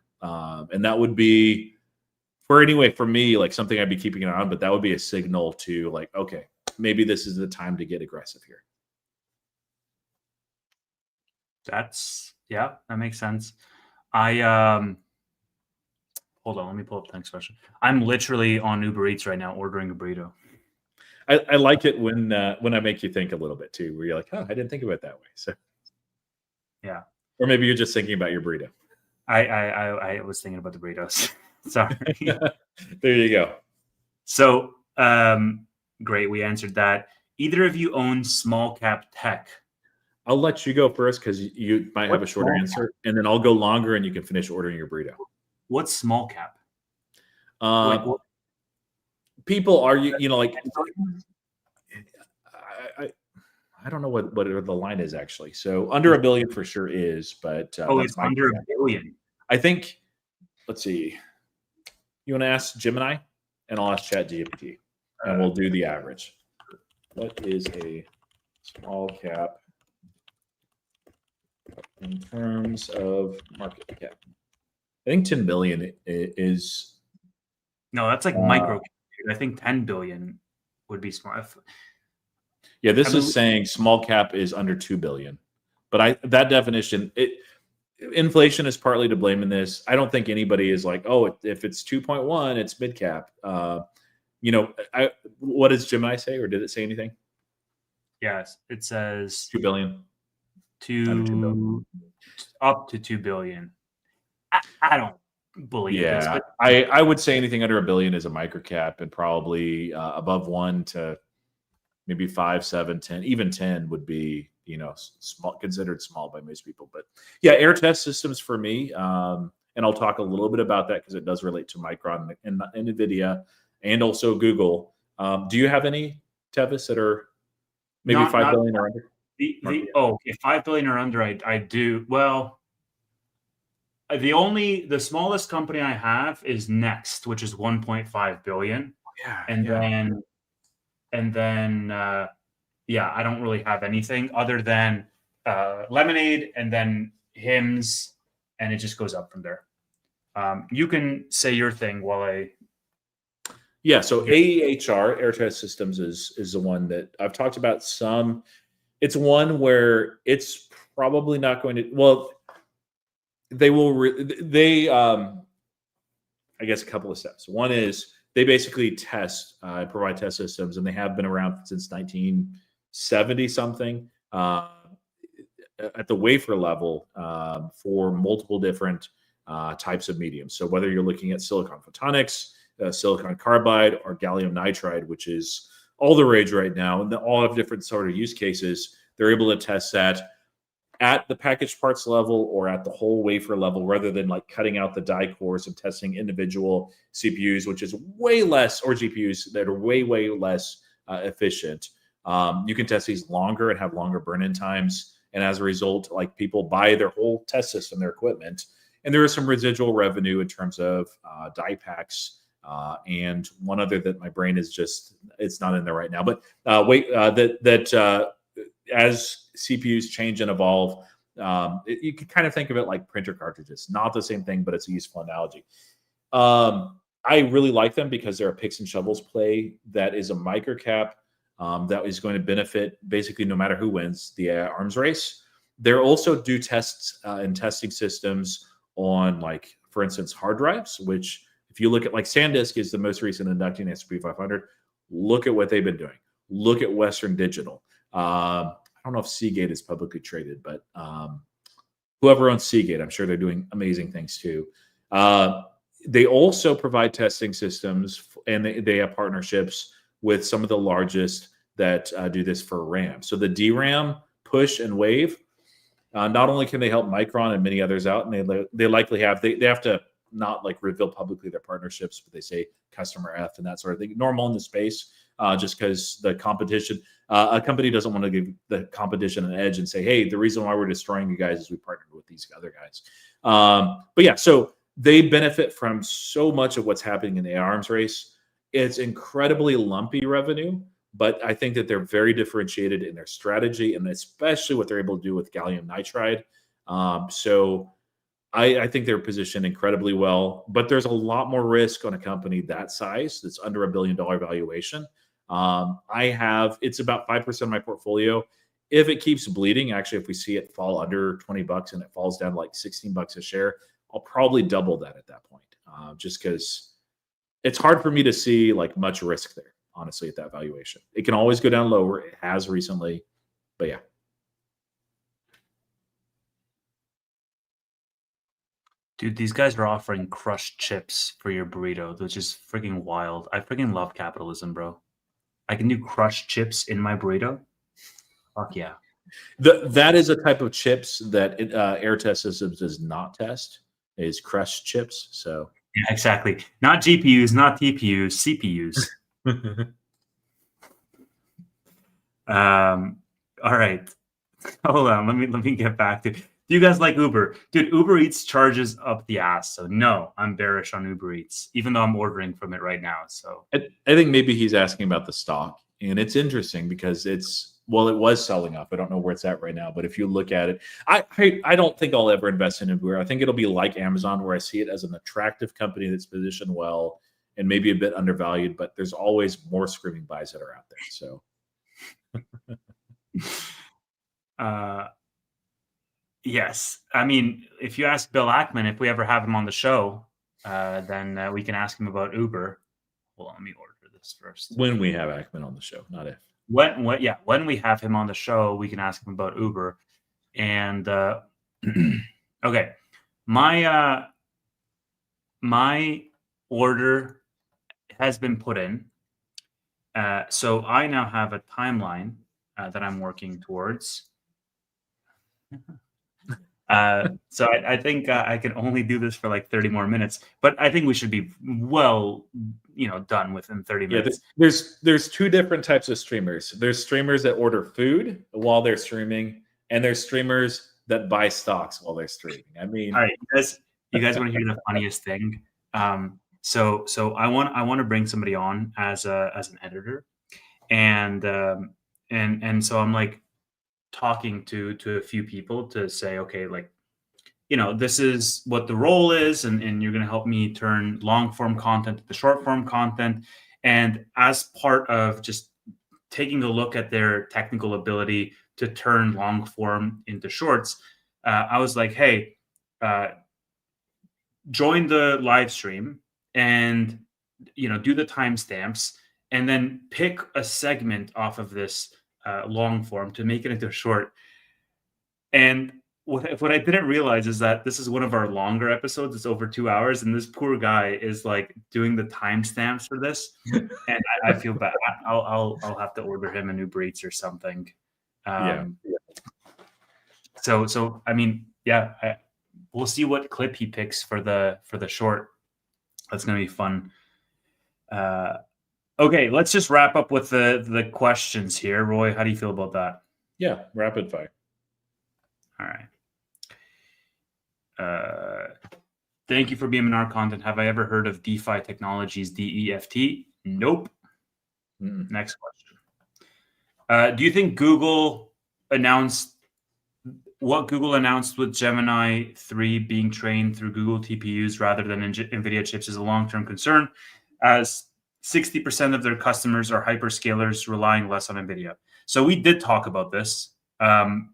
And that would be, for me, like something I'd be keeping an eye on, but that would be a signal to like, okay, maybe this is the time to get aggressive here. That makes sense. Hold on, let me pull up the next question. I'm literally on Uber Eats right now ordering a burrito. I like it when I make you think a little bit too, where you're like, oh, I didn't think about it that way. So yeah. Or maybe you're just thinking about your burrito. I was thinking about the burritos. Sorry. There you go. So great, we answered that. Either of you own small cap tech? I'll let you go first because you might have a shorter answer, and then I'll go longer and you can finish ordering your burrito. What's small cap? People are, like, I don't know what the line is actually. So under $1 billion for sure is, but it's under $1 billion. I think. Let's see. You want to ask Gemini, and I'll ask ChatGPT, and we'll do the average. What is a small cap in terms of market cap? I think 10 billion is. No, that's like micro. I think 10 billion would be smart. Yeah, this is saying small cap is under 2 billion. But that definition, inflation is partly to blame in this. I don't think anybody is like, oh, if it's 2.1, it's mid cap. What does Gemini say, or did it say anything? Yes, it says 2 billion. Up to 2 billion. I don't believe this. But I would say anything under $1 billion is a micro cap, and probably above 1 to maybe 5, 7, 10, even 10 would be, small, considered small by most people. But yeah, air test systems for me. And I'll talk a little bit about that because it does relate to Micron and Nvidia and also Google. Do you have any, Tevis, that are maybe 5 billion or under? 5 billion or under, I do. Well, the smallest company I have is Next, which is 1.5 billion. Then I don't really have anything other than Lemonade and then Hims, and it just goes up from there. You can say your thing while I. Yeah, so AEHR, Air Test Systems, is the one that I've talked about some. It's one where it's probably not going to. Well, they will. I guess a couple of steps. One is they basically provide test systems, and they have been around since 1970 something at the wafer level for multiple different types of mediums. So whether you're looking at silicon photonics, silicon carbide, or gallium nitride, which is all the rage right now, and all have different sort of use cases, they're able to test that at the packaged parts level or at the whole wafer level, rather than like cutting out the die cores and testing individual CPUs, which is way less, or GPUs that are way, way less efficient. You can test these longer and have longer burn-in times. And as a result, like, people buy their whole test system, their equipment, and there is some residual revenue in terms of die packs. And one other that my brain is it's not in there right now, but as CPUs change and evolve, you can kind of think of it like printer cartridges. Not the same thing, but it's a useful analogy. I really like them because they're a picks and shovels play that is a micro cap that is going to benefit basically no matter who wins the arms race. They also do tests and testing systems on, like, for instance, hard drives, which if you look at, like, SanDisk is the most recent inducting S&P 500. Look at what they've been doing. Look at Western Digital. I don't know if Seagate is publicly traded, but whoever owns Seagate, I'm sure they're doing amazing things too. They also provide testing systems, and they have partnerships with some of the largest that do this for RAM. So the DRAM push and wave, not only can they help Micron and many others out, and they likely have, they have to not like reveal publicly their partnerships, but they say customer F and that sort of thing. Normal in the space, just because the competition, a company doesn't want to give the competition an edge and say, hey, the reason why we're destroying you guys is we partnered with these other guys. But yeah, so they benefit from so much of what's happening in the arms race. It's incredibly lumpy revenue, but I think that they're very differentiated in their strategy, and especially what they're able to do with gallium nitride. So I think they're positioned incredibly well, but there's a lot more risk on a company that size that's under $1 billion valuation. It's about 5% of my portfolio. If it keeps bleeding, actually, if we see it fall under $20 and it falls down to like $16 a share, I'll probably double that at that point, just because it's hard for me to see like much risk there, honestly, at that valuation. It can always go down lower. It has recently, but yeah. Dude, these guys are offering crushed chips for your burrito, which is freaking wild. I freaking love capitalism, bro. I can do crushed chips in my burrito. Fuck yeah. That is a type of chips that Air Test Systems does not test, is crushed chips. So yeah, exactly. Not GPUs, not TPUs, CPUs. All right. Hold on. Let me get back to. Do you guys like Uber? Dude, Uber Eats charges up the ass. So no, I'm bearish on Uber Eats, even though I'm ordering from it right now. So I think maybe he's asking about the stock. And it's interesting because it was selling up. I don't know where it's at right now, but if you look at it, I don't think I'll ever invest in Uber. I think it'll be like Amazon, where I see it as an attractive company that's positioned well and maybe a bit undervalued, but there's always more screaming buys that are out there. So yes. I mean, if you ask Bill Ackman, if we ever have him on the show, then we can ask him about Uber. Well, let me order this first. When we have Ackman on the show, not if. When we have him on the show, we can ask him about Uber. And okay, my order has been put in. So I now have a timeline that I'm working towards. So I think I can only do this for like 30 more minutes, but I think we should be done within 30 minutes. Yeah, there's two different types of streamers. There's streamers that order food while they're streaming, and there's streamers that buy stocks while they're streaming. I mean, all right, you guys want to hear the funniest thing? So I want to bring somebody on as an editor, and so I'm like talking to a few people to say, okay, like, this is what the role is, and you're going to help me turn long form content to the short form content. And as part of just taking a look at their technical ability to turn long form into shorts, I was like, hey, join the live stream and do the timestamps, and then pick a segment off of this long form to make it into a short. And what I didn't realize is that this is one of our longer episodes. It's over 2 hours, and this poor guy is like doing the timestamps for this, and I feel bad. I'll have to order him an Uber Eats or something. Yeah. So I mean, yeah, we'll see what clip he picks for the short. That's gonna be fun. Okay, let's just wrap up with the questions here. Roy, how do you feel about that? Yeah, rapid fire. All right. Thank you for BMNR content. Have I ever heard of DeFi Technologies, DEFT? Nope. Next question. Do you think Google announced what Google announced with Gemini 3 being trained through Google TPUs rather than Nvidia chips is a long-term concern, as 60% of their customers are hyperscalers relying less on Nvidia. So we did talk about this, and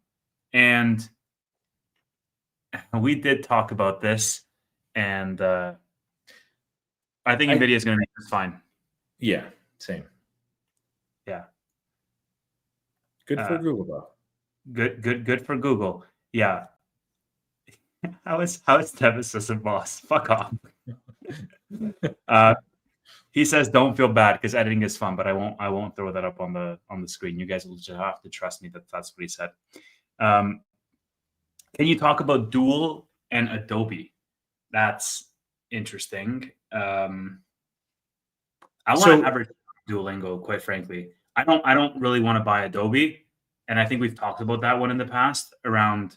we did talk about this, and I think Nvidia is going to make this fine. Yeah, same. Yeah. Good for Google, though. Good for Google. Yeah. How is Tevis as a boss? Fuck off. He says don't feel bad because editing is fun, but I won't throw that up on the screen. You guys will just have to trust me that that's what he said. Can you talk about Duel and Adobe? That's interesting. I want to average Duolingo, quite frankly. I don't really want to buy Adobe, and I think we've talked about that one in the past around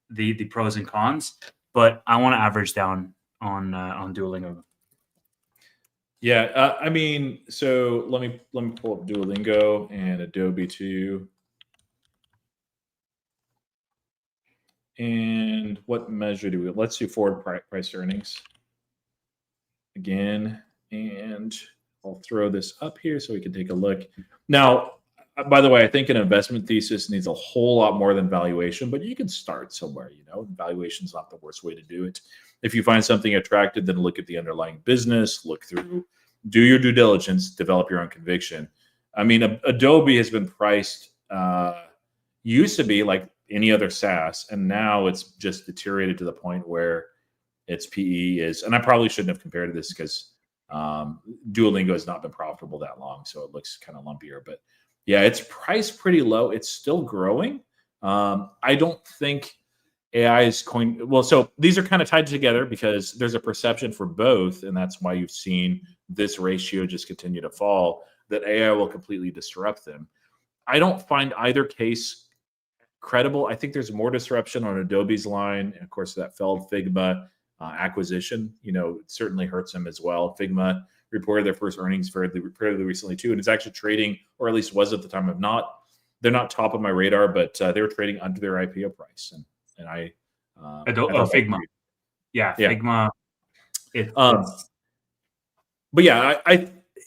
the pros and cons. But I want to average down on Duolingo. Yeah, I mean, so let me pull up Duolingo and Adobe too. And what measure do we? Let's do forward price earnings again, and I'll throw this up here so we can take a look. Now, by the way, I think an investment thesis needs a whole lot more than valuation, but you can start somewhere. You know, valuation is not the worst way to do it. If you find something attractive, then look at the underlying business, look through, do your due diligence, develop your own conviction. I mean, Adobe has been priced, used to be like any other SaaS, and now it's just deteriorated to the point where its PE is, and I probably shouldn't have compared this because Duolingo has not been profitable that long, so it looks kind of lumpier. But yeah, it's priced pretty low. It's still growing. I don't think AI is going, well, so these are kind of tied together because there's a perception for both, and that's why you've seen this ratio just continue to fall, that AI will completely disrupt them. I don't find either case credible. I think there's more disruption on Adobe's line, and of course that failed Figma acquisition, you know, it certainly hurts them as well. Figma reported their first earnings fairly recently too, and it's actually trading, or at least was at the time of they're not top of my radar, but they were trading under their IPO price, and I Figma. Yeah, Figma. But yeah,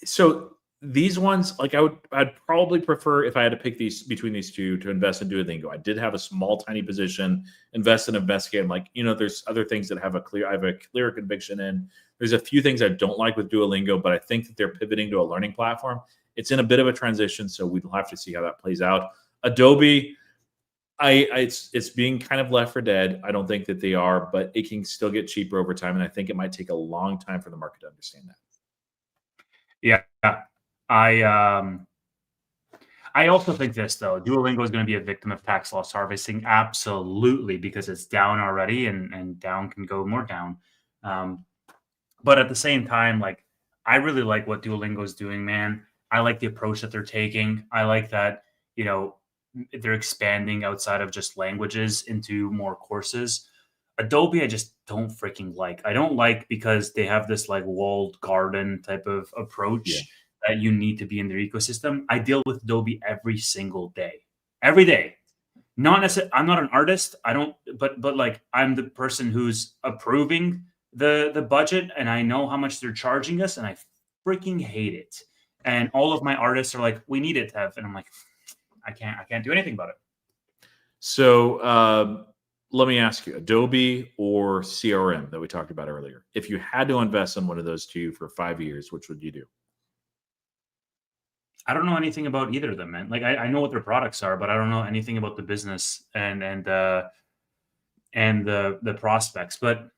so these ones, like I'd probably prefer, if I had to pick between these two, to invest in Duolingo. I did have a small, tiny position, invest in Investigate. I'm like, you know, there's other things that I have a clear conviction in. There's a few things I don't like with Duolingo, but I think that they're pivoting to a learning platform. It's in a bit of a transition, so we'll have to see how that plays out. Adobe, it's being kind of left for dead. I don't think that they are, but it can still get cheaper over time, and I think it might take a long time for the market to understand that. Yeah. I also think this, though. Duolingo is going to be a victim of tax loss harvesting. Absolutely, because it's down already, and down can go more down. But at the same time, like, I really like what Duolingo is doing, man. I like the approach that they're taking. I like that, you know, they're expanding outside of just languages into more courses. Adobe, I just don't freaking like. I don't like because they have this like walled garden type of approach that you need to be in their ecosystem. I deal with Adobe every single day. Every day. Not necessarily, I'm not an artist. I don't, but like I'm the person who's approving the budget, and I know how much they're charging us, and I freaking hate it. And all of my artists are like, we need it, Tev. And I'm like, I can't do anything about it. So let me ask you, Adobe or CRM that we talked about earlier, if you had to invest in one of those two for 5 years, which would you do? I don't know anything about either of them, man. Like I know what their products are, but I don't know anything about the business and the prospects. But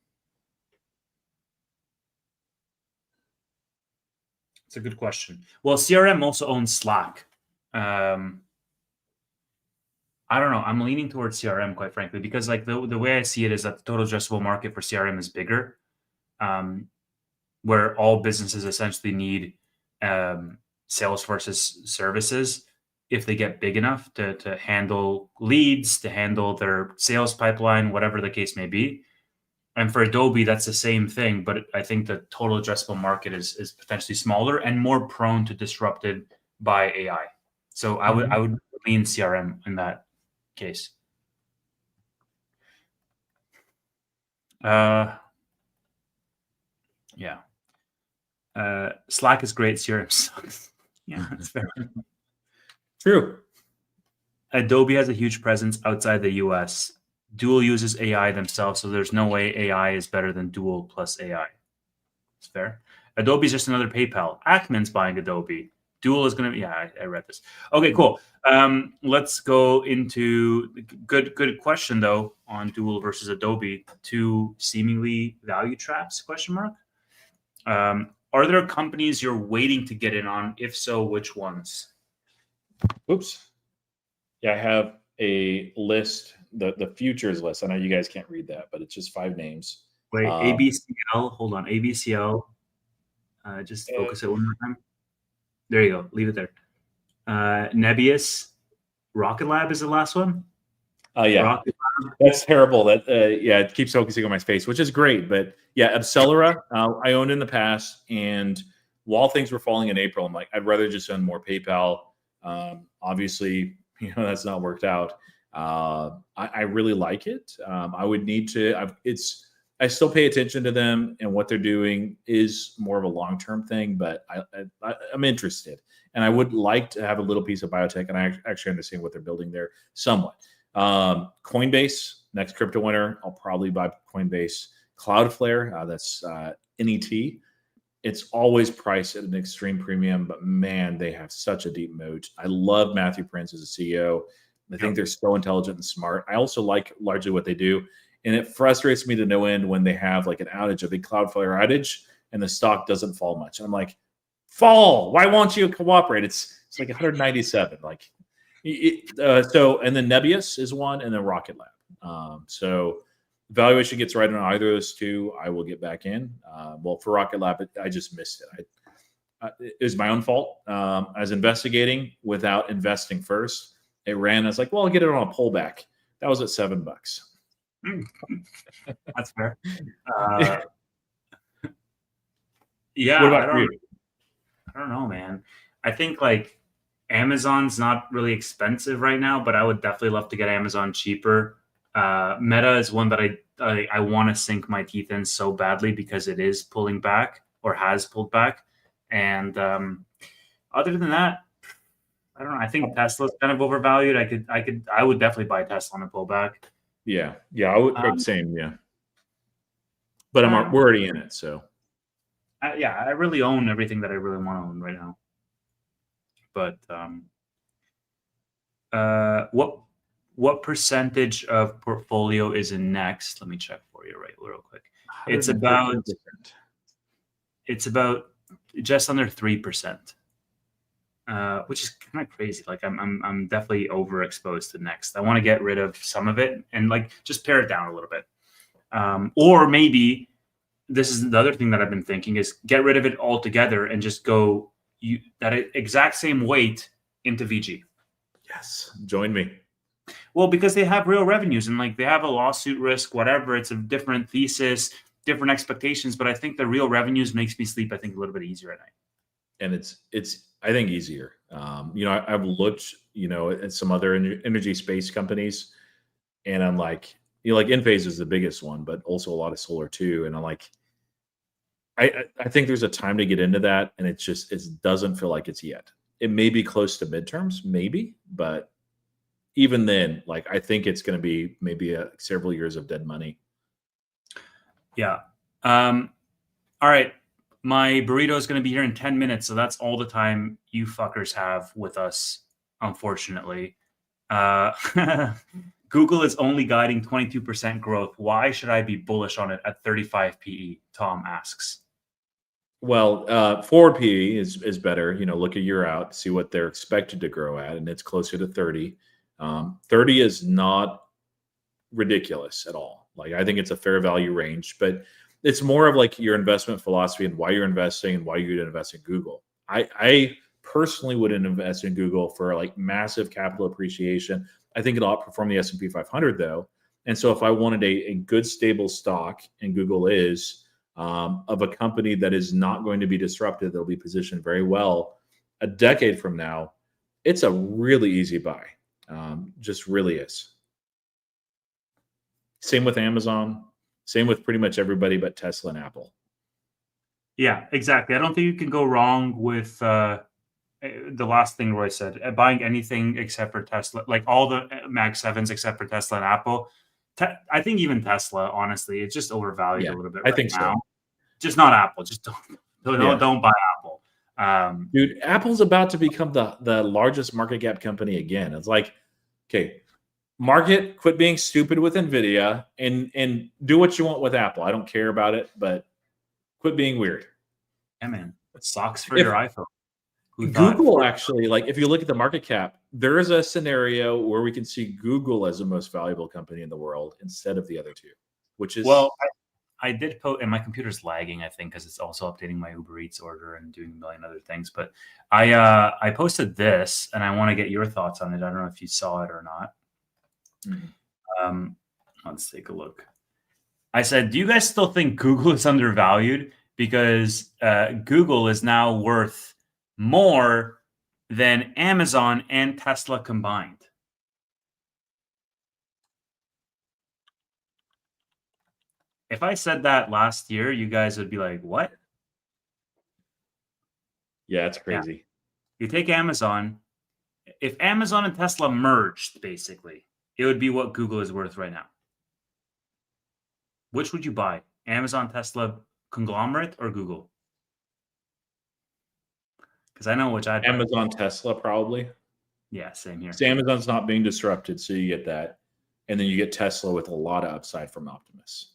it's a good question. Well, CRM also owns Slack. I don't know. I'm leaning towards CRM, quite frankly, because like the way I see it is that the total addressable market for CRM is bigger, where all businesses essentially need Salesforce's services if they get big enough to handle leads, to handle their sales pipeline, whatever the case may be. And for Adobe, that's the same thing, but I think the total addressable market is potentially smaller and more prone to disrupted by AI. So I would lean CRM in that case. Yeah. Slack is great. CRM sucks. Yeah, that's fair. True. Adobe has a huge presence outside the US. Dual uses AI themselves, so there's no way AI is better than Dual plus AI. It's fair. Adobe's just another PayPal. Ackman's buying Adobe. Dual is going to, yeah, I read this. Okay, cool. Let's go into good question though on Dual versus Adobe. Two seemingly value traps? Question mark. Are there companies you're waiting to get in on? If so, which ones? Oops. Yeah, I have a list, the futures list. I know you guys can't read that, but it's just 5 names. Wait, ABCL. Hold on, ABCL. Just focus it one more time. There you go. Leave it there. Nebius. Rocket Lab is the last one. Yeah, Rocket that's terrible. That yeah, it keeps focusing on my face, which is great. But yeah, Accelera, I owned in the past, and while things were falling in April, I'm like, I'd rather just own more PayPal. Obviously, that's not worked out. I really like it. I would need to. I still pay attention to them, and what they're doing is more of a long-term thing. But I'm interested, and I would like to have a little piece of biotech, and I actually understand what they're building there somewhat. Coinbase, next crypto winner. I'll probably buy Coinbase. Cloudflare, that's NET. It's always priced at an extreme premium, but man, they have such a deep moat. I love Matthew Prince as a CEO. I think they're so intelligent and smart. I also like largely what they do. And it frustrates me to no end when they have like an outage, a big Cloudflare outage, and the stock doesn't fall much. And I'm like, fall. Why won't you cooperate? It's like 197. Like, and then Nebius is one, and then Rocket Lab. So valuation gets right on either of those two, I will get back in. Well, for Rocket Lab, I just missed it. It was my own fault. I was investigating without investing first. It ran. I was like, well, I'll get it on a pullback. That was at $7. That's fair. Yeah, What about you? I don't know, man. I think like Amazon's not really expensive right now, but I would definitely love to get Amazon cheaper. Meta is one that I want to sink my teeth in so badly because it is pulling back or has pulled back. And other than that, I don't know. I think Tesla's kind of overvalued. I would definitely buy Tesla on a pullback. Yeah, I would same. Yeah, but we're already in it, so. I really own everything that I really want to own right now. But what percentage of portfolio is in Next? Let me check for you real quick. It's about just under 3%, which is kind of crazy. Like I'm definitely overexposed to Next. I want to get rid of some of it and like just pare it down a little bit, or maybe this is the other thing that I've been thinking is get rid of it altogether and just go that exact same weight into VG. Yes, join me. Well, because they have real revenues and like they have a lawsuit risk, whatever. It's a different thesis, different expectations, but I think the real revenues makes me sleep, I think, a little bit easier at night. And it's I think easier. I've looked, at some other energy space companies, and I'm like, like Enphase is the biggest one, but also a lot of solar too. And I'm like, I think there's a time to get into that, and it doesn't feel like it's yet. It may be close to midterms, maybe, but even then, like I think it's going to be maybe several years of dead money. Yeah. All right. My burrito is going to be here in 10 minutes, so that's all the time you fuckers have with us, unfortunately. Google is only guiding 22% growth. Why should I be bullish on it at 35 PE? Tom asks. Well, forward PE is better. Look a year out, see what they're expected to grow at, and it's closer to 30. 30 is not ridiculous at all. Like I think it's a fair value range, but it's more of like your investment philosophy and why you're investing and why you'd invest in Google. I personally wouldn't invest in Google for like massive capital appreciation. I think it'll outperform the S&P 500 though. And so if I wanted a good stable stock, and Google is, of a company that is not going to be disrupted, they'll be positioned very well a decade from now, it's a really easy buy. Just really is. Same with Amazon. Same with pretty much everybody but Tesla and Apple. Yeah, exactly. I don't think you can go wrong with the last thing Roy said, buying anything except for Tesla, like all the Mag 7s except for Tesla and Apple. I think even Tesla, honestly, it's just overvalued a little bit right now. So. Just not Apple. Just don't buy Apple. Dude, Apple's about to become the largest market cap company again. It's like, okay, market, quit being stupid with Nvidia and do what you want with Apple. I don't care about it, but quit being weird. Yeah, man. It sucks for your iPhone. Google actually, like if you look at the market cap, there is a scenario where we can see Google as the most valuable company in the world instead of the other two, which is I did post, and my computer's lagging, I think, because it's also updating my Uber Eats order and doing a million other things. But I posted this, and I want to get your thoughts on it. I don't know if you saw it or not. Mm-hmm. Let's take a look. I said, do you guys still think Google is undervalued? Because Google is now worth more than Amazon and Tesla combined. If I said that last year, you guys would be like, what? Yeah, it's crazy. Yeah. You take Amazon. If Amazon and Tesla merged, basically, it would be what Google is worth right now. Which would you buy? Amazon, Tesla, conglomerate, or Google? Because I know which I'd buy. Amazon, Tesla, probably. Yeah, same here. So Amazon's not being disrupted, so you get that. And then you get Tesla with a lot of upside from Optimus.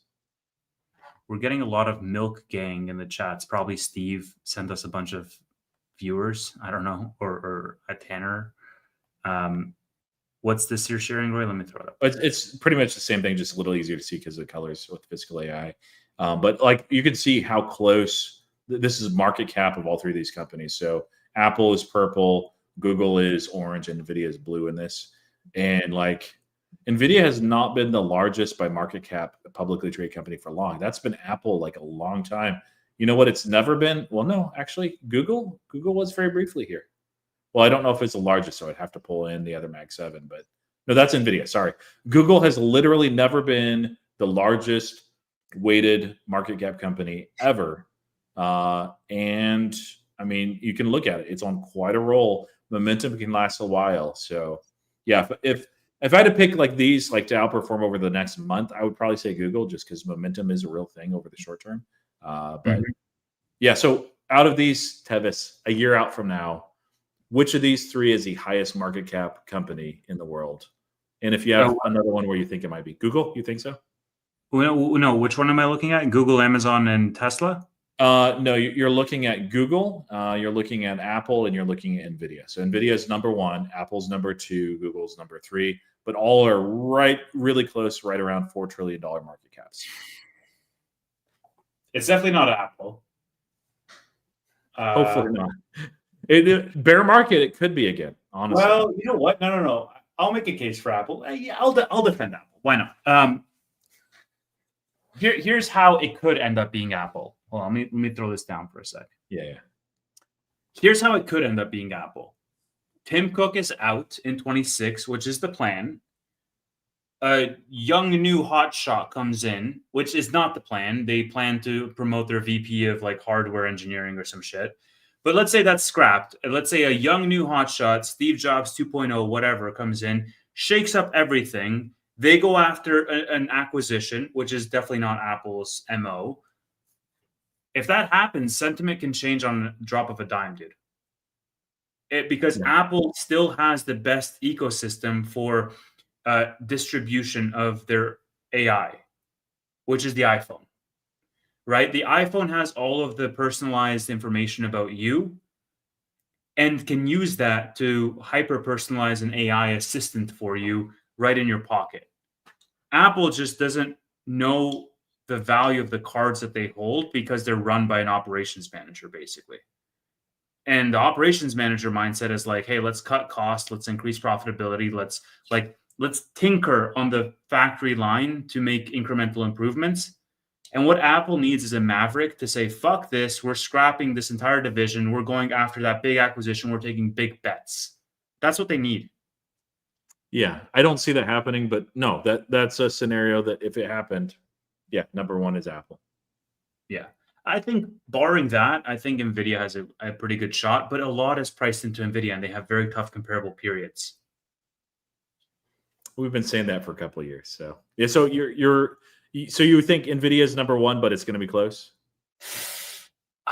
We're getting a lot of milk gang in the chats. Probably Steve sent us a bunch of viewers. I don't know, or a Tanner. What's this you're sharing, Roy? Let me throw it up. It's pretty much the same thing, just a little easier to see because of the colors with physical AI. But like you can see how close this is market cap of all three of these companies. So Apple is purple, Google is orange, and Nvidia is blue in this. And like Nvidia has not been the largest by market cap publicly traded company for long. That's been Apple like a long time. You know what? It's never been. Well, no, actually, Google was very briefly here. Well, I don't know if it's the largest, so I'd have to pull in the other Mag 7, but no, that's Nvidia. Sorry. Google has literally never been the largest weighted market cap company ever. And I mean, you can look at it. It's on quite a roll. Momentum can last a while. So yeah, if I had to pick like these like to outperform over the next month, I would probably say Google just because momentum is a real thing over the short term. But yeah, so out of these, Tevis, a year out from now, which of these three is the highest market cap company in the world? And if you have another one where you think it might be Google, you think so? No, which one am I looking at? Google, Amazon, and Tesla? No, you're looking at Google, you're looking at Apple, and you're looking at Nvidia. So Nvidia is number one, Apple's number two, Google's number three, but all are really close, right around $4 trillion market caps. It's definitely not Apple. Hopefully not. Bear market, it could be again, honestly. Well, you know what? No. I'll make a case for Apple. Yeah, I'll defend Apple. Why not? Here's how it could end up being Apple. Hold on, let me throw this down for a sec. Yeah. Here's how it could end up being Apple. Tim Cook is out in 26, which is the plan. A young new hotshot comes in, which is not the plan. They plan to promote their VP of like hardware engineering or some shit. But let's say that's scrapped. Let's say a young new hotshot, Steve Jobs 2.0, whatever, comes in, shakes up everything. They go after an acquisition, which is definitely not Apple's MO. If that happens, sentiment can change on a drop of a dime, dude. Because Apple still has the best ecosystem for distribution of their AI, which is the iPhone, right? The iPhone has all of the personalized information about you and can use that to hyper-personalize an AI assistant for you right in your pocket. Apple just doesn't know the value of the cards that they hold because they're run by an operations manager, basically. And the operations manager mindset is like, hey, let's cut costs, let's increase profitability, let's tinker on the factory line to make incremental improvements. And what Apple needs is a maverick to say, fuck this, we're scrapping this entire division, we're going after that big acquisition, we're taking big bets. That's what they need. Yeah, I don't see that happening, but no, that's a scenario that if it happened, yeah, number one is Apple. Yeah. I think barring that, I think Nvidia has a pretty good shot, but a lot is priced into Nvidia and they have very tough comparable periods. We've been saying that for a couple of years. So yeah, so so you think Nvidia is number one, but it's going to be close?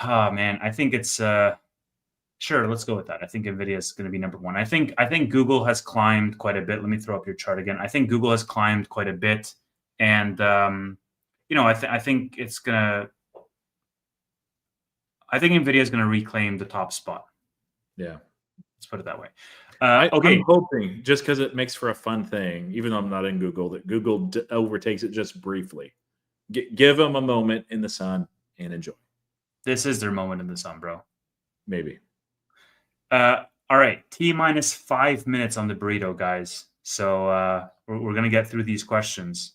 Oh man, I think it's sure, let's go with that. I think Nvidia is going to be number one. I think Google has climbed quite a bit. Let me throw up your chart again. I think Google has climbed quite a bit, and you know, I think it's gonna. I think Nvidia is going to reclaim the top spot. Yeah, let's put it that way. Okay, I'm hoping just because it makes for a fun thing, even though I'm not in Google, that Google overtakes it just briefly. Give them a moment in the sun and enjoy. This is their moment in the sun, bro. Maybe. All right, T-minus 5 minutes on the burrito, guys. So we're going to get through these questions.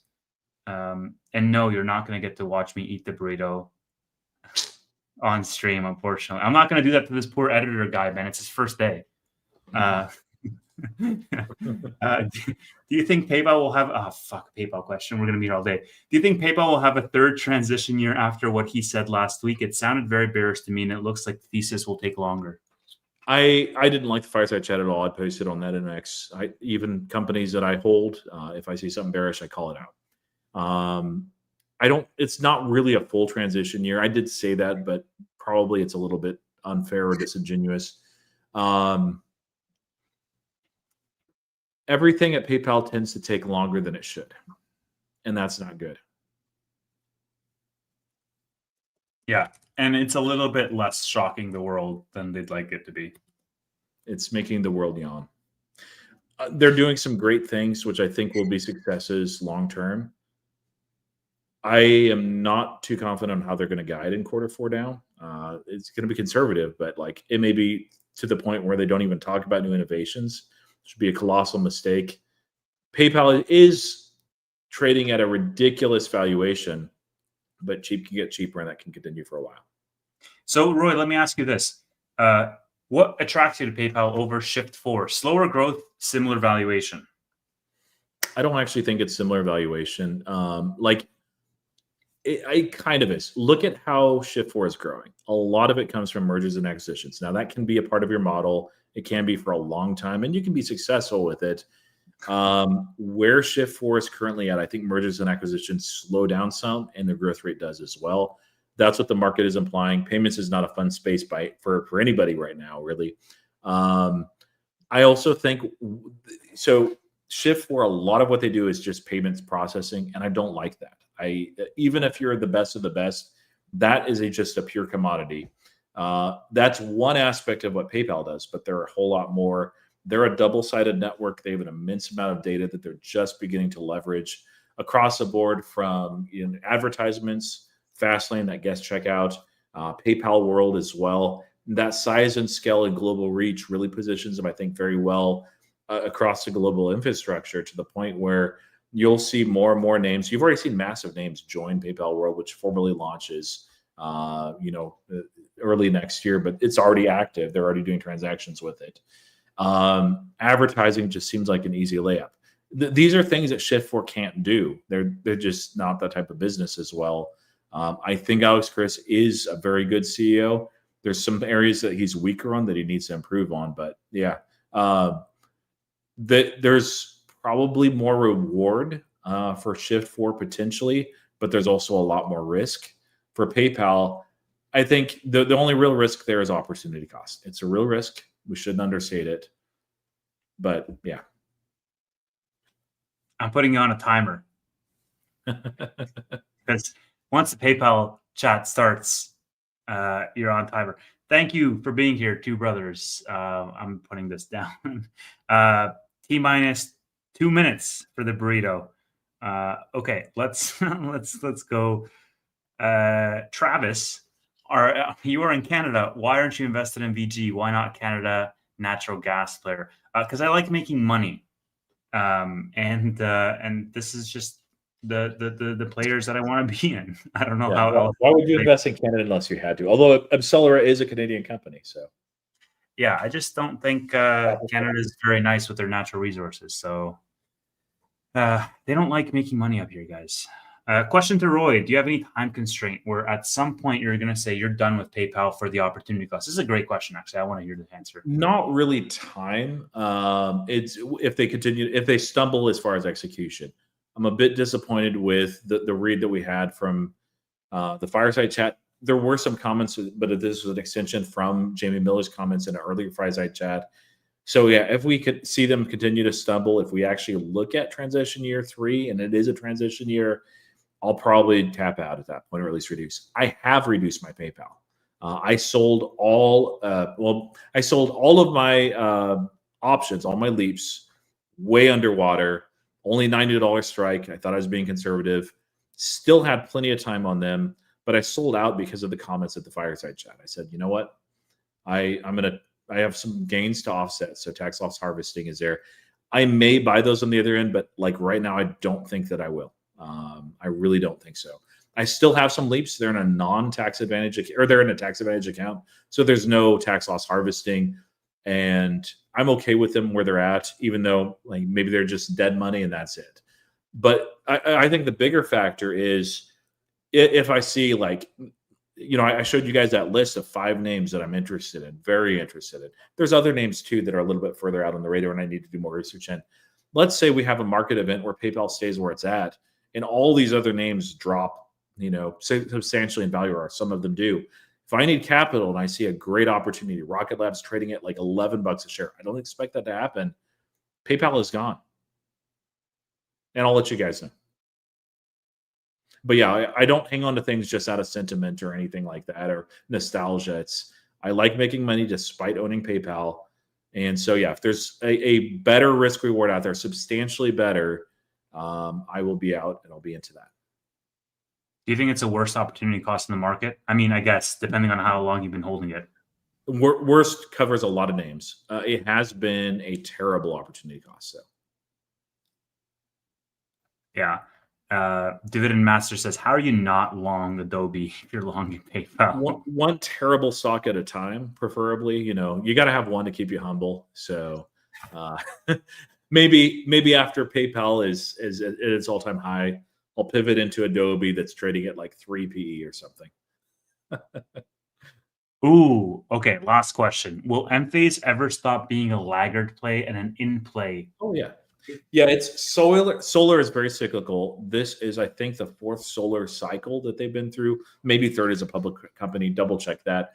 And no, you're not going to get to watch me eat the burrito on stream, unfortunately. I'm not going to do that to this poor editor guy, man. It's his first day. Do you think PayPal will have PayPal question? We're going to meet all day. Do you think PayPal will have a third transition year after what he said last week? It sounded very bearish to me, and it looks like the thesis will take longer. I didn't like the fireside chat at all. I posted on NetMX. Even companies that I hold, if I see something bearish, I call it out. It's not really a full transition year. I did say that, but probably it's a little bit unfair or disingenuous. Everything at PayPal tends to take longer than it should, and that's not good. Yeah, and it's a little bit less shocking the world than they'd like it to be. It's making the world yawn. They're doing some great things, which I think will be successes long term. I am not too confident on how they're going to guide in Q4 down. It's going to be conservative, but like it may be to the point where they don't even talk about new innovations. It should be a colossal mistake. PayPal is trading at a ridiculous valuation, but cheap can get cheaper, and that can continue for a while. So, Roy, let me ask you this. What attracts you to PayPal over Shift4? Slower growth, similar valuation? I don't actually think it's similar valuation. It kind of is. Look at how Shift4 is growing. A lot of it comes from mergers and acquisitions. Now, that can be a part of your model. It can be for a long time, and you can be successful with it. Where Shift4 is currently at, I think mergers and acquisitions slow down some, and the growth rate does as well. That's what the market is implying. Payments is not a fun space for anybody right now, really. I also think so. Shift4, a lot of what they do is just payments processing, and I don't like that. Even if you're the best of the best, that is just a pure commodity. That's one aspect of what PayPal does, but there are a whole lot more. They're a double-sided network. They have an immense amount of data that they're just beginning to leverage across the board, from advertisements, Fastlane, that guest checkout, PayPal World as well. That size and scale and global reach really positions them, I think, very well across the global infrastructure, to the point where you'll see more and more names. You've already seen massive names join PayPal World, which formally launches early next year, but it's already active. They're already doing transactions with it. Advertising just seems like an easy layup. These are things that Shift4 can't do. They're just not that type of business as well. I think Alex Chris is a very good CEO. There's some areas that he's weaker on that he needs to improve on, but yeah, there's probably more reward for Shift4 potentially, but there's also a lot more risk. For PayPal, I think the only real risk there is opportunity cost. It's a real risk. We shouldn't understate it. But yeah. I'm putting you on a timer. Because once the PayPal chat starts, you're on timer. Thank you for being here, two brothers. I'm putting this down. T-minus 2 minutes for the burrito. Okay, let's go. Travis, you are in Canada. Why aren't you invested in VG? Why not Canada natural gas player? Because I like making money, and this is just the players that I want to be in. I don't know how else. Why would you invest in Canada unless you had to? Although Accelera is a Canadian company, so yeah, I just don't think Canada is very nice with their natural resources. So they don't like making money up here, guys. Question to Roy: do you have any time constraint where at some point you're going to say you're done with PayPal for the opportunity cost? This is a great question, actually. I want to hear the answer. Not really time. It's if they stumble as far as execution. I'm a bit disappointed with the read that we had from the fireside chat. There were some comments, but this was an extension from Jamie Miller's comments in an earlier fireside chat. So yeah, if we could see them continue to stumble, if we actually look at transition year 3 and it is a transition year, I'll probably tap out at that point, or at least reduce. I have reduced my PayPal. I sold all. I sold all of my options, all my leaps, way underwater. Only $90 strike. I thought I was being conservative. Still had plenty of time on them, but I sold out because of the comments at the fireside chat. I said, you know what? I have some gains to offset. So tax loss harvesting is there. I may buy those on the other end, but like right now, I don't think that I will. I really don't think so. I still have some leaps. They're in a non-tax advantage, or they're in a tax advantage account. So there's no tax loss harvesting, and I'm okay with them where they're at, even though like maybe they're just dead money and that's it. But I think the bigger factor is if I see like, I showed you guys that list of 5 names that I'm interested in, very interested in. There's other names too that are a little bit further out on the radar and I need to do more research in. Let's say we have a market event where PayPal stays where it's at and all these other names drop, substantially in value, or some of them do. If I need capital and I see a great opportunity, Rocket Lab's trading at like $11 a share, I don't expect that to happen. PayPal is gone. And I'll let you guys know. But yeah, I don't hang on to things just out of sentiment or anything like that, or nostalgia. I like making money despite owning PayPal. And so, yeah, if there's a better risk reward out there, substantially better, I will be out and I'll be into that. Do you think it's a worse opportunity cost in the market? I mean, I guess depending on how long you've been holding it. Worst covers a lot of names. It has been a terrible opportunity cost, though. Yeah. Dividend Master says, how are you not long Adobe if you're long in PayPal? One terrible stock at a time, preferably. You got to have one to keep you humble. So maybe after PayPal is at its all-time high, I'll pivot into Adobe that's trading at like 3 PE or something. Ooh, okay. Last question. Will Enphase ever stop being a laggard play and an in play? Oh, yeah. Yeah, it's solar. Solar is very cyclical. This is, I think, the 4th solar cycle that they've been through. Maybe 3rd as a public company. Double check that.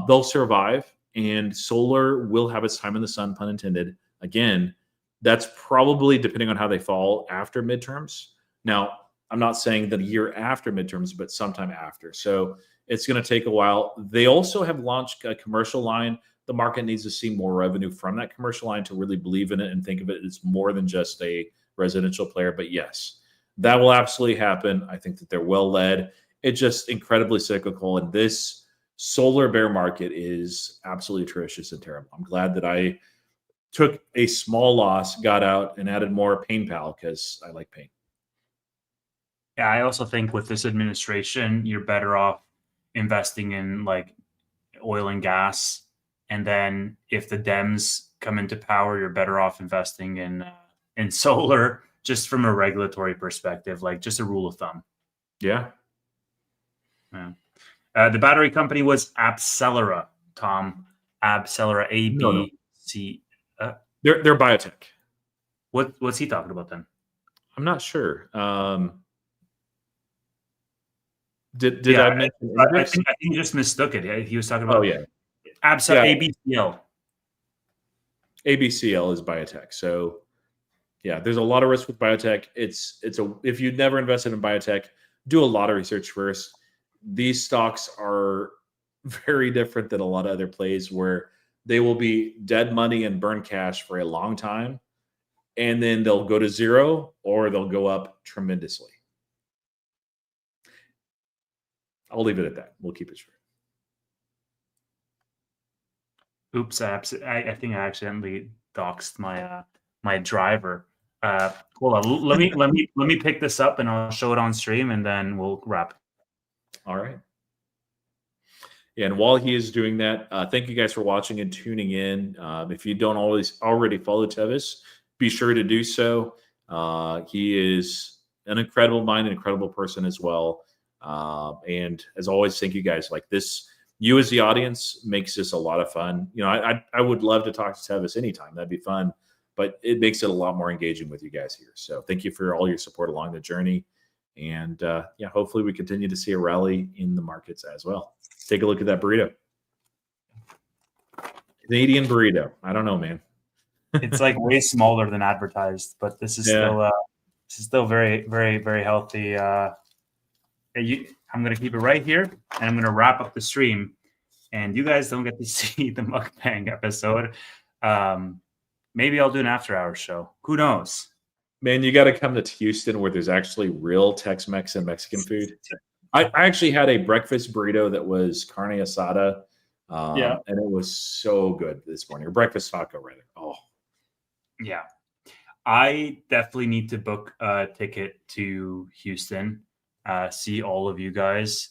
They'll survive, and solar will have its time in the sun, pun intended. Again, that's probably, depending on how they fall, after midterms. Now, I'm not saying the year after midterms, but sometime after. So it's going to take a while. They also have launched a commercial line. The market needs to see more revenue from that commercial line to really believe in it and think of it as more than just a residential player. But yes, that will absolutely happen. I think that they're well led. It's just incredibly cyclical. And this solar bear market is absolutely atrocious and terrible. I'm glad that I took a small loss, got out, and added more PayPal because I like pain. Yeah, I also think with this administration, you're better off investing in like oil and gas. And then if the Dems come into power, you're better off investing in solar, just from a regulatory perspective, like just a rule of thumb. Yeah. Yeah. The battery company was Abcelera, Tom. Abcelera, ABC. They're biotech. What's he talking about then? I'm not sure. Did I mention? I think he just mistook it. He was talking about. Oh yeah. ABCL. ABCL is biotech. So yeah, there's a lot of risk with biotech. If you've never invested in biotech, do a lot of research first. These stocks are very different than a lot of other plays where they will be dead money and burn cash for a long time, and then they'll go to zero or they'll go up tremendously. I'll leave it at that. We'll keep it short. Oops, I think I accidentally doxed my driver. Hold on, let me pick this up and I'll show it on stream and then we'll wrap. All right. And while he is doing that, thank you guys for watching and tuning in. If you don't already follow Tevis, be sure to do so. He is an incredible mind, an incredible person as well. And as always, thank you guys. Like this, you as the audience makes this a lot of fun. You know, I would love to talk to Tevis anytime. That'd be fun, but it makes it a lot more engaging with you guys here. So thank you for all your support along the journey. And yeah, hopefully we continue to see a rally in the markets as well. Take a look at that burrito. Canadian burrito. I don't know, man. It's like way smaller than advertised, but this is still very, very, very healthy. I'm going to keep it right here, and I'm going to wrap up the stream. And you guys don't get to see the mukbang episode. Maybe I'll do an after-hours show. Who knows? Man, you got to come to Houston where there's actually real Tex-Mex and Mexican food. I actually had a breakfast burrito that was carne asada. And it was so good this morning. Or breakfast taco, rather. Oh. Yeah. I definitely need to book a ticket to Houston, see all of you guys.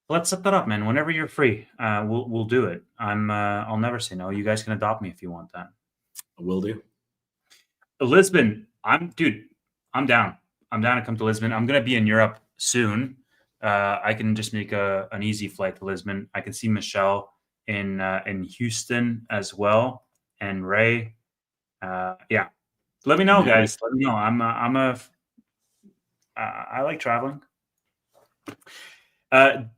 Let's set that up, man. Whenever you're free, we'll do it. I'll never say no. You guys can adopt me if you want that. Will do. Lisbon, I'm down. I'm down to come to Lisbon. I'm gonna be in Europe soon. I can just make an easy flight to Lisbon. I can see Michelle in Houston as well, and Ray. Yeah, let me know, guys. Let me know. I like traveling.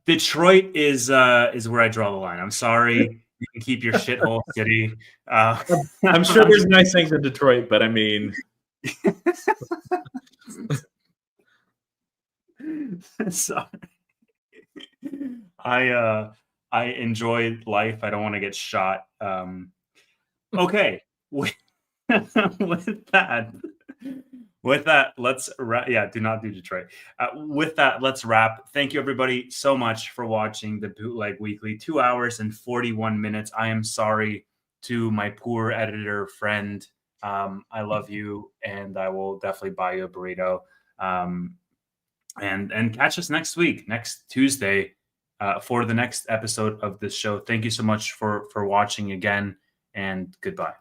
Detroit is where I draw the line. I'm sorry. You can keep your shithole city. I'm sure there's nice things in Detroit, but I mean, sorry. I enjoy life. I don't want to get shot. Okay. With that, let's wrap. Yeah, do not do Detroit. With that, let's wrap. Thank you, everybody, so much for watching the Bootleg Weekly. 2 hours and 41 minutes. I am sorry to my poor editor friend. I love you, and I will definitely buy you a burrito. And catch us next week, next Tuesday, for the next episode of this show. Thank you so much for watching again, and goodbye.